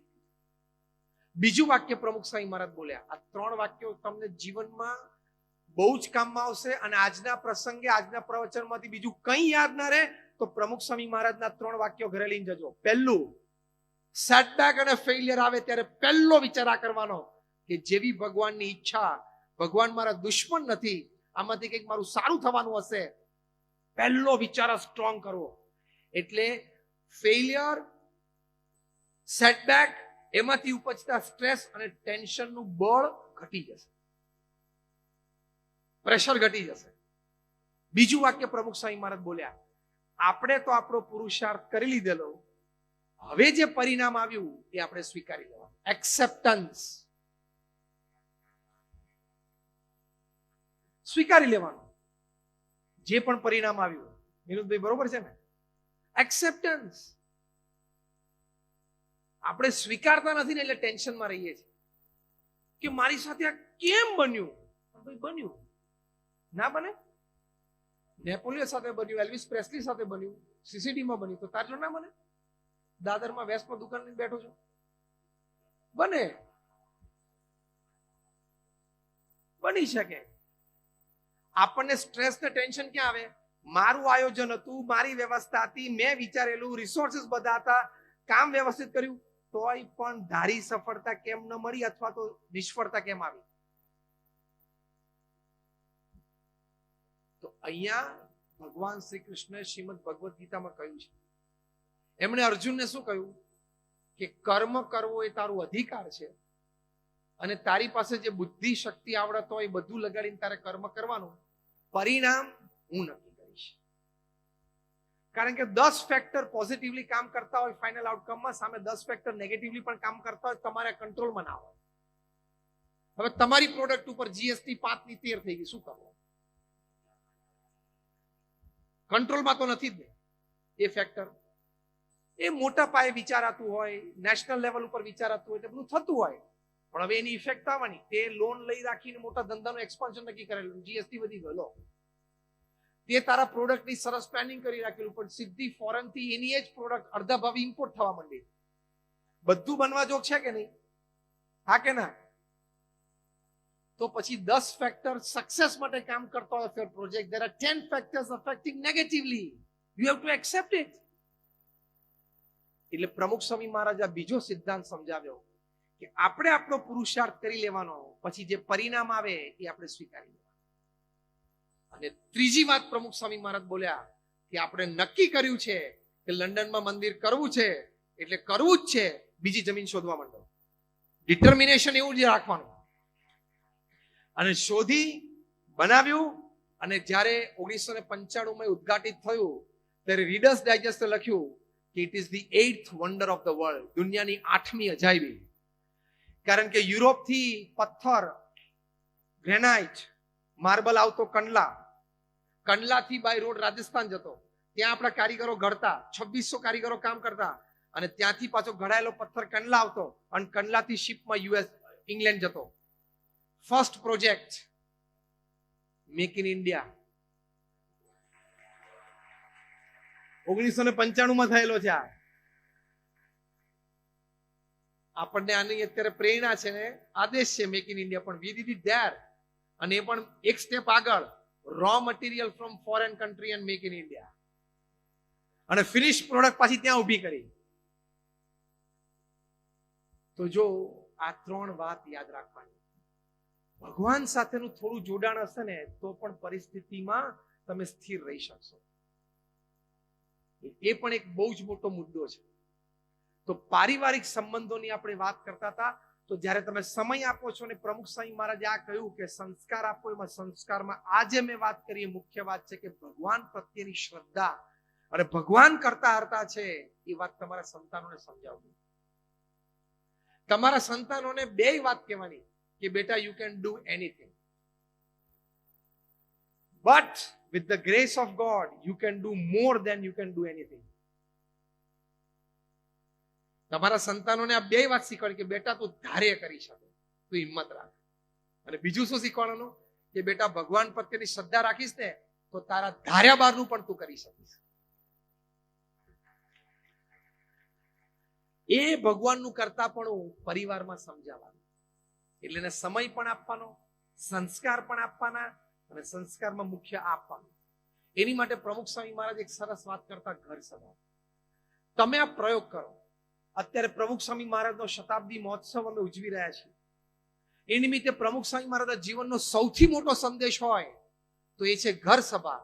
બીજું વાક્ય પ્રમુખ સ્વામી મહારાજ બોલ્યા. આ 3 વાક્યો તમને જીવનમાં બહુ જ કામમાં આવશે અને આજના પ્રસંગે, આજના પ્રવચનમાંથી બીજું કંઈ યાદ ના રહે તો પ્રમુખ સ્વામી મહારાજના 3 વાક્યો ઘરે લઈને જજો. પહેલું, સેટબેક અને ફેલિયર આવે ત્યારે પહેલો વિચાર આ કરવાનો કે જેવી ભગવાનની ઈચ્છા. ભગવાન મારા દુશ્મન નથી, આમાંથી કંઈક મારું સારું થવાનું હશે. પહેલો વિચાર સ્ટ્રોંગ કરવો. એટલે ફેલિયર, સેટબેક, એમાંથી ઉપજતા સ્ટ્રેસ અને ટેન્શનનું બળ ઘટી જશે, પ્રેશર ઘટી જશે. બીજું વાક્ય પ્રમુખ સ્વામી મહારાજ બોલ્યા, આપણે તો આપણો પુરુષાર્થ કરી લીધેલો, હવે જે પરિણામ આવ્યું એ આપણે સ્વીકારી લેવાનું. એક્સેપ્ટન્સ, સ્વીકારી લેવાનું. જે પણ પરિણામ આવ્યું. વિનોદભાઈ બરોબર છે ને? એક્સેપ્ટન્સ. આપણે સ્વીકારતા નથી ને એટલે ટેન્શનમાં રહીએ છીએ કે મારી સાથે આ કેમ બન્યું. બન્યું ના બને. નેપોલિયન સાથે બન્યું, એલ્વિસ પ્રેસ્લી સાથે બન્યું, CCD-માં બન્યું, તો તાર જો ના બને? દાદરમાં વેસ્ટમાં દુકાન લઈને બેઠો છો, બને, બની શકે. આપણને સ્ટ્રેસ ને ટેન્શન ક્યાં આવે? મારું આયોજન હતું, મારી વ્યવસ્થા હતી, મેં વિચારેલું, રિસોર્સિસ બધા હતા, કામ વ્યવસ્થિત કર્યું, તોય પણ ધારી સફળતા કેમ ન મળી અથવા તો નિષ્ફળતા કેમ આવી? તો અહીંયા ભગવાન શ્રી કૃષ્ણ શ્રીમદ ભગવદ્ ગીતામાં કહ્યું છે. એમણે અર્જુનને શું કહ્યું કે કર્મ કરવો એ તારો અધિકાર છે અને તારી પાસે જે બુદ્ધિ, શક્તિ, આવડત હોય એ બધું લગાડીને તારે કર્મ કરવાનું. પરિણામ હું નક્કી કરીશ. કારણ કે 10 ફેક્ટર પોઝિટિવલી કામ કરતા હોય ફાઇનલ આઉટકમમાં, સામે 10 ફેક્ટર નેગેટિવલી પણ કામ કરતા હોય, તમારે કંટ્રોલમાં ના હોય. હવે તમારી પ્રોડક્ટ ઉપર GST 5 ની 13 થઈ ગઈ, શું કરવું? કંટ્રોલમાં તો નથી જ ને એ ફેક્ટર. એ મોટા પાયે વિચારાતું હોય, નેશનલ લેવલ ઉપર વિચારાતું હોય, એટલે બધું થતું હોય, પણ હવે એની ઇફેક્ટ આવવાની. તે લોન લઈ રાખીને મોટા ધંધાનું એક્સપાન્શન નક્કી કરેલું, GST વધી ગયો. તે તારા પ્રોડક્ટની સરસ પ્લાનિંગ કરી રાખેલું, પણ સીધી ફોરેન થી એની જ પ્રોડક્ટ અડધા ભાવે ઇમ્પોર્ટ થવા માંડી. બધું બનવા જોગ છે કે નહીં? હા કે ના? તો પછી 10 ફેક્ટર સક્સેસ માટે કામ કરતો હોય ફેર project, there are 10 factors affecting negatively, you have to accept it. એટલે પ્રમુખ સ્વામી મહારાજ બીજો સિદ્ધાંત સમજાવ્યો કે આપણે આપણો પુરુષાર્થ કરી લેવાનો, પછી જે પરિણામ આવે એ આપણે સ્વીકારી લેવાનું. અને ત્રીજી વાત પ્રમુખ સ્વામી મહારાજ બોલ્યા કે આપણે નક્કી કર્યું છે કે લંડનમાં મંદિર કરવું છે એટલે કરવું જ છે, બીજી જમીન શોધવા માંડો. ડિટર્મિનેશન એવું જ રાખવાનું. અને શોધી, બનાવ્યું. અને જ્યારે 1995 ઉદ્ઘાટિત થયું ત્યારે રીડર્સ ડાયજેસ્ટે લખ્યું કે it is the 8th wonder of the world, દુનિયાની 8મી અજાયબી. કારણ કે યુરોપથી પથ્થર ગ્રેનાઇટ, માર્બલ આવતો કંડલા, કંડલાથી બાય રોડ રાજસ્થાન જતો, ત્યાં આપણા કારીગરો ઘડતા, 2600 કારીગરો કામ કરતા, અને ત્યાંથી પાછો ઘડાયેલો પથ્થર કંડલા આવતો અને કંડલાથી શિપમાં યુએસ ઇંગ્લેન્ડ જતો. First project make in India 1995 થયેલો છે. આપણને આની અત્યારે પ્રેરણા છે ને આદેશ છે મેક ઇન ઇન્ડિયા, પણ વી ડીડ ઇટ ધેર. અને એ પણ એક સ્ટેપ આગળ, raw material from foreign country and make in India, અને ફિનિશ પ્રોડક્ટ પાછી ત્યાં ઊભી કરી. તો જો આ 3 વાત યાદ રાખવાની, ભગવાન સાથેનું થોડું જોડાણ હશે ને તો પણ પરિસ્થિતિમાં તમે સ્થિર રહી શકશો. એ પણ એક બહુ જ મોટો મુદ્દો છે. તો પારિવારિક સંબંધોની આપણે વાત કરતા હતા, તો જ્યારે તમે સમય આપો છો ને, પ્રમુખ સ્વામી મહારાજે આ કહ્યું કે સંસ્કાર આપો, એમાં સંસ્કારમાં આજે મેં વાત કરી મુખ્ય વાત છે કે ભગવાન પ્રત્યેની શ્રદ્ધા અને ભગવાન કરતા હરતા છે એ વાત તમારા સંતાનોને સમજાવવું. તમારા સંતાનોને 2 વાત કહેવાની કે બેટા you can do anything, but with the grace of God you can do more than you can do anything. તમારા સંતાનોને આ 2 વાત શીખવાડી કે બેટા તું ધારે કરી શકે, તું હિંમત રાખ. અને બીજું શું શીખવાડવાનું કે બેટા ભગવાન પ્રત્યેની શ્રદ્ધા રાખીશ ને તો તારા ધાર્યા બહારનું પણ તું કરી શકીશ. એ ભગવાનનું કરતા પણ પરિવારમાં સમજાવવાનું, એટલે એને સમય પણ આપવાનો, સંસ્કાર પણ આપવાના, અને સંસ્કારમાં મુખ્ય આપવાનું. એની માટે પ્રમુખ સ્વામી મહારાજ એક સરસ વાત કરતા, ઘર સભા. તમે આ પ્રયોગ કરો. અત્યારે પ્રમુખ સ્વામી મહારાજનો શતાબ્દી મહોત્સવ અમે ઉજવી રહ્યા છીએ. એ નિમિત્તે પ્રમુખ સ્વામી મહારાજના જીવનનો સૌથી મોટો સંદેશ હોય તો એ છે ઘર સભા.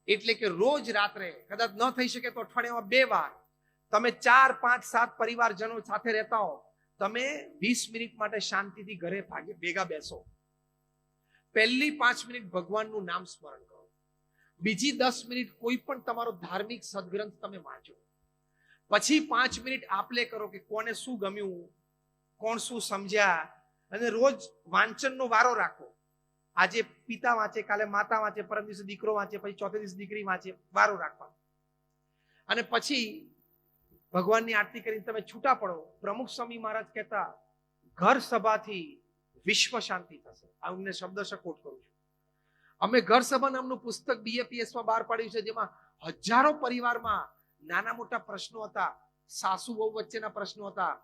એટલે કે રોજ રાત્રે, કદાચ ન થઈ શકે તો અઠવાડિયામાં 2 વાર, તમે 4, 5, 7 પરિવારજનો સાથે રહેતા હો, તમે 20 મિનિટ માટે શાંતિથી ઘરે ભેગા બેસો. પહેલી 5 મિનિટ ભગવાનનું નામ સ્મરણ કરો, બીજી 10 મિનિટ કોઈ પણ તમારો ધાર્મિક સદગ્રંથ તમે વાંચો, પછી 5 મિનિટ આપલે કરો કે કોને શું ગમ્યું, કોણ શું સમજ્યા, અને રોજ વાંચનનો વારો રાખો. આજે પિતા વાંચે, કાલે માતા વાંચે, પરમ દિવસે દીકરો વાંચે, પછી ચોથે દિવસે દીકરી વાંચે, વારો રાખવાનો. અને પછી ભગવાનની આરતી કરીને તમે છૂટા પડો. પ્રમુખ સ્વામી મહારાજ કહેતા, ઘર સભાથી વિશ્વ શાંતિ થશે. આ શબ્દશ કોટ કરું છું. અમે ઘર સભા નામનું પુસ્તક BAPS માં બહાર પાડ્યું છે, જેમાં હજારો પરિવારમાં નાના મોટા પ્રશ્નો હતા, સાસુ વહુ વચ્ચેના પ્રશ્નો હતા,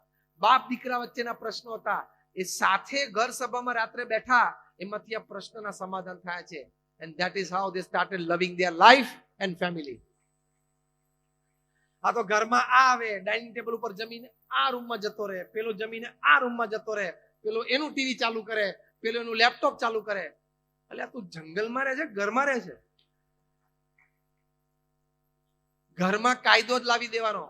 બાપ દીકરા વચ્ચેના પ્રશ્નો હતા. એ સાથે ઘર સભામાં રાત્રે બેઠા, એમાંથી આ પ્રશ્નના સમાધાન થયા છે. And that is how they started loving their life and family. આ તો ઘરમાં આવે, ડાઇનિંગ ટેબલ ઉપર જમીને આ રૂમમાં જતો રહે, પેલો જમીને આ રૂમમાં જતો રહે, પેલો એનું ટીવી ચાલુ કરે, પેલો એનું લેપટોપ ચાલુ કરે. એટલે તું જંગલમાં રહે છે, ઘરમાં રહે છે? ઘરમાં કાયદો જ લાવી દેવાનો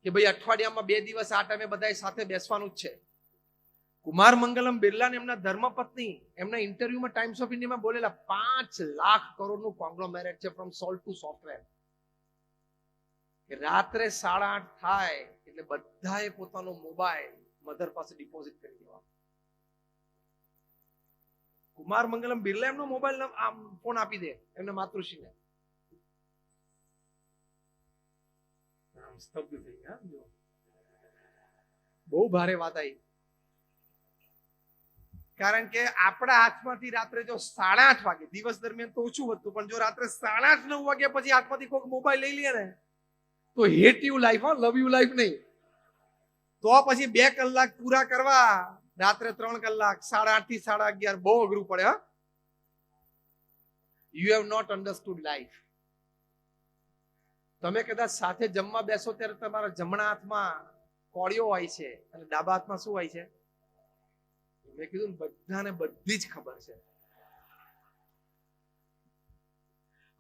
કે ભાઈ અઠવાડિયામાં 2 દિવસ આ ટાઈમે બધા સાથે બેસવાનું જ છે. કુમાર મંગલમ બિરલા ને એમના ધર્મપત્ની એમના ઇન્ટરવ્યુમાં ટાઈમ્સ ઓફ ઇન્ડિયામાં બોલેલા, 5 લાખ કરોડનું કોંગ્લોમેરેટ છે ફ્રોમ સોલ્ટ ટુ સોફ્ટવેર. રાત્રે 8:30 થાય એટલે બધાએ પોતાનો મોબાઈલ મધર પાસે ડિપોઝિટ કરી દેવાનો. કુમાર મંગલમ બિરલા એમનો મોબાઈલ આમ ફોન આપી દે એમના માતૃશ્રીને. સ્તબ્ધ થઈ ગયા. બહુ ભારે વાત આવી. કારણ કે આપણા હાથમાંથી રાત્રે જો 8:30 વાગે, દિવસ દરમિયાન તો ઓછું હતું, પણ જો રાત્રે 8:30, 9 વાગ્યા પછી હાથમાંથી કોઈક મોબાઈલ લઈ લે ને તો hate you life, love you life નહીં. તો પછી 2 કલાક પૂરા કરવા, રાત્રે 3 કલાક, 8:30 થી 11:30 બહુ અઘરું પડે. You have not understood life. તમે કદાચ સાથે જમવા બેસો ત્યારે તમારા જમણા હાથમાં કોળીઓ હોય છે અને ડાબા હાથમાં શું હોય છે? મેં કીધું બધાને બધી જ ખબર છે.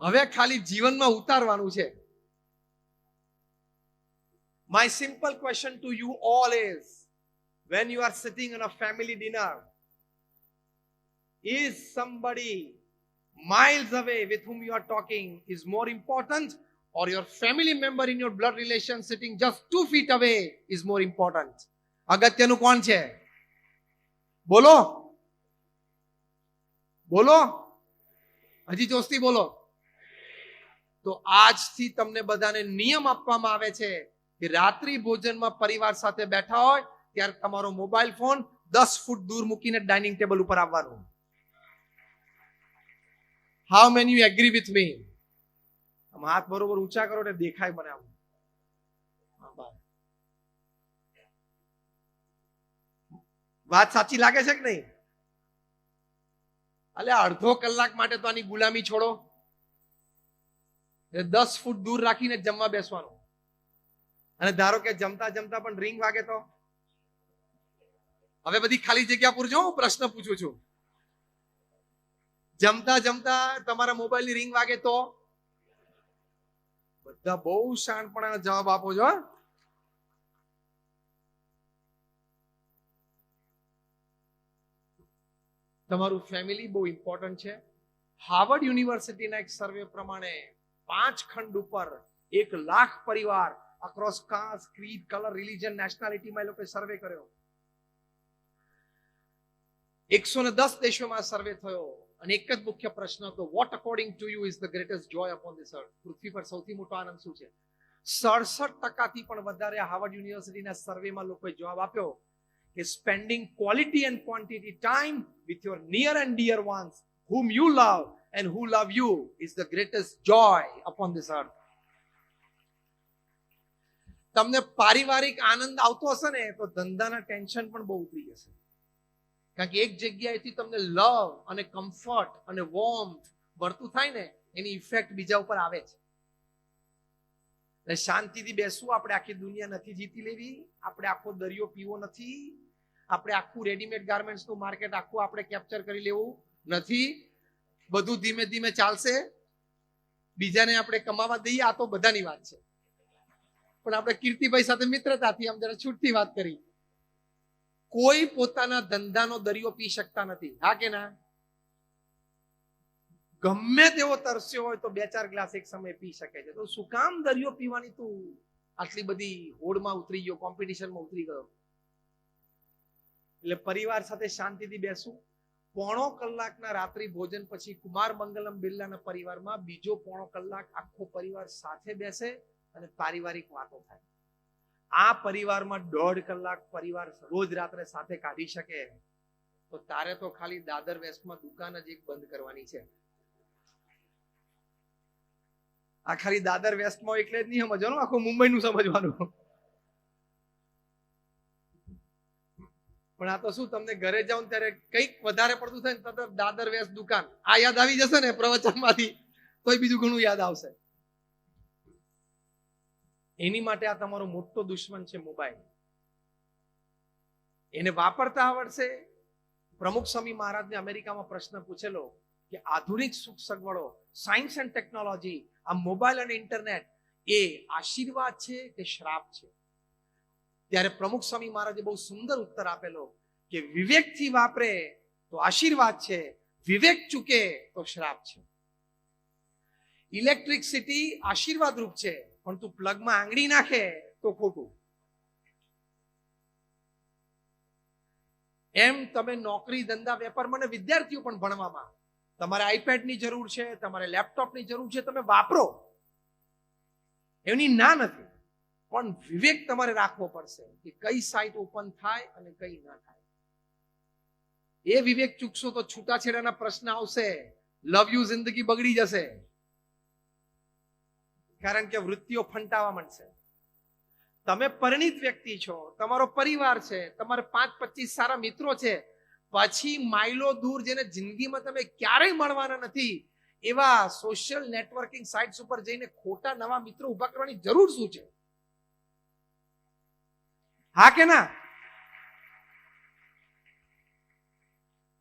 હવે ખાલી જીવનમાં ઉતારવાનું છે. My simple question to you all is, when you are sitting on a family dinner, is somebody miles away with whom you are talking is more important, or your family member in your blood relation sitting just 2 feet away is more important? અગત્યનું કોણ છે? બોલો બોલો, હજી જોશથી બોલો. તો આજથી તમને બધાને નિયમ આપવામાં આવે છે કે રાત્રિ ભોજનમાં પરિવાર સાથે બેઠા હોય ત્યારે તમારો મોબાઈલ ફોન 10 ફૂટ દૂર મૂકીને ડાઇનિંગ ટેબલ ઉપર આવવાનું. How many you agree with me? આમ હાથ બરોબર ઊંચા કરો એટલે દેખાય મને. આમ વાત સાચી લાગે છે કે નહીં? એટલે અડધો કલાક માટે તો આની ગુલામી છોડો. 10 ફૂટ દૂર રાખીને જમવા બેસવાનું. અને ધારો કે જમતા જમતા પણ રિંગ વાગે તો? હવે બધી ખાલી જગ્યા પૂરજો, હું પ્રશ્ન પૂછું છું. જમતા જમતા તમારા મોબાઈલની રિંગ વાગે તો? બધા બહુ શાણપણાનો જવાબ આપો છો. તમારું ફેમિલી બહુ ઇમ્પોર્ટન્ટ છે. હાર્વર્ડ યુનિવર્સિટીના એક સર્વે પ્રમાણે 5 ખંડ ઉપર 1 લાખ પરિવાર across caste, creed, colour, religion, નેશનાલિટીમાં એ લોકોએ સર્વે કર્યો. 110 દેશોમાં સર્વે થયો અને એક જ મુખ્ય પ્રશ્ન હતો, what according to you is the greatest joy upon this earth? પૃથ્વી પર સૌથી મોટો આનંદ શું છે? 67% પણ વધારે હાર્વર્ડ યુનિવર્સિટીના સર્વેમાં લોકોએ જવાબ આપ્યો કે spending quality and quantity time with your near and dear ones whom you love and who love you is the greatest joy upon this earth. તમને પારિવારિક આનંદ આવતો હશે ને તો ધંધાના ટેન્શન પણ બહુ ઉતરી જશે. કારણ કે એક જગ્યાએથી તમને લવ અને કમ્ફર્ટ અને વોર્મથ મળતું થાય ને એની ઇફેક્ટ બીજા ઉપર આવે છે. એટલે શાંતિથી બેસવું. આપણે આખી દુનિયા નથી જીતી લેવી. આપણે આખો દરિયો પીવો નથી. આપણે આખું રેડીમેડ ગાર્મેન્ટ્સનું માર્કેટ આખું આપણે કેપ્ચર કરી લેવું નથી. બધું ધીમે ધીમે ચાલશે. બીજાને આપણે કમાવા દઈએ, આ તો બધાની વાત છે. પણ આપણે કીર્તિભાઈ સાથે મિત્રતાથી આમ જરા છૂટથી વાત કરી. કોઈ પોતાના ધંધાનો દરિયો પી શકતા નથી. હા કે ના? ગમે તેવો તરસ્યો હોય તો 2-4 ગ્લાસ એક સમય પી શકે છે. તો શું કામ દરિયો પીવાની તું આટલી બધી હોડમાં ઉતરી ગયો, કોમ્પિટિશનમાં ઉતરી ગયો? એટલે પરિવાર સાથે શાંતિથી બેસવું. 1.5 કલાકના રાત્રિ ભોજન પછી કુમાર મંગલમ બિરલાના પરિવારમાં બીજો 1.5 કલાક આખો પરિવાર સાથે બેસે અને પારિવારિક વાતો થાય. આ પરિવારમાં 1.5 કલાક પરિવાર રોજ રાત્રે સાથે કાઢી શકે તો તારે તો ખાલી દાદર વેસ્ટમાં દુકાન જ એક બંધ કરવાની છે. આ ખાલી દાદર વેસ્ટમાં એટલે જ નહીં સમજવાનું, આખું મુંબઈનું સમજવાનું. પણ આ તો શું, તમને ઘરે જાવ ત્યારે કંઈક વધારે પડતું થાય ને તો દાદર વેસ્ટ દુકાન આ યાદ આવી જશે ને પ્રવચનમાંથી, તોય બીજું ઘણું યાદ આવશે. એની માટે આ તમારો મોટો દુશ્મન છે મોબાઈલ. એને વાપરતા આવડશે. પ્રમુખ સ્વામી મહારાજને અમેરિકામાં પ્રશ્ન પૂછેલો કે આધુનિક સુખ સગવડો, સાયન્સ એન્ડ ટેકનોલોજી, આ મોબાઈલ અને ઇન્ટરનેટ એ આશીર્વાદ છે કે શ્રાપ છે? ત્યારે પ્રમુખ સ્વામી મહારાજે બહુ સુંદર ઉત્તર આપેલો કે વિવેકથી વાપરે તો આશીર્વાદ છે, વિવેક ચૂકે તો શ્રાપ છે. ઇલેક્ટ્રિસિટી આશીર્વાદ રૂપ છે, પણ તું પ્લગમાં આંગળી નાખે તો ખોટું. એમ તમે નોકરી, ધંધા, વેપારમાં અને વિદ્યાર્થીઓ પણ ભણવામાં તમારે આઈપેડની જરૂર છે, તમારે લેપટોપની જરૂર છે, તમે વાપરો, એની ના નથી. પણ વિવેક તમારે રાખવો પડશે કે કઈ સાઇટ ઓપન થાય અને કઈ ના થાય. એ વિવેક ચૂકશો તો છૂટાછેડાના પ્રશ્ન આવશે, લવ યુ જિંદગી બગડી જશે. કારણ કે વૃત્તિઓ ફંટાવા માંડશે. તમે પરિણિત વ્યક્તિ છો, તમારો પરિવાર છે, તમારે 5-25 સારા મિત્રો છે, પછી માઇલો દૂર જેને જિંદગીમાં તમે ક્યારેય મળવાના નથી એવા સોશિયલ નેટવર્કિંગ સાઇટ્સ ઉપર જઈને ખોટા નવા મિત્રો ઉભા કરવાની જરૂર શું છે? હા કે ના?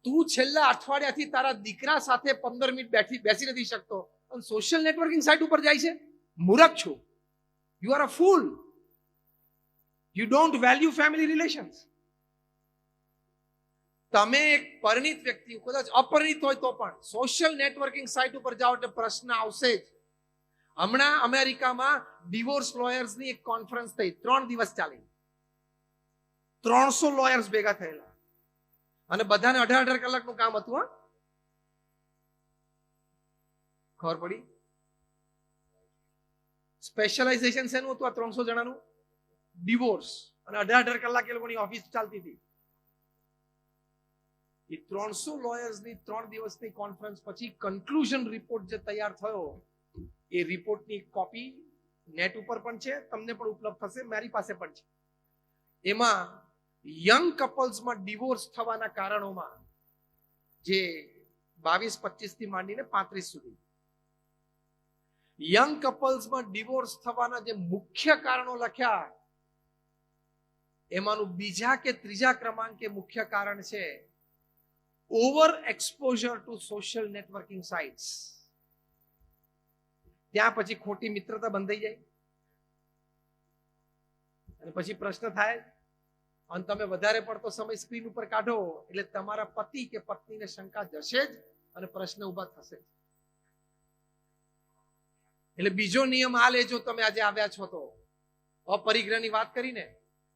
તું છેલ્લા અઠવાડિયાથી તારા દીકરા સાથે 15 મિનિટ બેસી નથી શકતો અને સોશિયલ નેટવર્કિંગ સાઇટ ઉપર જાય છે. મૂર્ખ છું. You are a full. You don't value family relations. તમે એક પરિણિત વ્યક્તિ, કદાચ અપરિણિત હોય તો પણ સોશિયલ નેટવર્કિંગ સાઇટ ઉપર જાઓ એટલે પ્રશ્ન આવશે જ. હમણાં અમેરિકામાં ડિવોર્સ લોયર્સની એક કોન્ફરન્સ થઈ, 3 દિવસ ચાલી. 300 લોયર્સ ભેગા થયેલા અને બધાને 18 કલાકનું કામ હતું. હા, ખબર પડી? સ્પેશિયલાઇઝેશન શેનું હતું? આ 300 જણાનું ડિવોર્સ, અને 18 કલાક એ લોકોની ઓફિસ ચાલતી હતી. એ 300 લોયર્સની 3 દિવસની કોન્ફરન્સ પછી કન્ક્લુઝન રિપોર્ટ જે તૈયાર થયો, એ રિપોર્ટની કોપી નેટ ઉપર પણ છે, તમને પણ ઉપલબ્ધ થશે, મારી પાસે પણ છે. એમાં યંગ કપલ્સમાં ડિવોર્સ થવાના કારણોમાં જે 22-25 થી માંડીને 35 સુધી યંગ કપલ્સમાં ડિવોર્સ થવાના જે મુખ્ય કારણો લખ્યા, એમાંનું બીજા કે ત્રીજા ક્રમાંકે મુખ્ય કારણ છે over exposure to social networking sites. ત્યાં પછી ખોટી મિત્રતા બંધાઈ જાય, અને પછી પ્રશ્ન થાય, અને તમે વધારે પડતો સમય સ્ક્રીન ઉપર કાઢો એટલે તમારા પતિ કે પત્નીને શંકા જશે જ, અને પ્રશ્ન ઉભા થશે. એટલે બીજો નિયમ આ લેજો, તમે આજે આવ્યા છો તો અપરિગ્રહની વાત કરીને,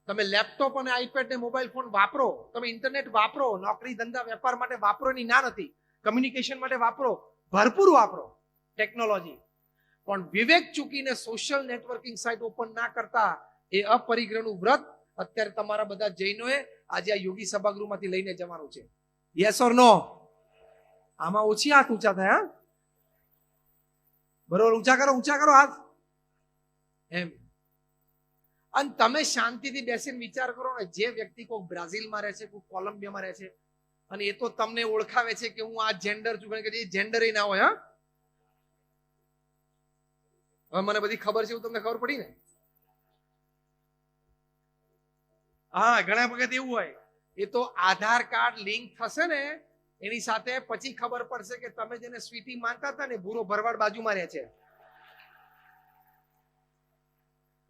તમે લેપટોપ અને આઈપેડ ને મોબાઈલ ફોન વાપરો, તમે ઇન્ટરનેટ વાપરો, નોકરી ધંધા વેપાર માટે વાપરો, એની ના નથી, કમ્યુનિકેશન માટે વાપરો, ભરપૂર વાપરો ટેકનોલોજી, પણ વિવેક ચૂકીને સોશિયલ નેટવર્કિંગ સાઇટ ઓપન ના કરતા એ અપરિગ્રહનું વ્રત અત્યારે તમારા બધા જૈનોએ આજે આ યોગી સભાગૃહમાંથી લઈને જવાનું છે. યસ ઓર નો? આમાં ઓછી હાથ ઊંચા થાય. હા, બરોબર, ઊંચા કરો હાથ એમ. અને તમે શાંતિથી બેસીને વિચાર કરો ને, જે વ્યક્તિ કોઈ બ્રાઝિલમાં રહે છે, કોઈ કોલંબિયામાં રહે છે, અને એ તો તમને ઓળખાવે છે કે હું આ જેન્ડર છું, કારણ કે એ જેન્ડર ના હોય. હા, હવે મને બધી ખબર છે એવું તમને ખબર પડી ને? હા, ઘણા વખત એવું હોય, એ તો આધાર કાર્ડ લિંક થશે ને એની સાથે, પછી ખબર પડશે કે તમે જેને સ્વીટી માનતા હતા ને, ભૂરો ભરવાડ બાજુમાં રહે છે.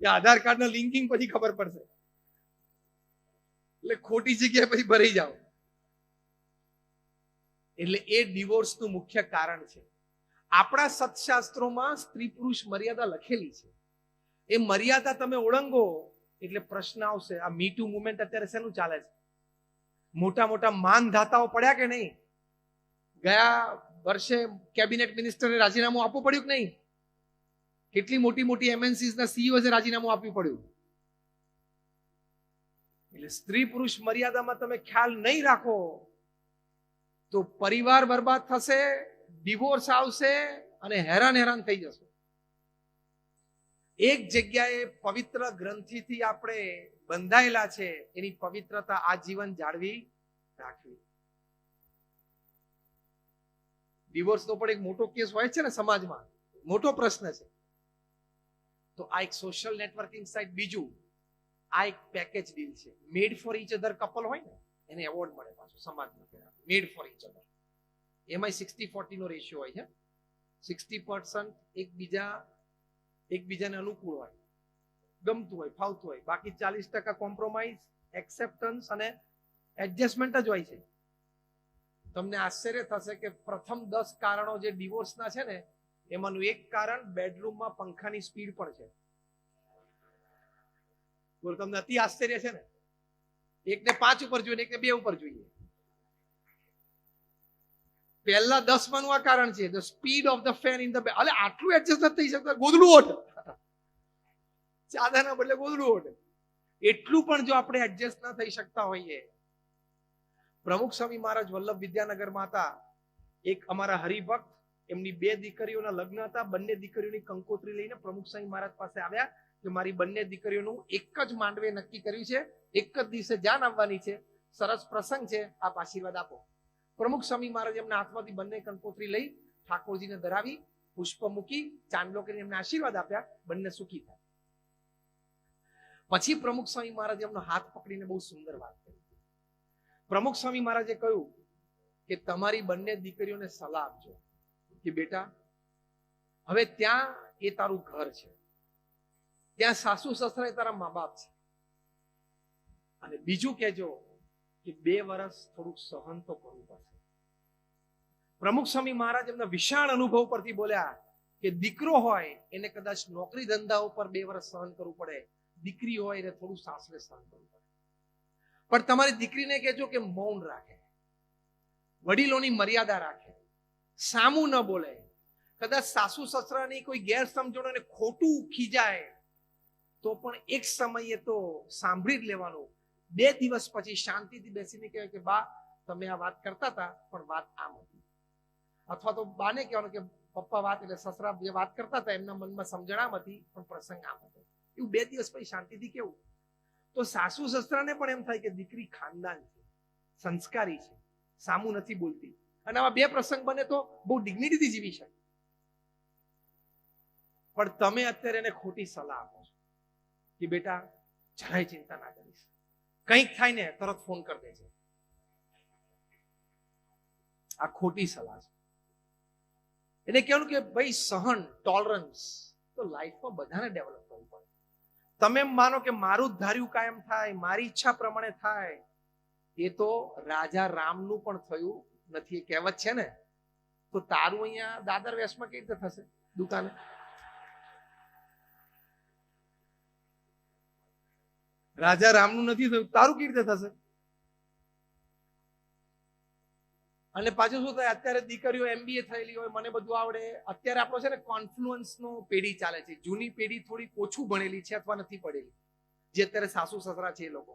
આધાર કાર્ડ નો લિંકિંગ પછી ખબર પડશે, એટલે ખોટી જગ્યાએ પછી ભરાઈ જાઓ. એટલે એ ડિવોર્સ નું મુખ્ય કારણ છે. આપણા સત્શાસ્ત્રોમાં સ્ત્રી પુરુષ મર્યાદા લખેલી છે. એ મર્યાદા તમે ઓળંગો એટલે પ્રશ્ન આવશે. આ મી ટુ મુવમેન્ટ અત્યારે શેનું ચાલે છે? મોટા મોટા માનધાતાઓ પડ્યા કે નહીં? ગયા વર્ષે કેબિનેટ મિનિસ્ટરે રાજીનામું આપવું પડ્યું કે નહીં? કેટલી મોટી મોટી એમએનસીઝ ના સીઈઓ એ રાજીનામું આપવું પડ્યું. એટલે સ્ત્રી પુરુષ મર્યાદામાં તમે ખ્યાલ નહીં રાખો તો પરિવાર બરબાદ થશે, ડિવોર્સ આવશે, અને હેરાન થઈ જશે. એક જગ્યાએ પવિત્ર ગ્રંથિથી આપણે બંધાયેલા છે, એની પવિત્રતા આજીવન જાળવી રાખવી. ડિવોર્સનો પણ એક મોટો કેસ હોય છે ને સમાજમાં, મોટો પ્રશ્ન છે. તો આ એક સોશિયલ નેટવર્કિંગ સાઇટ. બીજું, આ એક પેકેજ ડીલ છે. મેડ ફોર ઈચ અધર કપલ હોય ને, એને એવોર્ડ મળે પાછો સમાજમાં. મેડ ફોર ઈચ અધર. એમાં 60-40 નો રેશિયો હોય છે. 60% એકબીજાને અનુકૂળ હોય, ગમતું હોય, ફાવતું હોય, બાકી 40% કોમ્પ્રોમાઇઝ, એક્સેપ્ટન્સ અને એડજસ્ટમેન્ટ જ હોય છે. તમને આશ્ચર્ય થશે કે પ્રથમ 10 કારણો જે ડિવોર્સના છે ને, એમાંનું એક કારણ બેડરૂમમાં પંખાની સ્પીડ પણ છે. બોલો, તમને અતિ આશ્ચર્ય છે ને? એકને 5 ઉપર જોઈએ, એકને 2 ઉપર જોઈએ. પહેલા 10 માંનું આ કારણ છે, the speed of the fan in the bed. અલે આટલું એડજસ્ટ નથી થઈ શકતા, ગોદડું ઓઢ, ચાદરના બદલે ગોદડું ઓઢ. એટલું પણ જો આપણે એડજસ્ટ ના થઈ શકતા હોઈએ. પ્રમુખ સ્વામી મહારાજ વલ્લભ વિદ્યાનગરમાં હતા. એક અમારા હરિભક્ત, એમની 2 દીકરીઓના લગ્ન હતા. બંને દીકરીઓની કંકોત્રી લઈને પ્રમુખ સ્વામી મહારાજ પાસે આવ્યા કે મારી બંને દીકરીઓનું એક જ માંડવે નક્કી કર્યું છે, એક જ દિવસે જાન આવવાની છે, સરસ પ્રસંગ છે, આપ આશીર્વાદ આપો. પ્રમુખ સ્વામી મહારાજ એમના હાથમાંથી બંને કંકોત્રી લઈ ઠાકોરજીને ધરાવી, પુષ્પ મૂકી, ચાંદલો કરીને એમને આશીર્વાદ આપ્યા. બંને સુખી થાય. પછી પ્રમુખ સ્વામી મહારાજ એમનો હાથ પકડીને બહુ સુંદર વાત કરી. પ્રમુખ સ્વામી મહારાજે કહ્યું કે તમારી બંને દીકરીઓને સલાહ આપજો કે બેટા, હવે ત્યાં એ તારું ઘર છે, ત્યાં સાસુ સસરા એ તારા મા બાપ છે, અને બીજું કહેજો કે 2 વર્ષ થોડુંક સહન તો કરવું પડશે. પ્રમુખ સ્વામી મહારાજ એમના વિશાળ અનુભવ પરથી બોલ્યા કે દીકરો હોય એને કદાચ નોકરી ધંધા ઉપર 2 વર્ષ સહન કરવું પડે, દીકરી હોય એને થોડું સાસરે સહન કરવું પડે. પણ તમારી દીકરીને કહેજો કે મૌન રાખે. વડીલોની મર્યાદા રાખે, સામું ન બોલે. કદાચ સાસુ સસરાની કોઈ ગેરસમજણ અને ખોટું ખીજાય તો પણ એક સમયે તો સાંભળી જ લેવાનું. 2 દિવસ પછી શાંતિથી બેસીને કહેવાય કે બા તમે આ વાત કરતા હતા પણ વાત આમ હતી, અથવા તો બાને કહેવાનું કે પપ્પા વાત એટલે સસરા જે વાત કરતા હતા એમના મનમાં સમજણ આમ હતી પણ પ્રસંગ આમ હતો. એવું 2 દિવસ પછી શાંતિથી કેવું. તો સાસુ સસરાને પણ એમ થાય કે દીકરી ખાનદાન છે, સંસ્કારી છે, સામું નથી બોલતી, અને આવા 2 પ્રસંગ બને તો બહુ ડિગ્નિટીથી જીવી શકે. પણ તમે અત્યારે એને ખોટી સલાહ આપો છો કે બેટા જરાય ચિંતા ના કરીશ, કંઈક થાય ને તરત ફોન કરી દેજે. આ ખોટી સલાહ છે. એને કહેવાનું કે ભાઈ સહન, ટોલરન્સ તો લાઈફમાં બધાને ડેવલપ કરવું પડે. તમે એમ માનો કે મારું જ ધાર્યું કાયમ થાય, મારી ઈચ્છા પ્રમાણે થાય, એ તો રાજા રામનું પણ થયું નથી. એ કહેવત છે ને, તો તારું અહીંયા દાદર વેશમાં કેવી રીતે થશે દુકાને? રાજા રામનું નથી થયું, તારું કેવી રીતે થશે? અને પાછું શું થાય, અત્યારે દીકરીઓ MBA થયેલી હોય, મને બધું આવડે. અત્યારે આપણો છે ને કોન્ફ્લુઅન્સનો પેઢી ચાલે છે. જૂની પેઢી થોડી ઓછું ભણેલી છે અથવા નથી પડેલી, જે અત્યારે સાસુ સસરા છે એ લોકો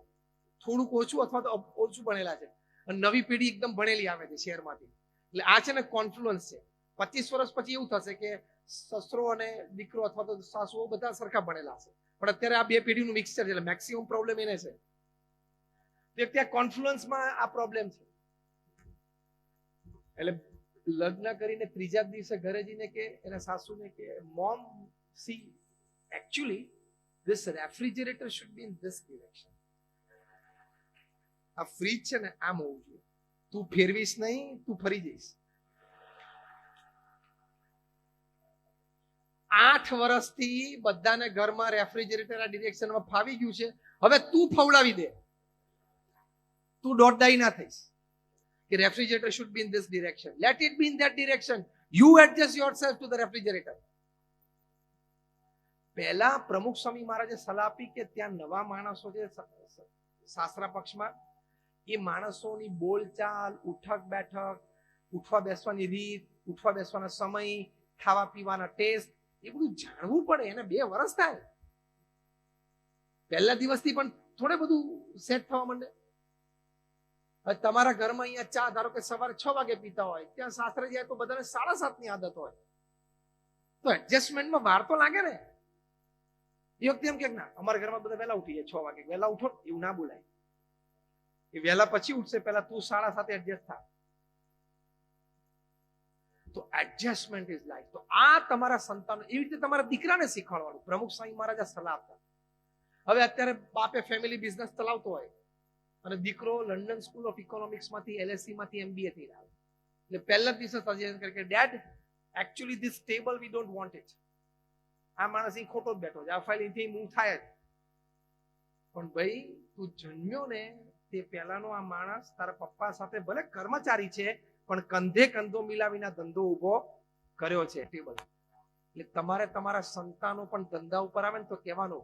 થોડુંક ઓછું અથવા તો ઓછું ભણેલા છે, અને નવી પેઢી એકદમ ભણેલી આવે છે શહેરમાંથી. એટલે આ છે ને કોન્ફ્લુઅન્સ છે. 25 વર્ષ પછી એવું થશે કે સસરો અને દીકરો અથવા તો સાસુઓ બધા સરખા ભણેલા હશે, પણ અત્યારે આ 2 પેઢીનું મિક્સચર છે. એટલે મેક્સિમમ પ્રોબ્લેમ એને છે. ત્યાં કોન્ફ્લુઅન્સમાં આ પ્રોબ્લેમ છે. એટલે લગ્ન કરીને 3જા દિવસે ઘરે જઈને કે એના સાસુને કે mom C actually this refrigerator should be in this direction. આ ફ્રીજ છે ને આમ હોવું જોઈએ, તું ફેરવીશ નહીં, તું ફરી જઈશ. 8 વર્ષથી બધાને ઘરમાં રેફ્રિજરેટર આ ડિરેક્શનમાં ફાવી ગયું છે. હવે તું ફવડાવી દે, તું દોડદાઈ ના થઈશ કે refrigerator should be in this direction. Let it be in that direction. You adjust yourself to the refrigerator. પહેલા પ્રમુખ સ્વામી મહારાજે સલાહ આપી કે ત્યાં નવા માણસો છે શાસ્ત્રા પક્ષમાં, એ માણસોની બોલચાલ, ઉઠક બેઠક, ઉઠવા બેસવાની રીત, ઉઠવા બેસવાના સમય, ખાવા પીવાના ટેસ્ટ, એ બધું જાણવું પડે. એને 2 વર્ષ થાય. પહેલા દિવસથી પણ થોડે બધું સેટ થવા માંડે. તમારા ઘરમાં અહીંયા ચા ધારો કે સવારે 6 વાગે પીતા હોય, ત્યાં સાસરે જાય તો બધાને 7:30 ની આદત હોય, તો એડજસ્ટમેન્ટમાં વાર તો લાગે ને. એ વખતે એમ કે ના અમારા ઘરમાં બધા વહેલા ઉઠી જાય, 6 વાગે વહેલા ઉઠો, એવું ના બોલાય. એ વહેલા પછી ઉઠશે, પહેલા તું 7:30 એડજસ્ટ થા. તો એડજસ્ટમેન્ટ ઇઝ લાઈફ. તો આ તમારા સંતાનો, એવી રીતે તમારા દીકરાને શીખવાડવાનું. પ્રમુખ સ્વામી મહારાજ સલાહ આપતા. હવે અત્યારે બાપે ફેમિલી બિઝનેસ ચલાવતો હોય અને દીકરો લંડન સ્કૂલ ઓફ ઇકોનોમિક્સ માંથી LSE માંથી MBA થઈ રહ્યો, એટલે પહેલા દિવસે સજેશન કરે કે dad actually this table we don't want it. આ માણસ અહીં ખોટો જ બેઠો છે, આ ફાઇલ અહીંથી મૂવ થાય જ. પણ ભાઈ તું જન્મ્યો ને તે પહેલાનો આ માણસ તારા પપ્પા સાથે ભલે કર્મચારી છે, પણ કંધે કંધો મિલાવીને ધંધો ઉભો કર્યો છે ટેબલ. એટલે તમારે તમારા સંતાનો પણ ધંધા ઉપર આવે ને તો કહેવાનું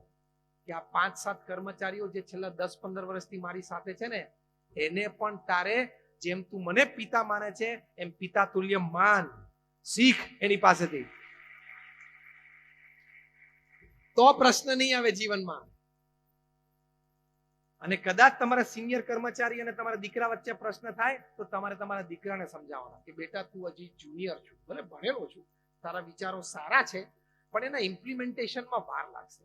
કે આ 5-7 કર્મચારીઓ જે છેલ્લા 10-15 વર્ષથી મારી સાથે છે ને, એને પણ તારે જેમ તું મને પિતા માને છે એમ પિતા તુલ્ય માન, શીખ એની પાસેથી. તો પ્રશ્ન નહીં આવે જીવનમાં. અને કદાચ તમારા સિનિયર કર્મચારી અને તમારા દીકરા વચ્ચે પ્રશ્ન થાય તો તમારે તમારા દીકરાને સમજાવવાના કે બેટા તું હજી જુનિયર છું, ભલે ભણેલો છું, તારા વિચારો સારા છે, પણ એના ઇમ્પ્લિમેન્ટેશનમાં વાર લાગશે.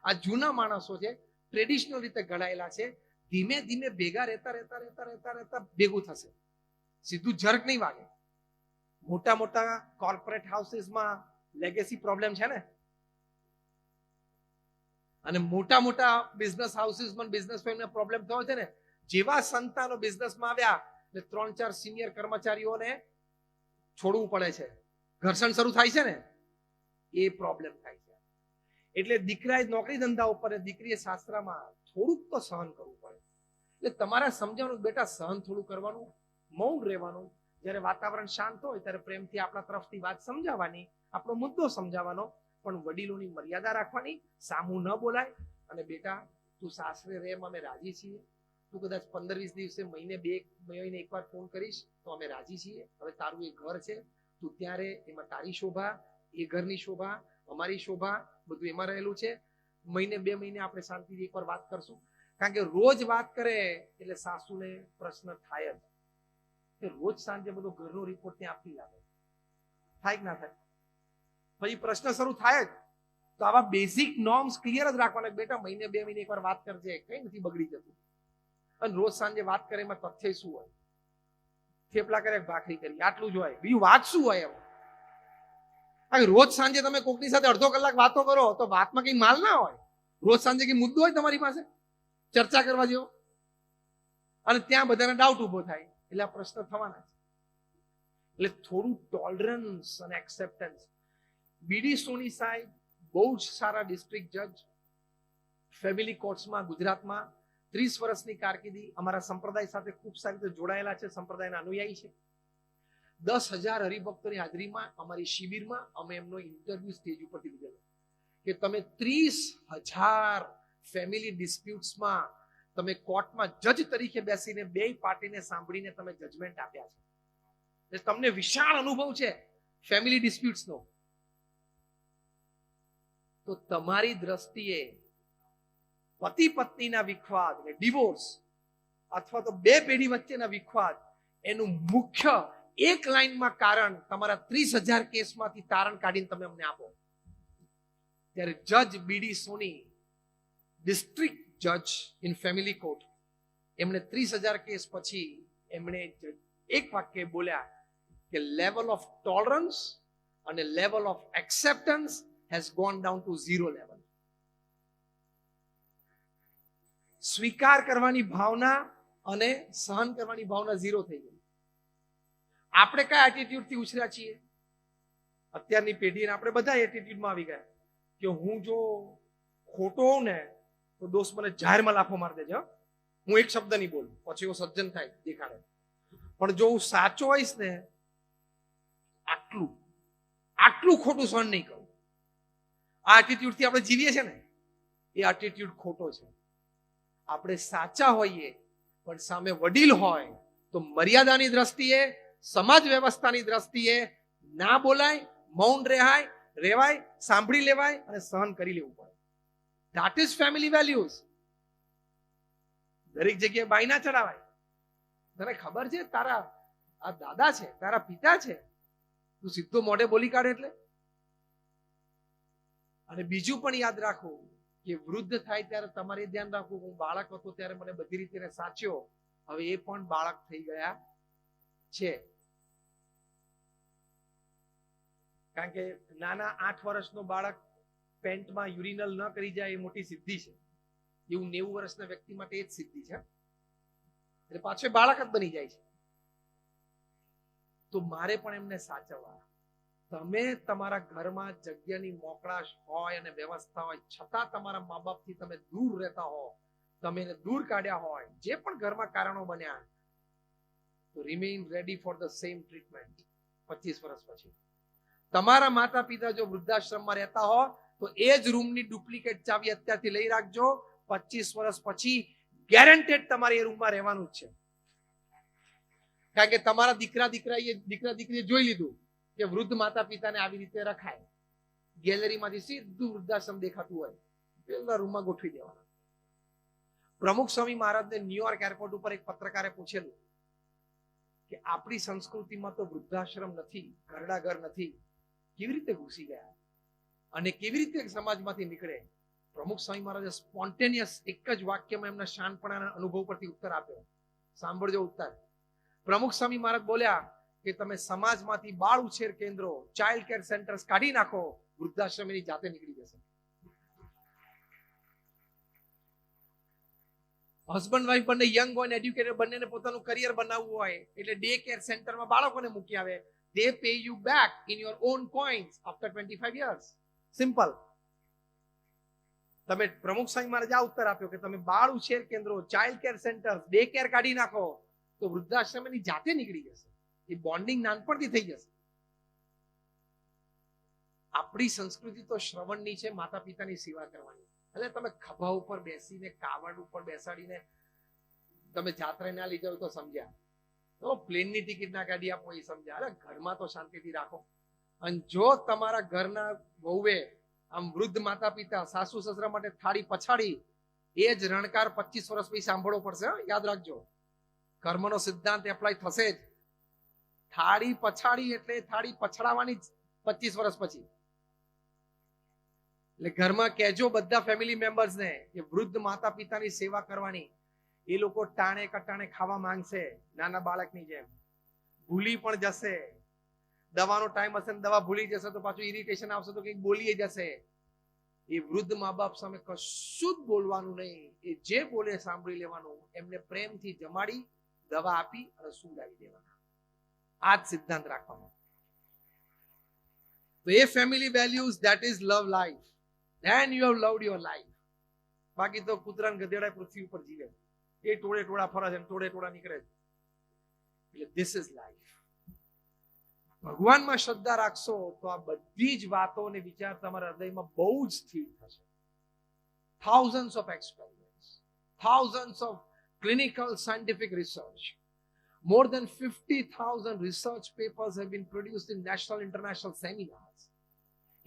આ જૂના માણસો છે, ટ્રેડિશનલ રીતે ઘડાયેલા છે, ધીમે ધીમે ભેગા રહેતા રહેતા રહેતા રહેતા રહેતા ભેગું થશે. સીધું જર્ક નહીં વાગે. મોટા મોટા કોર્પોરેટ હાઉસીસમાં લેગેસી પ્રોબ્લેમ છે ને, અને મોટા મોટા બિઝનેસ હાઉસીસમાં બિઝનેસ ફેમિલીમાં પ્રોબ્લેમ થયો છે ને. જેવા સંતાનો બિઝનેસમાં આવ્યા એટલે 3-4 સિનિયર કર્મચારીઓને છોડવું પડે છે, ઘર્ષણ શરૂ થાય છે ને, એ પ્રોબ્લેમ થાય છે. એટલે દીકરાએ નોકરી ધંધા ઉપર, દીકરીએ શાસ્ત્રમાં થોડુંક તો સહન કરવું પડે. એટલે તમારે સમજાવવાનું બેટા સહન થોડું કરવાનું, મૌન રહેવાનું. જ્યારે વાતાવરણ શાંત હોય ત્યારે પ્રેમથી આપણા તરફથી વાત સમજાવવાની, આપણો મુદ્દો સમજાવવાનો, પણ વડીલોની મર્યાદા રાખવાની, સામું ન બોલાય. અને બેટા તું સાસરે રહે, અમે રાજી છીએ, તું કદાચ 15-20 દિવસે મહિને એકવાર ફોન કરીશ તો અમે રાજી છીએ. હવે તારું એ ઘર છે, તું ત્યાં રહે, એમાં તારી શોભા, એ ઘરની શોભા, અમારી શોભા, બધું એમાં રહેલું છે. મહિને 2 મહિને આપણે શાંતિથી એકવાર વાત કરશું. કારણ કે રોજ વાત કરે એટલે સાસુને પ્રશ્ન થાય જ કે રોજ સાંજે બધો ઘરનો રિપોર્ટ ત્યાં આપી લાગે. થાય કે ના થાય? પછી પ્રશ્ન શરૂ થાય જ. તો આવા બેઝિક નોર્મ્સ ક્લિયર જ રાખવાના. બેટા મહિને 2 મહિને એકવાર વાત કરજે, કઈ નથી બગડી જતું. અને રોજ સાંજે વાત કરે એમાં તથ્ય શું હોય? થેપલા કરે, ભાખરી કરી, આટલું જ હોય. બીજું વાત શું હોય? એમ રોજ સાંજે તમે કોકની સાથે અડધો કલાક વાતો કરો તો વાતમાં કઈ માલ ના હોય. રોજ સાંજે કઈ મુદ્દો હોય તમારી પાસે ચર્ચા કરવા જેવો? અને ત્યાં બધાને ડાઉટ ઉભો થાય એટલે આ પ્રશ્ન થવાના છે. એટલે થોડું ટોલરન્સ અને એક્સેપ્ટન્સ. બીડી સોની સાહેબ બહુ જ સારા ડિસ્ટ્રિક્ટ જજ, ફેમિલી કોર્ટ્સમાં ગુજરાતમાં 30 વર્ષની કારકિર્દી, અમારા સંપ્રદાય સાથે ખૂબ સારી રીતે જોડાયેલા છે, સંપ્રદાયના અનુયાયી છે. 10,000 હરિભક્તોની હાજરીમાં અમારી શિબિરમાં અમે એમનો ઇન્ટરવ્યુ સ્ટેજ ઉપરથી લીધેલો કે તમે 30,000 ફેમિલી ડિસ્પ્યુટ્સમાં તમે કોર્ટમાં જજ તરીકે બેસીને બે પાર્ટીને સાંભળીને તમે જજમેન્ટ આપ્યા છે. તમને વિશાળ અનુભવ છે ફેમિલી ડિસ્પ્યુટ્સનો. તો તમારી દ્રષ્ટિએ પતિ પત્નીના વિખવાદ, ડિવોર્સ અથવા તો બે પેઢી વચ્ચેના વિખવાદ, એનું મુખ્ય એક લાઈનમાં કારણ તમારા 30,000 કેસમાંથી તારણ કાઢીને તમે અમને આપો. ત્યારે જજ બીડી સોની, ડિસ્ટ્રિક્ટ જજ ઇન ફેમિલી કોર્ટ, એમણે 30,000 કેસ પછી એમણે એક વાક્ય બોલ્યા કે લેવલ ઓફ ટોલરન્સ અને level of acceptance has gone down to 0 level. સ્વીકાર કરવાની ભાવના અને સહન કરવાની ભાવના 0 થઈ ગઈ. આપણે કયા એટીટ્યુડથી ઉછર્યા છીએ? અત્યારની પેઢીને આપણે બધા એટીટ્યુડમાં આવી ગયા કે હું જો ખોટો હોઉં ને તો દોસ્ત મને જાહેરમાં લાફો મારી દેજો, હું એક શબ્દ નહીં બોલું, પછી એવો સજ્જન થાય દેખાડે. પણ જો હું સાચો હોઈશ ને, આટલું ખોટું સહન નહીં કરું. આ એટીટ્યુડથી આપણે જીવીએ છીએ ને, એ એટીટ્યુડ ખોટો છે. આપણે સાચા હોઈએ પણ સામે વડીલ હોય તો મર્યાદાની દ્રષ્ટિએ, સમાજ વ્યવસ્થાની દ્રષ્ટિએ ના બોલાય, મૌન રહેવાય, સાંભળી લેવાય અને સહન કરી લેવું પડે. That is family values. દરેક જગ્યાએ બાઈ ના ચડાવાય. તને ખબર છે તારા આ દાદા છે, તારા પિતા છે, તું સીધો મોઢે બોલી કાઢે એટલે. અને બીજું પણ યાદ રાખવું કે વૃદ્ધ થાય ત્યારે તમારે ધ્યાન રાખવું, હું બાળક હતો ત્યારે મને બધી રીતે સાચ્યો, હવે એ પણ બાળક થઈ ગયા છે. કારણ કે નાના 8 વર્ષનો બાળક પેન્ટમાં યુરિનલ ન કરી જાય એ મોટી સિદ્ધિ છે. એવું 90 વર્ષના વ્યક્તિ માટે એ જ સિદ્ધિ છે. એટલે પાછો બાળક જ બની જાય છે. તો મારે પણ એમને સાચવવા. તમે તમારા ઘરમાં જગ્યાની મોકળાશ હોય અને વ્યવસ્થા હોય છતાં તમારા મા બાપથી તમે દૂર રહેતા હો, તમે એને દૂર કાઢ્યા હોય, જે પણ ઘરમાં કારણો બન્યા, તો remain ready for the same treatment 25 વર્ષ પછી. તમારા માતા પિતા જો વૃદ્ધાશ્રમમાં રહેતા હો તો એ જ રૂમની ડુપ્લિકેટ ચાવી અત્યારથી લઈ રાખજો. 25 વર્ષ પછી ગેરંટેડ તમારે એ રૂમમાં રહેવાનું જ છે. કારણ કે તમારા દીકરા દીકરીએ જોઈ લીધું કે વૃદ્ધ માતા પિતાને આવી રીતે રખાય. ગેલેરીમાંથી સીધું વૃદ્ધાશ્રમ દેખાતું હોય, પેલા રૂમમાં ગોઠવી દેવાના. પ્રમુખ સ્વામી મહારાજને ન્યુયોર્ક એરપોર્ટ ઉપર એક પત્રકારે પૂછેલું કે આપણી સંસ્કૃતિમાં તો વૃદ્ધાશ્રમ નથી, ઘરડા ઘર નથી, કેવી રીતે ઘૂસી ગયા અને કેવી રીતે સમાજમાંથી નીકળે? પ્રમુખ સ્વામી મહારાજે સ્પોન્ટેનિયસ એક જ વાક્યમાં એમના શાનપણાના અનુભવ પરથી ઉત્તર આપ્યો. સાંભળજો ઉત્તર. પ્રમુખ સ્વામી મહારાજ બોલ્યા કે તમે સમાજમાંથી બાળ ઉછેર કેન્દ્રો, ચાઇલ્ડ કેર સેન્ટર્સ કાઢી નાખો, વૃદ્ધાશ્રમ એની જાતે નીકળી જશે. હસબન્ડ વાઇફ બંને યંગ હોય ને એડ્યુકેટેડ, બંનેને પોતાનું કરિયર બનાવવું હોય એટલે ડે કેર સેન્ટરમાં બાળકોને મૂકી આવે. They pay you back in your own coins after 25 years. Simple. તમે પ્રમુખ સ્વામી મહારાજ આ ઉત્તર આપ્યો કે તમે બાળ ઉછેર કેન્દ્રો, child care centre, day care કાઢી નાખો તો વૃદ્ધાશ્રમ એની જાતે નીકળી જશે. એ બોન્ડિંગ નાનપણથી થઈ જશે. આપણી સંસ્કૃતિ તો શ્રવણની છે, માતા પિતાની સેવા કરવાની. એટલે તમે ખભા ઉપર બેસીને, કાવડ ઉપર બેસાડીને તમે જાત્રા ના લઈ જાવ તો સમજ્યા, તો પ્લેનની ટિકિટ ના કાઢી આપો એ સમજ્યા. અરે ઘરમાં તો શાંતિથી રાખો. અને જો તમારા ઘરના વહુએ આમ વૃદ્ધ માતા પિતા સાસુ સસરા માટે થાળી પછાડી, એ જ રણકાર 25 વર્ષ પછી સાંભળવો પડશે. યાદ રાખજો, કર્મનો સિદ્ધાંત એપ્લાય થશે જ. થાળી પછાડી એટલે થાળી પછડાવવાની 25 વર્ષ પછી. એટલે ઘરમાં કહેજો બધા ફેમિલી મેમ્બર્સ ને કે વૃદ્ધ માતા પિતાની સેવા કરવાની. એ લોકો ટાણે કટાણે ખાવા માંગશે નાના બાળકની જેમ, ભૂલી પણ જશે. દવાનો ટાઈમ હશે ને દવા ભૂલી જશે તો પાછું ઇરિટેશન આવશે તો કંઈક બોલી જશે. એ વૃદ્ધ મા બાપ સામે કશું જ બોલવાનું નહીં. એ જે બોલે સાંભળી લેવાનું. એમને પ્રેમથી જમાડી દવા આપી અને સુવડાવી દેવાના. આ જ સિદ્ધાંત રાખવાનો. તો એ family values, that is love life. Then you have loved your life. બાકી તો કૂતરા ને ગધેડા પૃથ્વી ઉપર જીવે, એ ટોળે ટોળા ફરે છે, ટોળે ટોળા નીકળે છે. એટલે ધીસ ઇઝ લાઈફ. ભગવાનમાં શ્રદ્ધા રાખશો તો આ બધી જ વાતો અને વિચાર તમારા હૃદયમાં બહુ જ સ્થિર થશે. thousands of experiments, thousands of clinical scientific research, more than 50,000 research papers have been produced in national international seminars.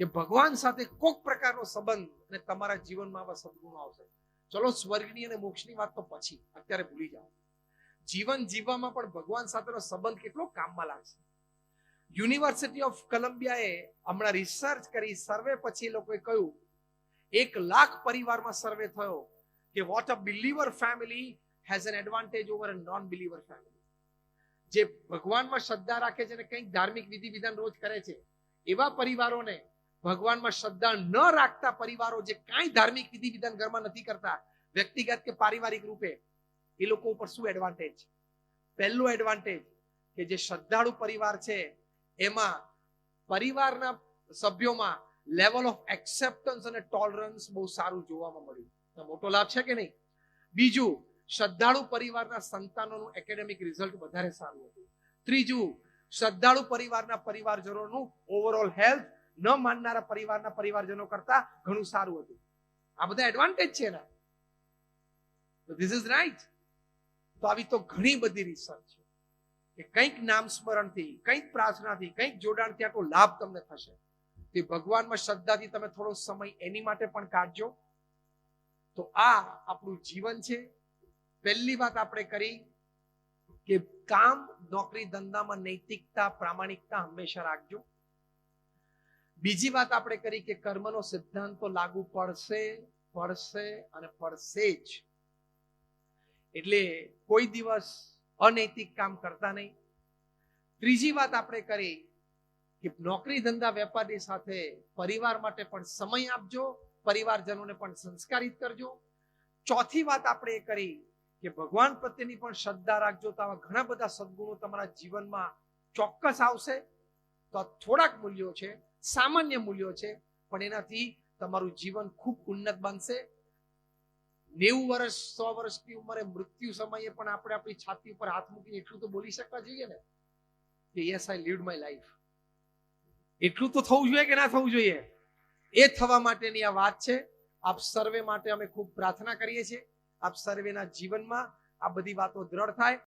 કે ભગવાન સાથે કોઈક પ્રકારનો સંબંધ અને તમારા જીવનમાં આવા સદગુણો આવશે. ચલો સ્વર્ગની અને મોક્ષની વાત તો પછી, અત્યારે ભૂલી જાઓ. જીવન જીવવામાં પણ ભગવાન સાથેનો સંબંધ કેટલો કામમાં લાગશે. યુનિવર્સિટી ઓફ કોલંબિયાએ હમણાં રિસર્ચ કરી, સર્વે પછી એ લોકોએ કહ્યું 1 લાખ પરિવારમાં સર્વે થયો કે what a believer family has N advantage over a non believer family. જે ભગવાનમાં શ્રદ્ધા રાખે છે અને કંઈક ધાર્મિક વિધિ વિધાન રોજ કરે છે, એવા પરિવારોને ભગવાનમાં શ્રદ્ધા ન રાખતા પરિવારો જે કાંઈ ધાર્મિક વિધિ વિધાન ઘરમાં નથી કરતા, વ્યક્તિગત કે પારિવારિક રૂપે, એ લોકો ઉપર શું એડવાન્ટેજ? પહેલો એડવાન્ટેજ કે જે શ્રદ્ધાળુ પરિવાર છે એમાં પરિવારના સભ્યોમાં લેવલ ઓફ એક્સેપ્ટન્સ અને ટોલરન્સ બહુ સારું જોવામાં મળ્યું. તો મોટો લાભ છે કે નહીં? બીજું, શ્રદ્ધાળુ પરિવારના સંતાનોનું એકેડેમિક રિઝલ્ટ વધારે સારું હતું. ત્રીજું, શ્રદ્ધાળુ પરિવારના પરિવારજનોનું ઓવરઓલ હેલ્થ ન માનનારા પરિવારના પરિવારજનો કરતા ઘણું સારું હતું. આ બધા એડવાન્ટેજ છે ને. તો ધીસ ઇઝ રાઈટ. તો આવી તો ઘણી બધી રિસર્ચ છે કે કંઈક નામ સ્મરણથી, કંઈક પ્રાર્થનાથી, કંઈક જોડાણથી આટલો લાભ તમને થશે. તે ભગવાનમાં શ્રદ્ધાથી તમે થોડો સમય એની માટે પણ કાઢજો. તો આ આપણું જીવન છે. પહેલી વાત આપણે કરી કે કામ, નોકરી, ધંધામાં નૈતિકતા, પ્રામાણિકતા હંમેશા રાખજો. બીજી વાત આપણે કરી કે કર્મનો સિદ્ધાંત તો લાગુ પડશે, પડશે અને પડશે જ. એટલે કોઈ દિવસ અનૈતિક કામ કરતા નહીં. ત્રીજી વાત આપણે કરી કે નોકરી, ધંધા, વેપારની સાથે પરિવાર માટે પણ સમય આપજો, પરિવારજનોને પણ સંસ્કારિત કરજો. ચોથી વાત આપણે એ કરી કે ભગવાન પ્રત્યેની પણ શ્રદ્ધા રાખજો. તો આવા ઘણા બધા સદગુણો તમારા જીવનમાં ચોક્કસ આવશે. તો થોડાક મૂલ્યો છે, સામાન્ય મૂલ્યો છે, પણ એનાથી તમારું જીવન ખૂબ ઉન્નત બનશે. 90 વર્ષ 100 વર્ષની ઉંમરે મૃત્યુ સમયે પણ આપણે આપણી છાતી ઉપર હાથ મૂકી એટલું તો બોલી શકવા જોઈએ ને કે yes I lived my life. એટલું તો થવું જોઈએ કે ના થવું જોઈએ? એ થવા માટેની આ વાત છે. આપ સર્વે માટે અમે ખૂબ પ્રાર્થના કરીએ છીએ. આપ સર્વેના જીવનમાં આ બધી વાતો દ્રઢ થાય.